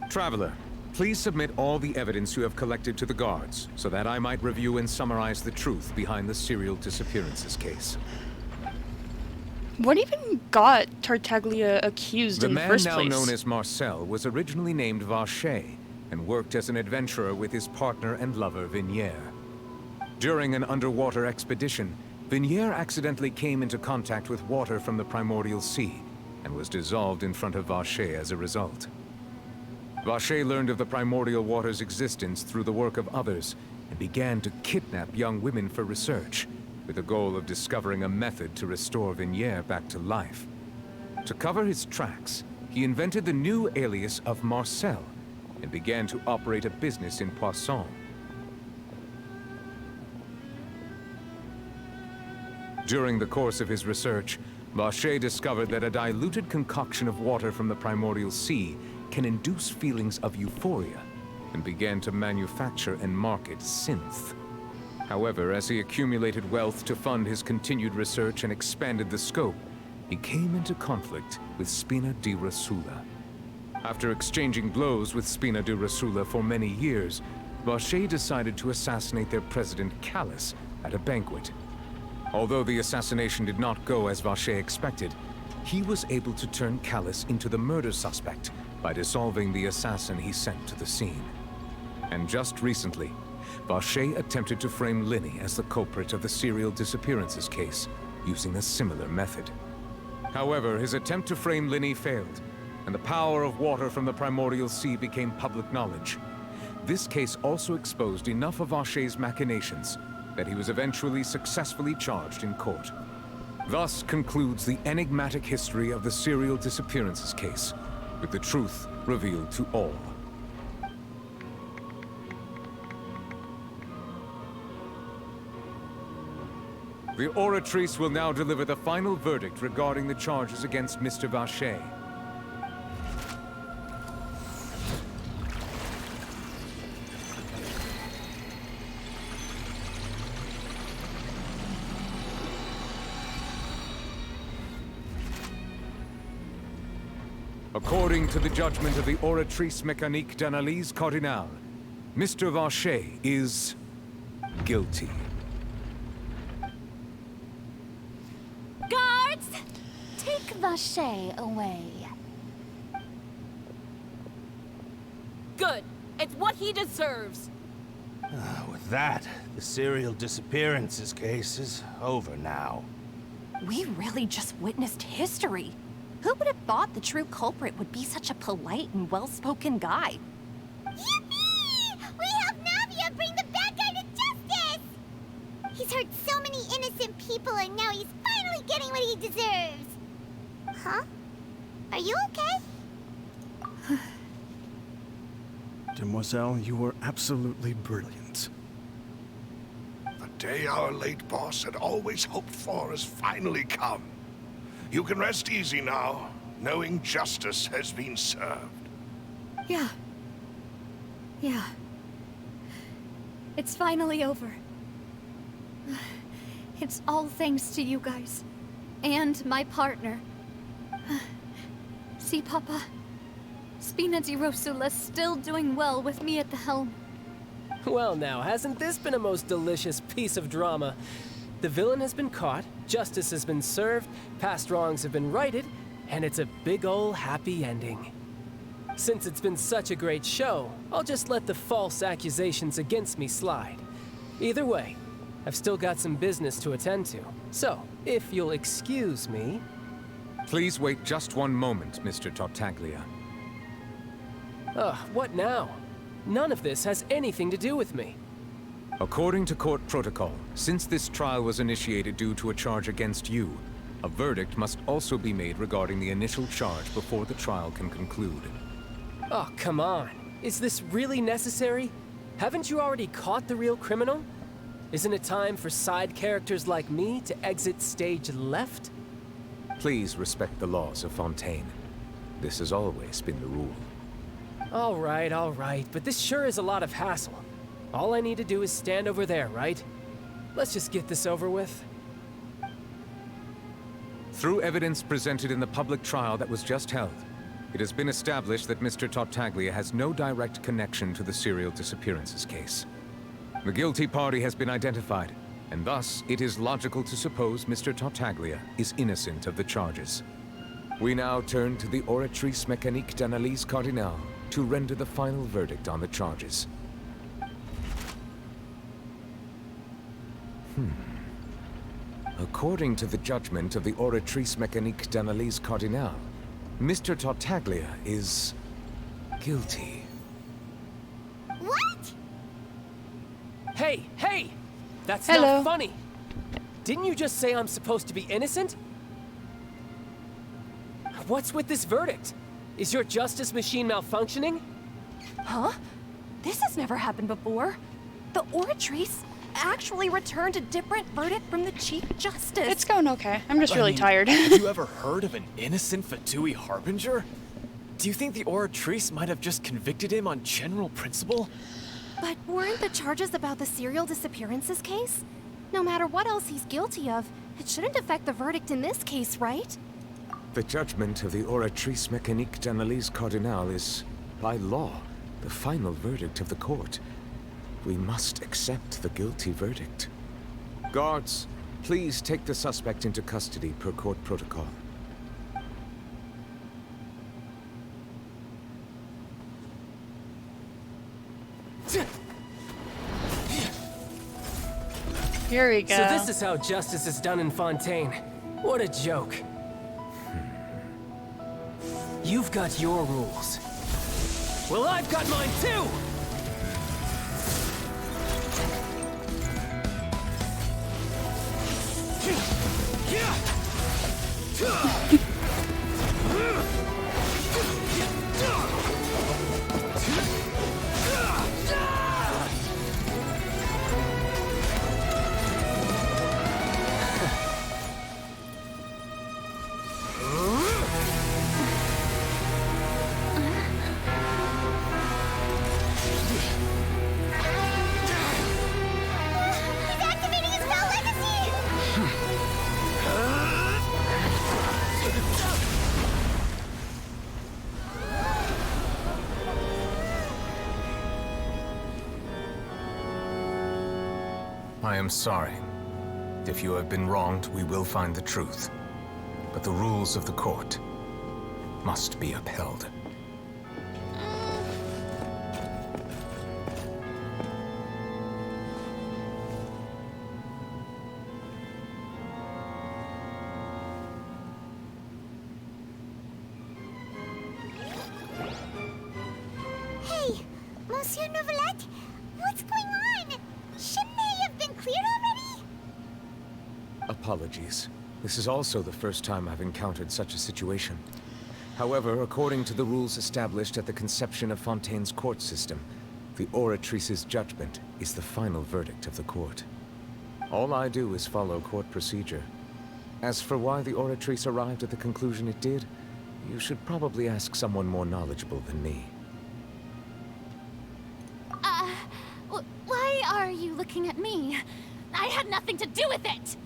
Traveler, please submit all the evidence you have collected to the guards, so that I might review and summarize the truth behind the serial disappearances case. What even got Tartaglia accused in the first place? The man now known as Marcel was originally named Vacher, and worked as an adventurer with his partner and lover Vignere. During an underwater expedition, Vignere accidentally came into contact with water from the Primordial Sea, and was dissolved in front of Vacher as a result. Vacher learned of the primordial water's existence through the work of others, and began to kidnap young women for research, with the goal of discovering a method to restore Vignere back to life. To cover his tracks, he invented the new alias of Marcel, and began to operate a business in Poisson. During the course of his research, Vacher discovered that a diluted concoction of water from the Primordial Sea can induce feelings of euphoria, and began to manufacture and market synth. However, as he accumulated wealth to fund his continued research and expanded the scope, he came into conflict with Spina di Rosula. After exchanging blows with Spina di Rosula for many years, Vacher decided to assassinate their president Callus at a banquet. Although the assassination did not go as Vacher expected, he was able to turn Callus into the murder suspect by dissolving the assassin he sent to the scene. And just recently, Vacher attempted to frame Linny as the culprit of the serial disappearances case, using a similar method. However, his attempt to frame Linny failed, and the power of water from the Primordial Sea became public knowledge. This case also exposed enough of Vacher's machinations that he was eventually successfully charged in court. Thus concludes the enigmatic history of the serial disappearances case, with the truth revealed to all. The Oratrice will now deliver the final verdict regarding the charges against Mr. Vacher. According to the judgment of the Oratrice Mécanique d'Analyse Cardinale, Mr. Vacher is guilty. Guards! Take Vacher away. Good. It's what he deserves. With that, the serial disappearances case is over now. We really just witnessed history. Who would have thought the true culprit would be such a polite and well-spoken guy? Yippee! We helped Navia bring the bad guy to justice! He's hurt so many innocent people and now he's finally getting what he deserves. Huh? Are you okay? Demoiselle, you were absolutely brilliant. The day our late boss had always hoped for has finally come. You can rest easy now, knowing justice has been served. Yeah. Yeah. It's finally over. It's all thanks to you guys. And my partner. See, Papa? Spina di Rosula's still doing well with me at the helm. Well now, hasn't this been a most delicious piece of drama? The villain has been caught, justice has been served, past wrongs have been righted, and it's a big ol' happy ending. Since it's been such a great show, I'll just let the false accusations against me slide. Either way, I've still got some business to attend to. So, if you'll excuse me... Please wait just one moment, Mr. Tartaglia. Ugh, what now? None of this has anything to do with me. According to court protocol, since this trial was initiated due to a charge against you, a verdict must also be made regarding the initial charge before the trial can conclude. Oh, come on. Is this really necessary? Haven't you already caught the real criminal? Isn't it time for side characters like me to exit stage left? Please respect the laws of Fontaine. This has always been the rule. All right, but this sure is a lot of hassle. All I need to do is stand over there, right? Let's just get this over with. Through evidence presented in the public trial that was just held, it has been established that Mr. Tartaglia has no direct connection to the serial disappearances case. The guilty party has been identified, and thus it is logical to suppose Mr. Tartaglia is innocent of the charges. We now turn to the Oratrice Mécanique d'Analyse Cardinale to render the final verdict on the charges. According to the judgment of the Oratrice Mécanique d'Analyse Cardinale, Mr. Tartaglia is guilty. What? Hey! That's Hello. not funny! Didn't you just say I'm supposed to be innocent? What's with this verdict? Is your justice machine malfunctioning? Huh? This has never happened before. The Oratrice actually returned a different verdict from the Chief Justice. It's going okay. I'm just really tired. Have you ever heard of an innocent Fatui Harbinger? Do you think the Oratrice might have just convicted him on general principle? But weren't the charges about the serial disappearances case? No matter what else he's guilty of, it shouldn't affect the verdict in this case, right? The judgment of the Oratrice Mécanique d'Analyse Cardinale is, by law, the final verdict of the court. We must accept the guilty verdict. Guards, please take the suspect into custody per court protocol. Here we go. So this is how justice is done in Fontaine. What a joke. You've got your rules. Well, I've got mine too! He's activating his spell legacy! I am sorry. If you have been wronged, we will find the truth. But the rules of the court must be upheld. Hey, Monsieur Neuvillette, what's going on? Shouldn't they have been cleared already? Apologies. This is also the first time I've encountered such a situation. However, according to the rules established at the conception of Fontaine's court system, the Oratrice's judgment is the final verdict of the court. All I do is follow court procedure. As for why the Oratrice arrived at the conclusion it did, you should probably ask someone more knowledgeable than me. Why are you looking at me? I had nothing to do with it!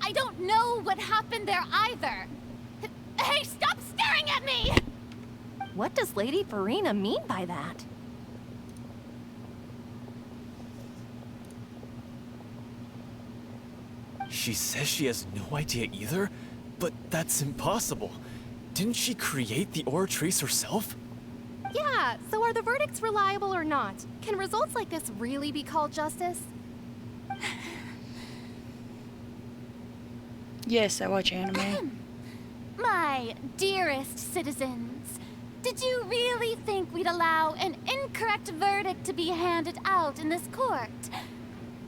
I don't know what happened there either. Hey, stop staring at me! What does Lady Farina mean by that? She says she has no idea either, but that's impossible. Didn't she create the Oratrice herself? Yeah, so are the verdicts reliable or not? Can results like this really be called justice? Yes, I watch anime. My dearest citizens, did you really think we'd allow an incorrect verdict to be handed out in this court?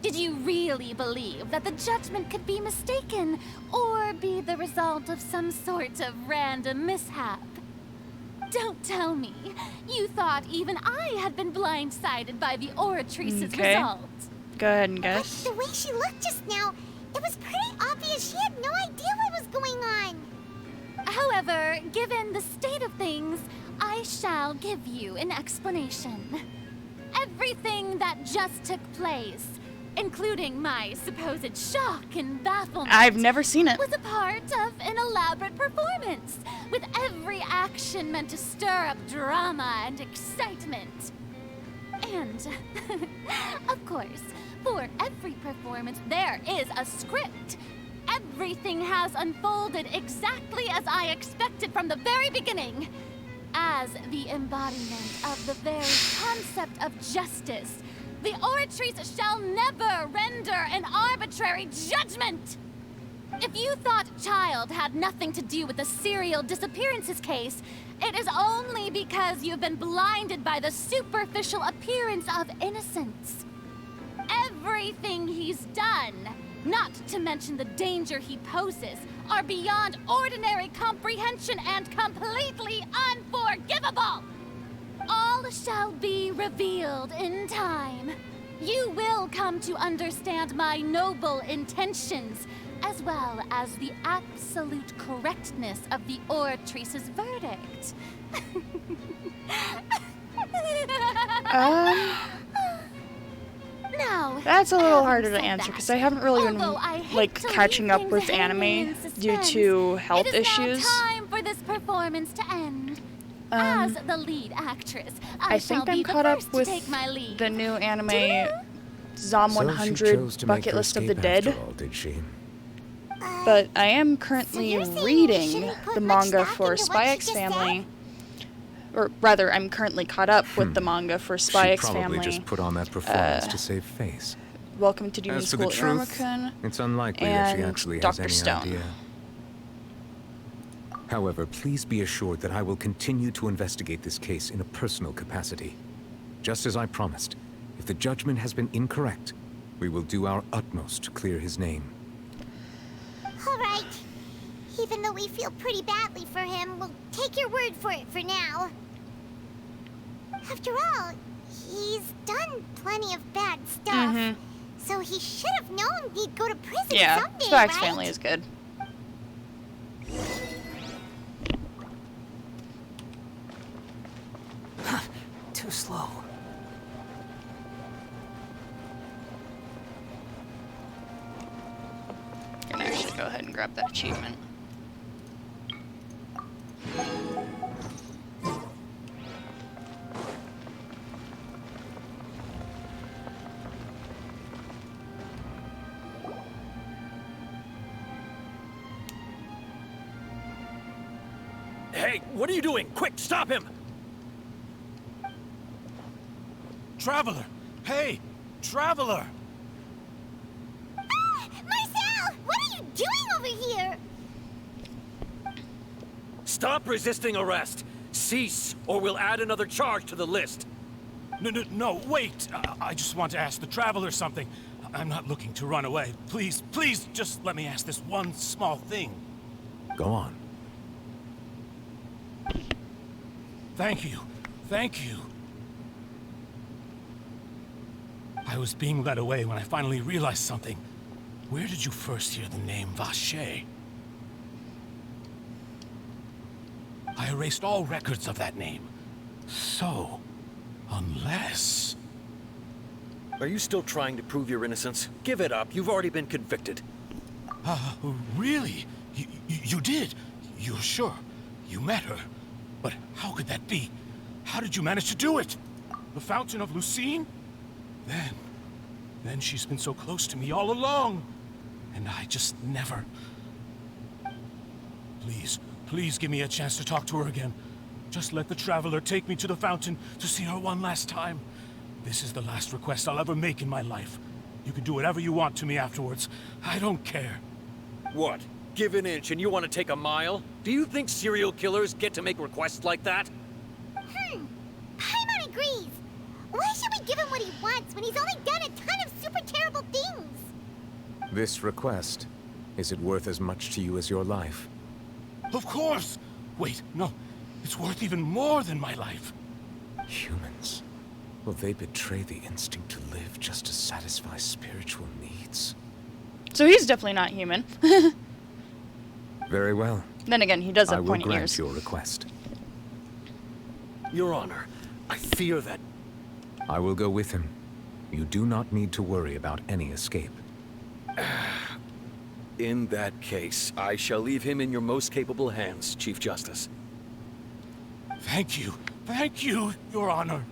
Did you really believe that the judgment could be mistaken or be the result of some sort of random mishap? Don't tell me you thought even I had been blindsided by the Oratrice's Okay. result. Go ahead and guess. The way she looked just now, it was pretty obvious she had no idea what was going on. However, given the state of things, I shall give you an explanation. Everything that just took place, including my supposed shock and bafflement, I've never seen it. was a part of an elaborate performance, with every action meant to stir up drama and excitement. And, of course, for every performance there is a script. Everything has unfolded exactly as I expected from the very beginning. As the embodiment of the very concept of justice, the Oratrice shall never render an arbitrary judgment! If you thought Child had nothing to do with the serial disappearances case, it is only because you've been blinded by the superficial appearance of innocence. Everything he's done, not to mention the danger he poses, are beyond ordinary comprehension and completely unforgivable! All shall be revealed in time. You will come to understand my noble intentions, as well as the absolute correctness of the Oratrice's verdict. Now, That's a little harder to answer because I haven't really been although I hate like to leave catching up things with hanging anime in due suspense, to health it is issues. now time for this performance to end. As the lead actress, I shall think I'm be the caught up first to with take my lead. the new anime Zom So she 100 chose to make Bucket her List of the escape Dead. after all, did she? But I am currently reading shouldn't put the much manga stock for into what Spy she X just Family. Or rather, I'm currently caught up with the manga for Spy She X probably Family. just put on that performance to save face. Welcome to Demon As for the School truth, Iruma-kun it's unlikely that she and actually has Dr. any Stone. idea. However, please be assured that I will continue to investigate this case in a personal capacity. Just as I promised, if the judgment has been incorrect, we will do our utmost to clear his name. All right. Even though we feel pretty badly for him, we'll take your word for it for now. After all, he's done plenty of bad stuff. So he should have known he'd go to prison Yeah, someday, Spy X right? Family is good. Too slow. Gonna actually go ahead and grab that achievement. Hey, what are you doing? Quick, stop him! Traveler! Hey! Traveler! Marcel! What are you doing over here? Stop resisting arrest! Cease, or we'll add another charge to the list. No, wait! I just want to ask the Traveler something. I'm not looking to run away. Please, please, just let me ask this one small thing. Go on. Thank you. Thank you. I was being led away when I finally realized something. Where did you first hear the name Vacher? I erased all records of that name. So, unless... Are you still trying to prove your innocence? Give it up. You've already been convicted. Really? You did? You're sure? You met her? But how could that be? How did you manage to do it? The Fountain of Lucine? Then she's been so close to me all along. And I just never... Please give me a chance to talk to her again. Just let the Traveler take me to the fountain to see her one last time. This is the last request I'll ever make in my life. You can do whatever you want to me afterwards. I don't care. What? Give an inch and you want to take a mile? Do you think serial killers get to make requests like that? Paimon agrees. Why should we give him what he wants when he's only done a ton of super terrible things? This request, is it worth as much to you as your life? Of course! Wait, no. It's worth even more than my life. Humans. Will they betray the instinct to live just to satisfy spiritual needs? So he's definitely not human. Very well. Then again, he does have pointy I will ears. grant your request. Your Honor, I fear that... I will go with him. You do not need to worry about any escape. In that case, I shall leave him in your most capable hands, Chief Justice. Thank you. Thank you, Your Honor.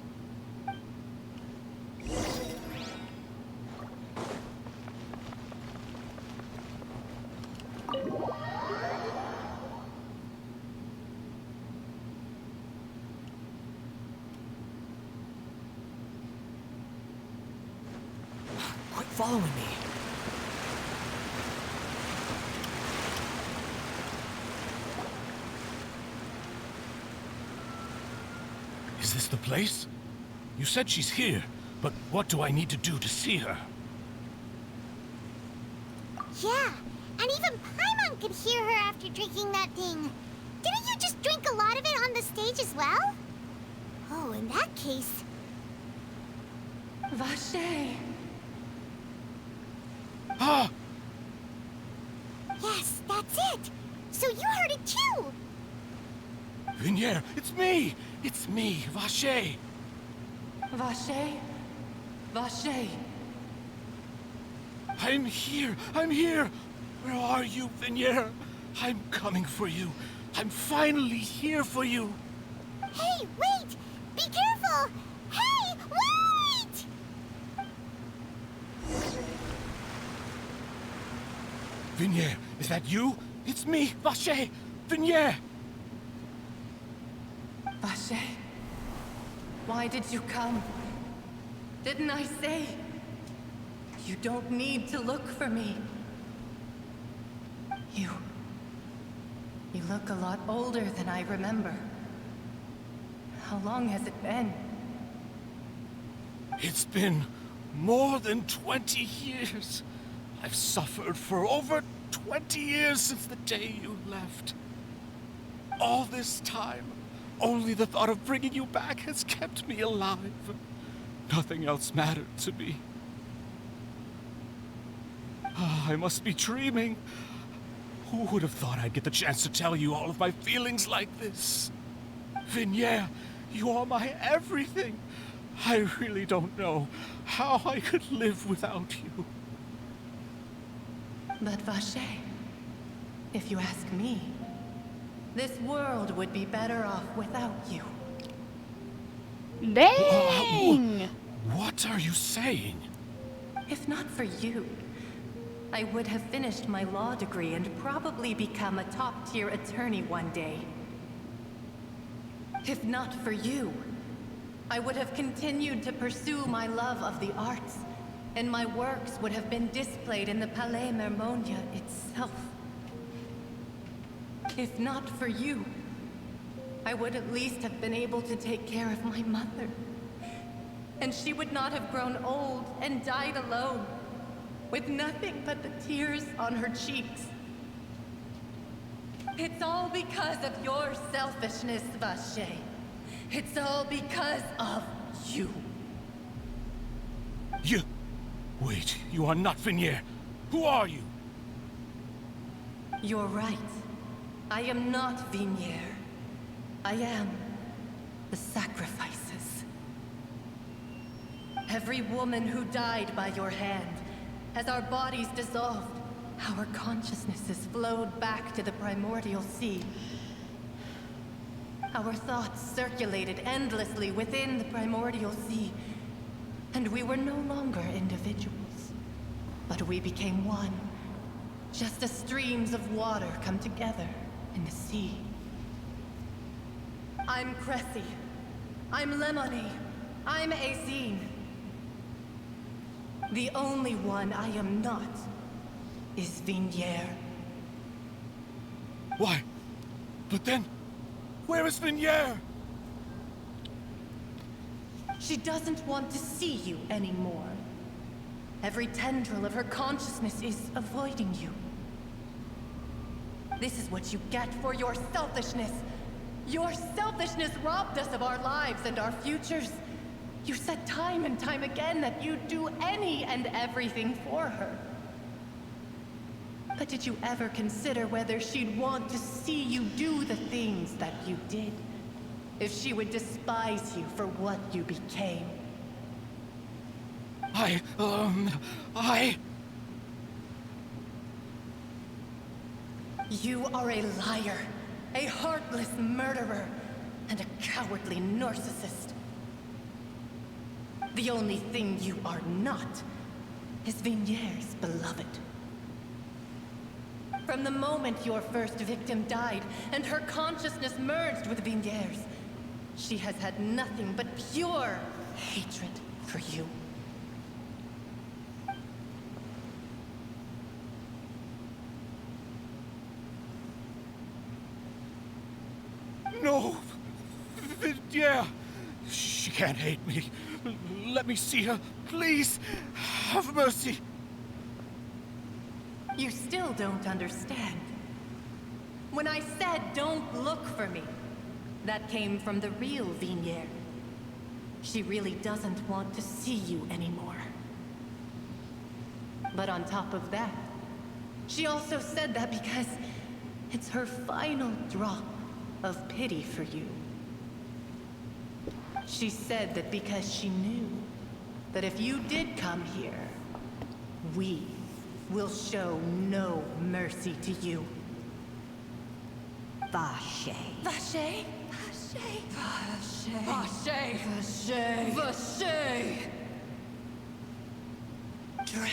Quit following me. Is this the place? You said she's here, but what do I need to do to see her? Yeah, and even Paimon could hear her after drinking that thing. Didn't you just drink a lot of it on the stage as well? Oh, in that case... Vache! Ah! Yes, that's it! So you heard it too! Vignere, it's me! It's me, Vache! Vache? Vache? I'm here! I'm here! Where are you, Vignere? I'm coming for you. I'm finally here for you. Hey, wait! Be careful! Hey, wait! Vignere, is that you? It's me, Vache! Vignere! Vache? Why did you come? Didn't I say? You don't need to look for me. You look a lot older than I remember. How long has it been? It's been more than 20 years. I've suffered for over 20 years since the day you left. All this time, only the thought of bringing you back has kept me alive. Nothing else mattered to me. I must be dreaming. Who would have thought I'd get the chance to tell you all of my feelings like this? Vignere, you are my everything. I really don't know how I could live without you. But Vache, if you ask me, this world would be better off without you. Dang! What are you saying? If not for you, I would have finished my law degree and probably become a top-tier attorney one day. If not for you, I would have continued to pursue my love of the arts, and my works would have been displayed in the Palais Mermonia itself. If not for you, I would at least have been able to take care of my mother. And she would not have grown old and died alone, with nothing but the tears on her cheeks. It's all because of your selfishness, Vache. It's all because of you. You... Wait, you are not Vignere. Who are you? You're right. I am not Vignere. I am the sacrifices. Every woman who died by your hand, as our bodies dissolved, our consciousnesses flowed back to the primordial sea. Our thoughts circulated endlessly within the primordial sea, and we were no longer individuals, but we became one, just as streams of water come together in the sea. I'm Cressy. I'm Lemony. I'm Azine. The only one I am not is Vignier. Why? But then, where is Vignier? She doesn't want to see you anymore. Every tendril of her consciousness is avoiding you. This is what you get for your selfishness. Your selfishness robbed us of our lives and our futures. You said time and time again that you'd do any and everything for her. But did you ever consider whether she'd want to see you do the things that you did? If she would despise you for what you became? You are a liar, a heartless murderer, and a cowardly narcissist. The only thing you are not is Vignier's beloved. From the moment your first victim died and her consciousness merged with Vignier's, she has had nothing but pure hatred for you. No! Vignier! She can't hate me. Let me see her, please. Have mercy. You still don't understand. When I said don't look for me, that came from the real Vignier. She really doesn't want to see you anymore. But on top of that, she also said that because it's her final drop of pity for you. She said that because she knew that if you did come here, we will show no mercy to you. Vache. Vache? Vache. Vache. Vache. Vache. Drown.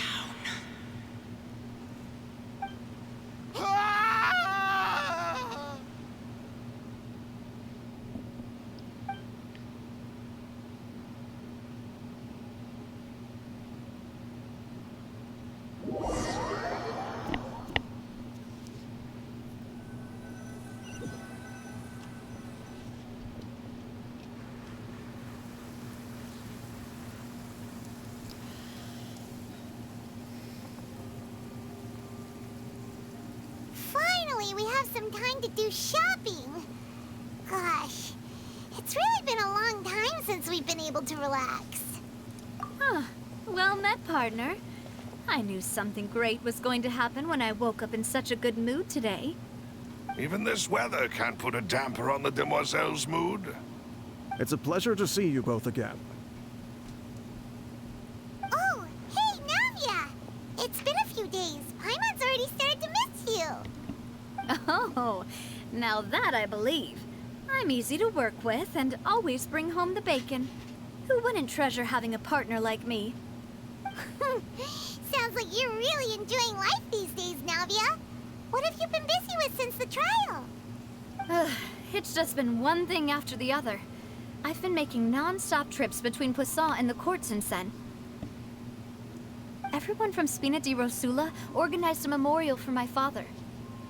Finally, we have some time to do shopping. Gosh, it's really been a long time since we've been able to relax. Huh. Well met, partner. I knew something great was going to happen when I woke up in such a good mood today. Even this weather can't put a damper on the demoiselle's mood. It's a pleasure to see you both again. Oh, hey, Navia! It's been a few days. Paimon's already started to miss you. Oh, now that I believe. I'm easy to work with and always bring home the bacon. Who wouldn't treasure having a partner like me? Sounds like you're really enjoying life these days, Navia. What have you been busy with since the trial? It's just been one thing after the other. I've been making non-stop trips between Poisson and the courts in Sen. Everyone from Spina di Rosula organized a memorial for my father.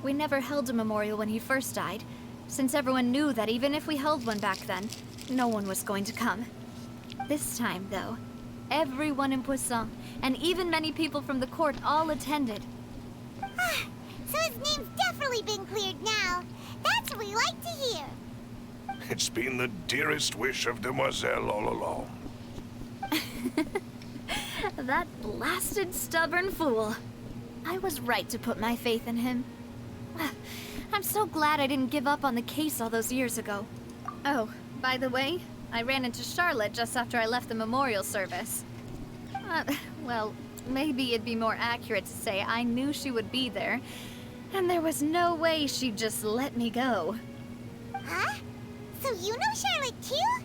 We never held a memorial when he first died, since everyone knew that even if we held one back then, no one was going to come. This time, though, everyone in Poisson, and even many people from the court, all attended. So his name's definitely been cleared now. That's what we like to hear. It's been the dearest wish of Demoiselle all along. That blasted stubborn fool. I was right to put my faith in him. I'm so glad I didn't give up on the case all those years ago. Oh, by the way, I ran into Charlotte just after I left the memorial service. Well, maybe it'd be more accurate to say I knew she would be there, and there was no way she'd just let me go. Huh? So you know Charlotte too?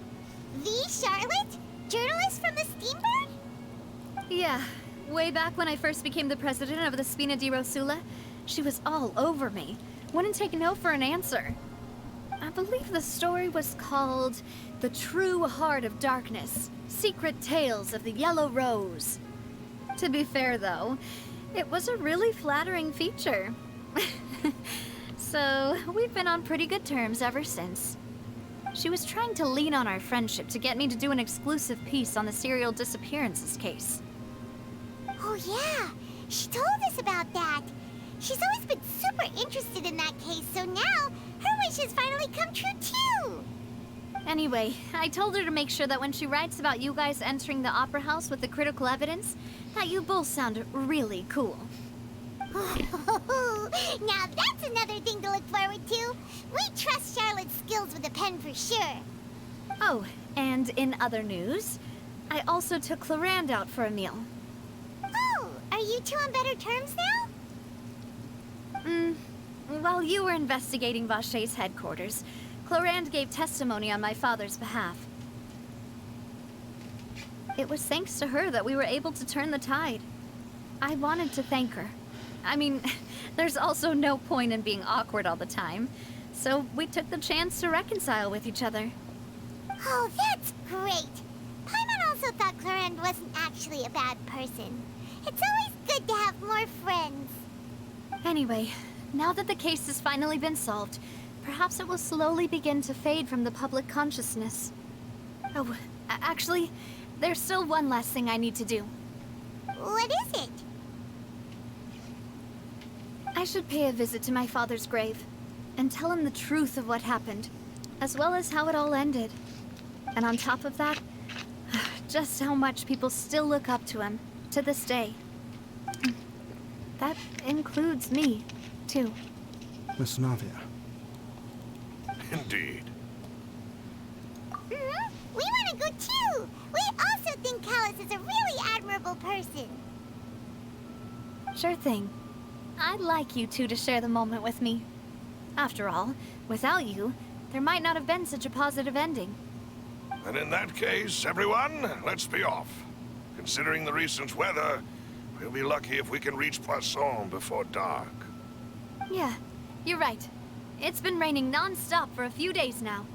The Charlotte? Journalist from the Steambird? Yeah, way back when I first became the president of the Spina di Rosula, she was all over me. Wouldn't take no for an answer. I believe the story was called The True Heart of Darkness, Secret Tales of the Yellow Rose. To be fair though, it was a really flattering feature. So, we've been on pretty good terms ever since. She was trying to lean on our friendship to get me to do an exclusive piece on the serial disappearances case. Oh yeah, she told us about that. She's always been super interested in that case, so now her wish has finally come true too. Anyway, I told her to make sure that when she writes about you guys entering the Opera House with the critical evidence, that you both sound really cool. Now that's another thing to look forward to. We trust Charlotte's skills with a pen for sure. Oh, and in other news, I also took Clorinde out for a meal. Oh, are you two on better terms now? While you were investigating Vashey's headquarters, Clorinde gave testimony on my father's behalf. It was thanks to her that we were able to turn the tide. I wanted to thank her. I mean, there's also no point in being awkward all the time, so we took the chance to reconcile with each other. Oh, that's great. Paimon also thought Clorinde wasn't actually a bad person. It's always good to have more friends. Anyway, now that the case has finally been solved, perhaps it will slowly begin to fade from the public consciousness. Oh, actually, there's still one last thing I need to do. What is it? I should pay a visit to my father's grave and tell him the truth of what happened, as well as how it all ended. And on top of that, just how much people still look up to him to this day. That includes me, too. Miss Navia. Indeed. We want to go too! We also think Callus is a really admirable person. Sure thing. I'd like you two to share the moment with me. After all, without you, there might not have been such a positive ending. And in that case, everyone, let's be off. Considering the recent weather, we'll be lucky if we can reach Poisson before dark. Yeah, you're right. It's been raining non-stop for a few days now.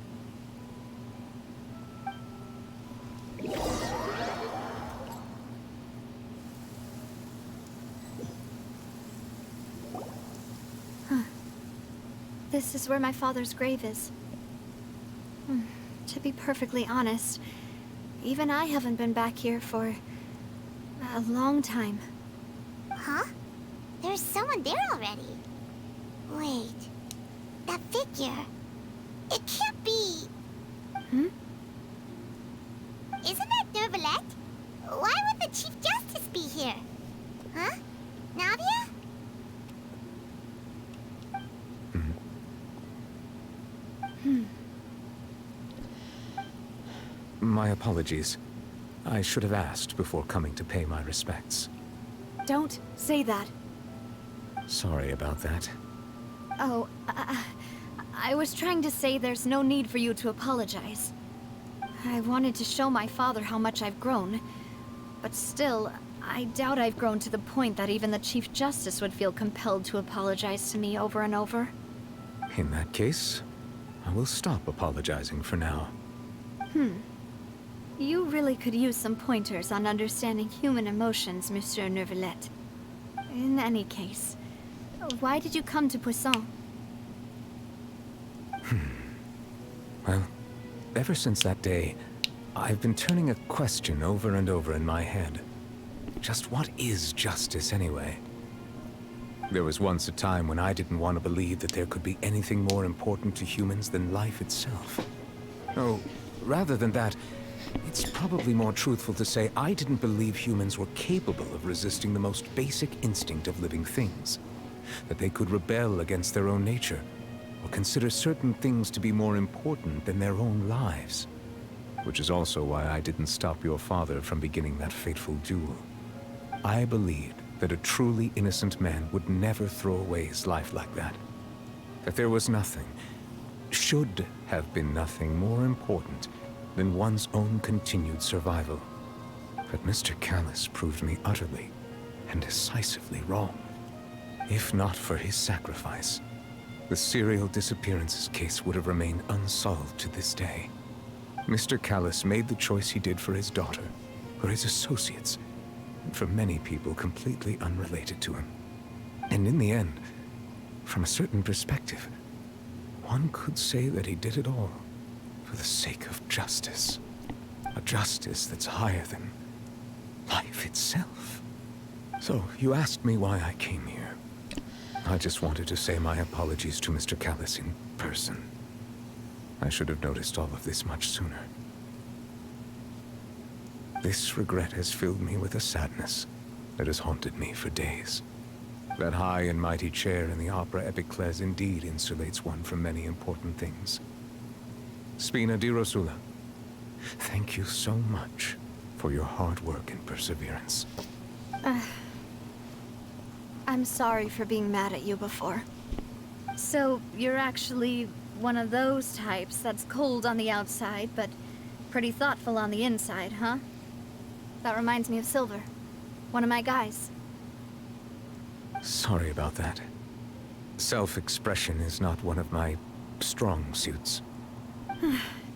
This is where my father's grave is. To be perfectly honest, even I haven't been back here for a long time. Huh? There's someone there already. Wait, that figure. It can't be. Isn't that Neuvillette? Why would the Chief Justice be here? Huh? Navia? My apologies. I should have asked before coming to pay my respects. Don't say that. Sorry about that. Oh, I was trying to say there's no need for you to apologize. I wanted to show my father how much I've grown, but still, I doubt I've grown to the point that even the Chief Justice would feel compelled to apologize to me over and over. In that case, I will stop apologizing for now. You really could use some pointers on understanding human emotions, Monsieur Neuvillette. In any case, why did you come to Poisson? Well, ever since that day, I've been turning a question over and over in my head. Just what is justice anyway? There was once a time when I didn't want to believe that there could be anything more important to humans than life itself. Oh, rather than that, it's probably more truthful to say I didn't believe humans were capable of resisting the most basic instinct of living things. That they could rebel against their own nature, or consider certain things to be more important than their own lives. Which is also why I didn't stop your father from beginning that fateful duel. I believed that a truly innocent man would never throw away his life like that. That there was nothing, should have been nothing more important than one's own continued survival. But Mr. Callus proved me utterly and decisively wrong. If not for his sacrifice, the serial disappearances case would have remained unsolved to this day. Mr. Callus made the choice he did for his daughter, for his associates, and for many people completely unrelated to him. And in the end, from a certain perspective, one could say that he did it all for the sake of justice. A justice that's higher than life itself. So, you asked me why I came here. I just wanted to say my apologies to Mr. Callus in person. I should have noticed all of this much sooner. This regret has filled me with a sadness that has haunted me for days. That high and mighty chair in the Opera Epiclese indeed insulates one from many important things. Spina di Rosula, thank you so much for your hard work and perseverance. I'm sorry for being mad at you before. So, you're actually one of those types that's cold on the outside, but pretty thoughtful on the inside, huh? That reminds me of Silver, one of my guys. Sorry about that. Self-expression is not one of my strong suits.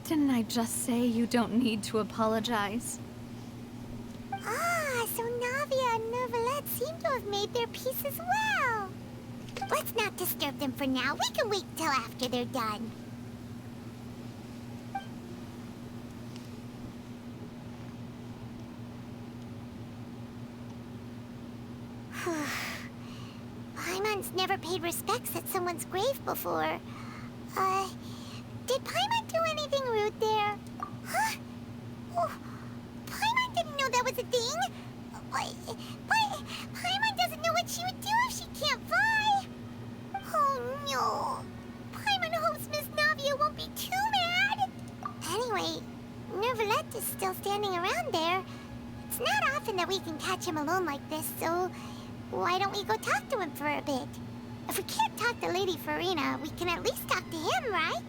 Didn't I just say you don't need to apologize? Ah, so Navia and Neuvillette seem to have made their peace as well. Let's not disturb them for now. We can wait till after they're done. Paimon's never paid respects at someone's grave before. Did Paimon do anything rude there? Huh? Oh, Paimon didn't know that was a thing. But Paimon doesn't know what she would do if she can't fly. Oh no. Paimon hopes Miss Navia won't be too mad. Anyway, Neuvillette is still standing around there. It's not often that we can catch him alone like this, so why don't we go talk to him for a bit? If we can't talk to Lady Furina, we can at least talk to him, right?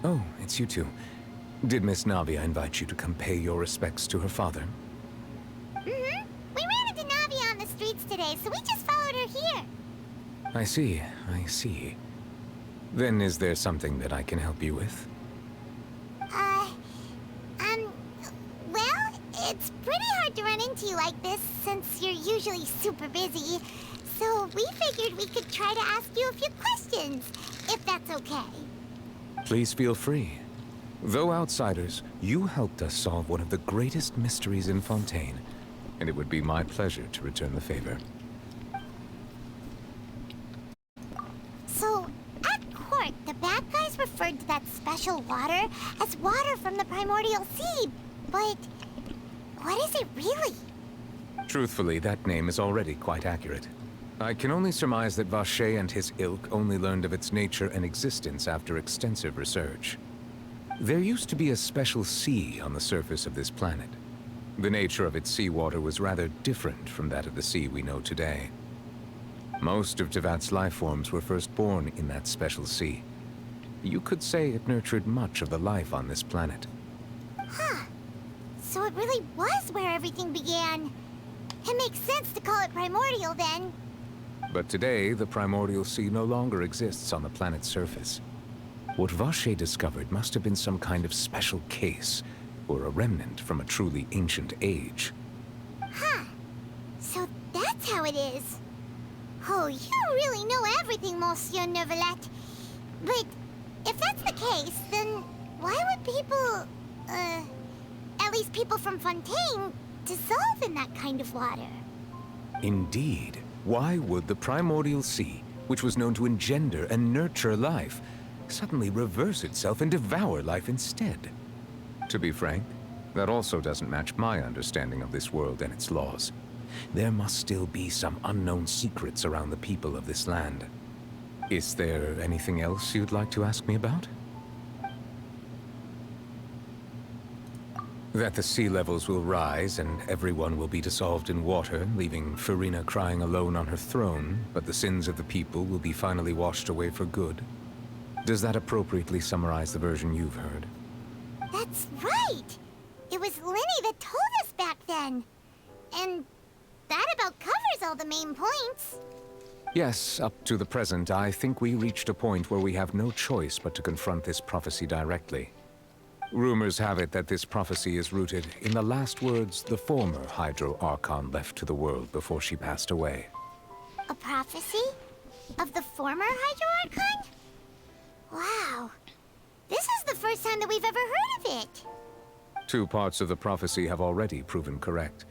Oh, it's you two. Did Miss Navia invite you to come pay your respects to her father? Mm-hmm. We ran into Navia on the streets today, so we just followed her here. I see, I see. Then is there something that I can help you with? Well, it's pretty hard to run into you like this since you're usually super busy. So we figured we could try to ask you a few questions, if that's okay. Please feel free. Though outsiders, you helped us solve one of the greatest mysteries in Fontaine, and it would be my pleasure to return the favor. So, at court, the bad guys referred to that special water as water from the primordial sea, but what is it really? Truthfully, that name is already quite accurate. I can only surmise that Vacher and his ilk only learned of its nature and existence after extensive research. There used to be a special sea on the surface of this planet. The nature of its seawater was rather different from that of the sea we know today. Most of Teyvat's life forms were first born in that special sea. You could say it nurtured much of the life on this planet. Huh. So it really was where everything began. It makes sense to call it primordial then. But today, the primordial sea no longer exists on the planet's surface. What Vacher discovered must have been some kind of special case, or a remnant from a truly ancient age. Huh. So that's how it is. Oh, you really know everything, Monsieur Neuvillette. But if that's the case, then why would people, at least people from Fontaine, dissolve in that kind of water? Indeed. Why would the primordial sea, which was known to engender and nurture life, suddenly reverse itself and devour life instead? To be frank, that also doesn't match my understanding of this world and its laws. There must still be some unknown secrets around the people of this land. Is there anything else you'd like to ask me about? That the sea levels will rise and everyone will be dissolved in water, leaving Furina crying alone on her throne, but the sins of the people will be finally washed away for good. Does that appropriately summarize the version you've heard? That's right! It was Lyney that told us back then. And that about covers all the main points. Yes, up to the present, I think we reached a point where we have no choice but to confront this prophecy directly. Rumors have it that this prophecy is rooted in the last words the former Hydro Archon left to the world before she passed away. A prophecy? Of the former Hydro Archon? Wow. This is the first time that we've ever heard of it. 2 parts of the prophecy have already proven correct.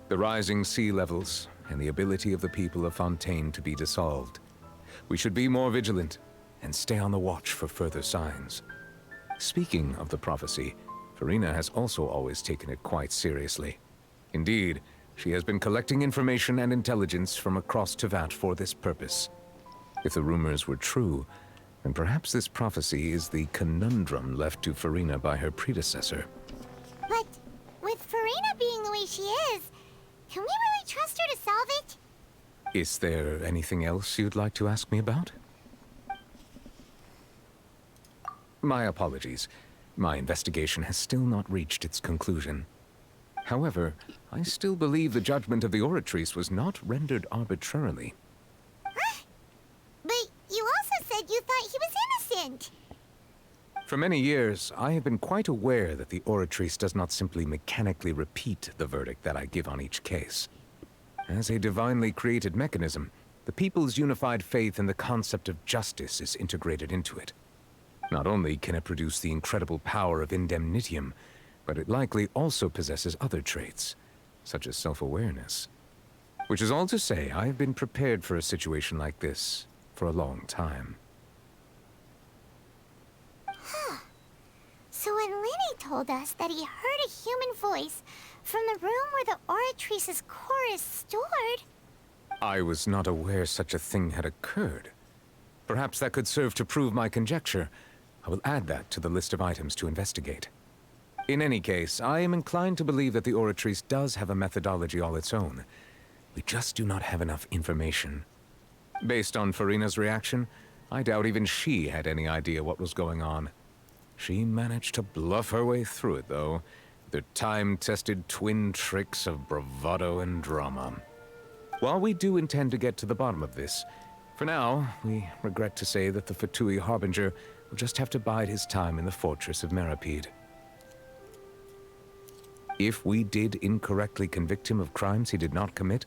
The rising sea levels, and the ability of the people of Fontaine to be dissolved. We should be more vigilant, and stay on the watch for further signs. Speaking of the prophecy, Furina has also always taken it quite seriously. Indeed, she has been collecting information and intelligence from across Tevat for this purpose. If the rumors were true, then perhaps this prophecy is the conundrum left to Furina by her predecessor. But with Furina being the way she is, can we really trust her to solve it? Is there anything else you'd like to ask me about? My apologies. My investigation has still not reached its conclusion. However, I still believe the judgment of the Oratrice was not rendered arbitrarily. But you also said you thought he was innocent. For many years, I have been quite aware that the Oratrice does not simply mechanically repeat the verdict that I give on each case. As a divinely created mechanism, the people's unified faith in the concept of justice is integrated into it. Not only can it produce the incredible power of indemnitium, but it likely also possesses other traits, such as self-awareness. Which is all to say, I have been prepared for a situation like this for a long time. Huh. So when Lyney told us that he heard a human voice from the room where the Oratrice's core is stored... I was not aware such a thing had occurred. Perhaps that could serve to prove my conjecture. I will add that to the list of items to investigate. In any case, I am inclined to believe that the Oratrice does have a methodology all its own. We just do not have enough information. Based on Furina's reaction, I doubt even she had any idea what was going on. She managed to bluff her way through it, though, with her time-tested twin tricks of bravado and drama. While we do intend to get to the bottom of this, for now, we regret to say that the Fatui Harbinger will just have to bide his time in the fortress of Meripede. If we did incorrectly convict him of crimes he did not commit,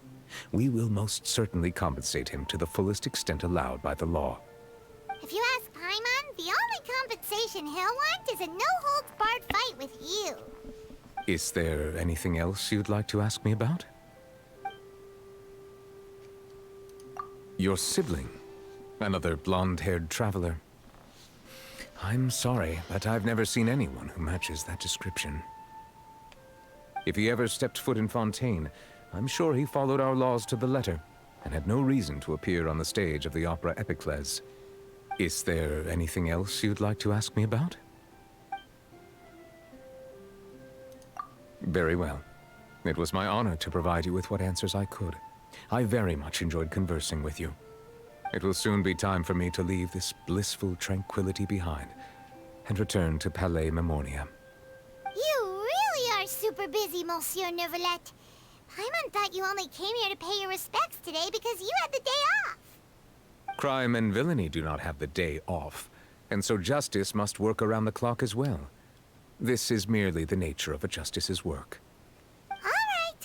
we will most certainly compensate him to the fullest extent allowed by the law. If you ask Paimon, the only compensation he'll want is a no-holds-barred fight with you. Is there anything else you'd like to ask me about? Your sibling, another blonde-haired traveler. I'm sorry, but I've never seen anyone who matches that description. If he ever stepped foot in Fontaine, I'm sure he followed our laws to the letter, and had no reason to appear on the stage of the Opera Epiclese. Is there anything else you'd like to ask me about? Very well. It was my honor to provide you with what answers I could. I very much enjoyed conversing with you. It will soon be time for me to leave this blissful tranquility behind, and return to Palais Memornia. You really are super busy, Monsieur Neuvillette. Paimon thought you only came here to pay your respects today because you had the day off. Crime and villainy do not have the day off, and so justice must work around the clock as well. This is merely the nature of a justice's work. All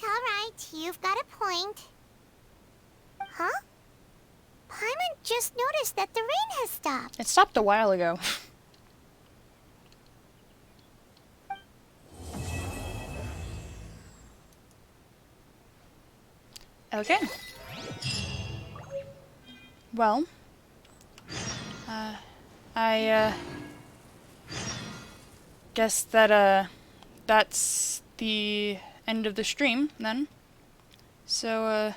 right. You've got a point. Huh? Paimon just noticed that the rain has stopped. It stopped a while ago. Okay. Well, I guess that that's the end of the stream then. So